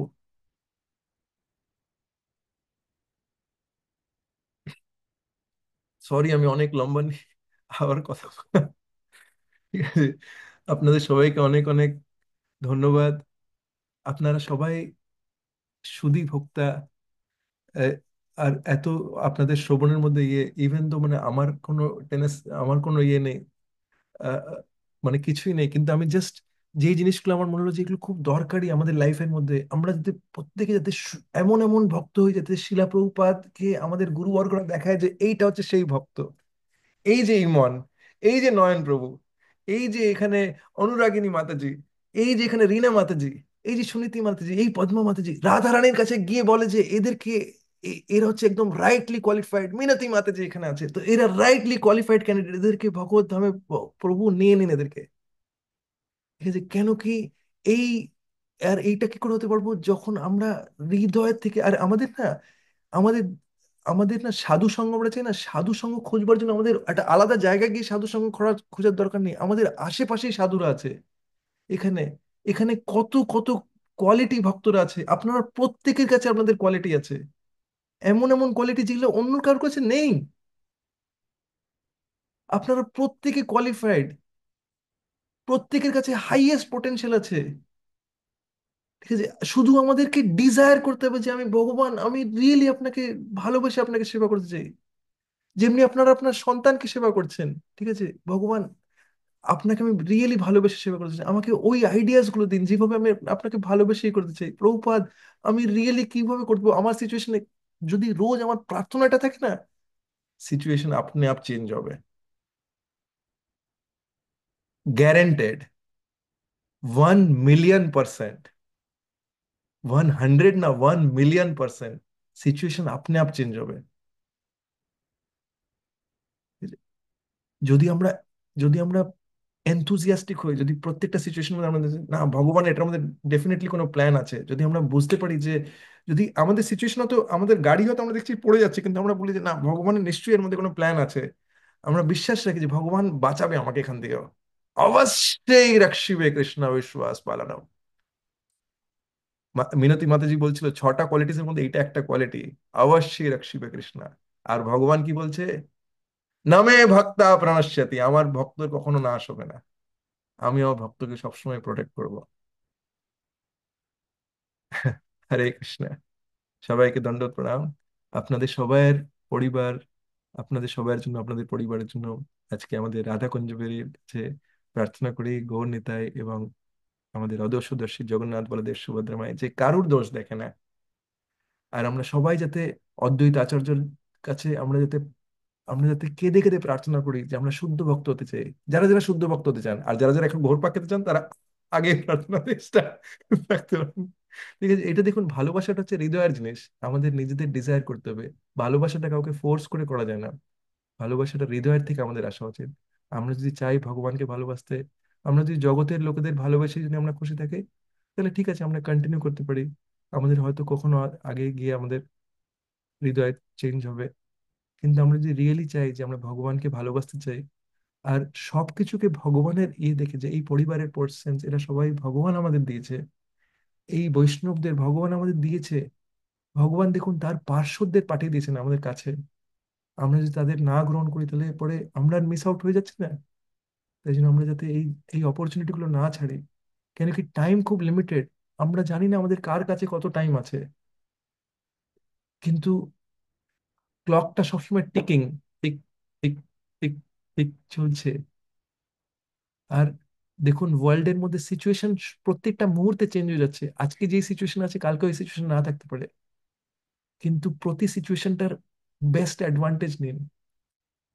সরি, আমি অনেক লম্বা নিয়ে আবার কথা ঠিক আছে, আপনাদের সবাইকে অনেক অনেক ধন্যবাদ। আপনারা সবাই সুধী ভোক্তা। আহ, আর এত আপনাদের শ্রবণের মধ্যে ইয়ে, ইভেন তো মানে আমার কোনো টেনেস, আমার কোনো ইয়ে নেই, আহ, মানে কিছুই নেই, কিন্তু আমি জাস্ট যেই জিনিসগুলো আমার মনে হলো যেগুলো খুব দরকারি আমাদের লাইফের মধ্যে, আমরা যাতে প্রত্যেকে যাতে এমন এমন ভক্ত হই যাতে শিলা প্রভুপাদকে আমাদের গুরুবর্গরা দেখায় যে এইটা হচ্ছে সেই ভক্ত। এই যে ইমন, এই যে নয়ন প্রভু, এই যে এখানে অনুরাগিনী মাতাজি, এই যে এখানে রিনা মাতাজি, এই যে সুনীতি মাতাজি, এই পদ্মা মাতাজি রাধা রানীর কাছে গিয়ে বলে যে এদেরকে এরা হচ্ছে একদম রাইটলি কোয়ালিফাইড। মিনতি মাতাজি এখানে আছে, তো এরা রাইটলি কোয়ালিফাইড ক্যান্ডিডেট, এদেরকে ভগবত ধামে প্রভু নিয়ে নিন এদেরকে। ঠিক আছে, কেন কি এই, আর এইটা কি করে হতে পারবো যখন আমরা হৃদয়ের থেকে, আর আমাদের না, আমাদের আমাদের না সাধু সঙ্গ, আমরা চাই না সাধু সঙ্গ খুঁজবার জন্য আমাদের একটা আলাদা জায়গায় গিয়ে সাধু সঙ্গ খোঁজার দরকার নেই, আমাদের আশেপাশেই সাধুরা আছে। এখানে এখানে কত কত কোয়ালিটি ভক্তরা আছে, আপনারা প্রত্যেকের কাছে আপনাদের কোয়ালিটি আছে, এমন এমন কোয়ালিটি যেগুলো অন্য কারোর কাছে নেই। আপনারা প্রত্যেকে কোয়ালিফাইড, প্রত্যেকের কাছে হাইয়েস্ট পোটেনশিয়াল আছে। ঠিক আছে, শুধু আমাদেরকে ডিজায়ার করতে হবে যে আমি ভগবান, আমি রিয়েলি আপনাকে ভালোবেসে আপনাকে সেবা করতে চাই, যেমনি আপনারা আপনার সন্তানকে সেবা করছেন। ঠিক আছে, ভগবান আপনাকে আমি রিয়েলি ভালোবেসে সেবা করতে চাই, আমাকে ওই আইডিয়াস গুলো দিন যেভাবে আমি আপনাকে ভালোবেসেই করতে চাই প্রভুপাদ। আমি রিয়েলি কিভাবে করবো আমার সিচুয়েশনে, যদি রোজ আমার প্রার্থনাটা থাকে না, সিচুয়েশন আপনি আপ চেঞ্জ হবে, গ্যারেন্টেড, 1,000,000%, 100 না, 1,000,000% সিচুয়েশন আপনি আপ চেঞ্জ হবে। যদি আমরা যদি আমরা এনথুজিয়াস্টিক হই, যদি প্রত্যেকটা সিচুয়েশন মধ্যে আমাদের না ভগবান এটার মধ্যে ডেফিনেটলি কোনো প্ল্যান আছে, যদি আমরা বুঝতে পারি যে, যদি আমাদের সিচুয়েশন হয়তো আমাদের গাড়ি হয়তো আমরা দেখছি পড়ে যাচ্ছে, কিন্তু আমরা বলি যে না ভগবানের নিশ্চয়ই এর মধ্যে কোনো প্ল্যান আছে, আমরা বিশ্বাস রাখি যে ভগবান বাঁচাবে আমাকে এখান থেকে, অবশ্যই রাখবে কৃষ্ণ বিশ্বাস পালানো। মিনতি মাতাজি বলছিল 6টা কোয়ালিটিস এর মধ্যে এইটা একটা কোয়ালিটি, অবশ্যই রাখবে কৃষ্ণ। আর ভগবান কি বলছে, নামে ভক্তা প্রণশ্যতি, আমার ভক্ত কখনো নাশ হবে না, আমি আমার ভক্তকে সবসময় প্রোটেক্ট করব। হরে কৃষ্ণ। সবাইকে দণ্ডবত প্রণাম। আপনাদের সবার পরিবার, আপনাদের সবার জন্য, আপনাদের পরিবারের জন্য আজকে আমাদের রাধা কুঞ্জবেরীর কাছে প্রার্থনা করি, গৌর নিতাই এবং আমাদের অদর্শদর্শী জগন্নাথ বলদেব সুভদ্রা মায়ের যে কারুর দোষ দেখে না, আর আমরা সবাই যাতে অদ্বৈত আচার্যর কাছে আমরা যাতে কেঁদে কেঁদে প্রার্থনা করি যে আমরা শুদ্ধ ভক্ত হতে চাই, যারা যারা শুদ্ধ ভক্ত হতে চান, আর যারা যারা এখন ঘোর পাক খেতে চান তারা আগে প্রার্থনা চেষ্টা রাখতে পারেন। ঠিক আছে, এটা দেখুন, ভালোবাসাটা হচ্ছে হৃদয়ের জিনিস, আমাদের নিজেদের ডিজায়ার করতে হবে। ভালোবাসাটা কাউকে ফোর্স করে করা যায় না, ভালোবাসাটা হৃদয়ের থেকে আমাদের আসা উচিত। আমরা যদি চাই ভগবানকে ভালোবাসতে, আমরা যদি জগতের লোকেদের ভালোবাসি, যদি আমরা খুশি থাকি, তাহলে ঠিক আছে, আমরা কন্টিনিউ করতে পারি। আমাদের হয়তো কখনো আগে গিয়ে আমাদের হৃদয় চেঞ্জ হবে, কিন্তু আমরা যদি রিয়েলি চাই যে আমরা ভগবানকে ভালোবাসতে চাই, আর সবকিছুকে ভগবানের ইয়ে দেখে, যে এই পরিবারের পোর্শনস এরা সবাই ভগবান আমাদের দিয়েছে, এই বৈষ্ণবদের ভগবান আমাদের দিয়েছে, ভগবান দেখুন তার পার্শ্বদের পাঠিয়ে দিয়েছেন আমাদের কাছে, আমরা যদি তাদের না গ্রহণ করি তাহলে পরে আমরা মিস আউট হয়ে যাচ্ছি না। তাই জন্য আমরা যাতে এই এই অপরচুনিটি গুলো না ছাড়ি, কেন কি টাইম খুব লিমিটেড, আমরা জানি না আমাদের কার কাছে কত টাইম আছে, কিন্তু ক্লকটা সবসময় ticking, tick tick tick tick চলছে। আর দেখুন ওয়ার্ল্ডের মধ্যে সিচুয়েশন প্রত্যেকটা মুহূর্তে চেঞ্জ হয়ে যাচ্ছে, আজকে যে সিচুয়েশন আছে কালকে ওই সিচুয়েশন না থাকতে পারে, কিন্তু প্রতি সিচুয়েশনটার বেস্ট অ্যাডভান্টেজ নিন,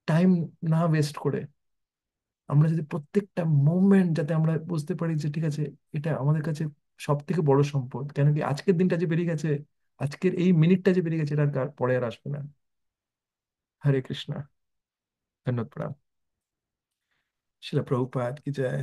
টাইম না ওয়েস্ট করে। আমরা যদি প্রত্যেকটা মোমেন্ট যাতে আমরা বুঝতে পারি যে ঠিক আছে, এটা আমাদের কাছে সব থেকে বড় সম্পদ, কেন কি আজকের দিনটা যে বেরিয়ে গেছে, আজকের এই মিনিটটা যে বেরিয়ে গেছে, এটা আর পরে আর আসবে না। হরে কৃষ্ণ। ধন্যবাদ, প্রণাম। শিলা প্রভুপাদ কি জয়।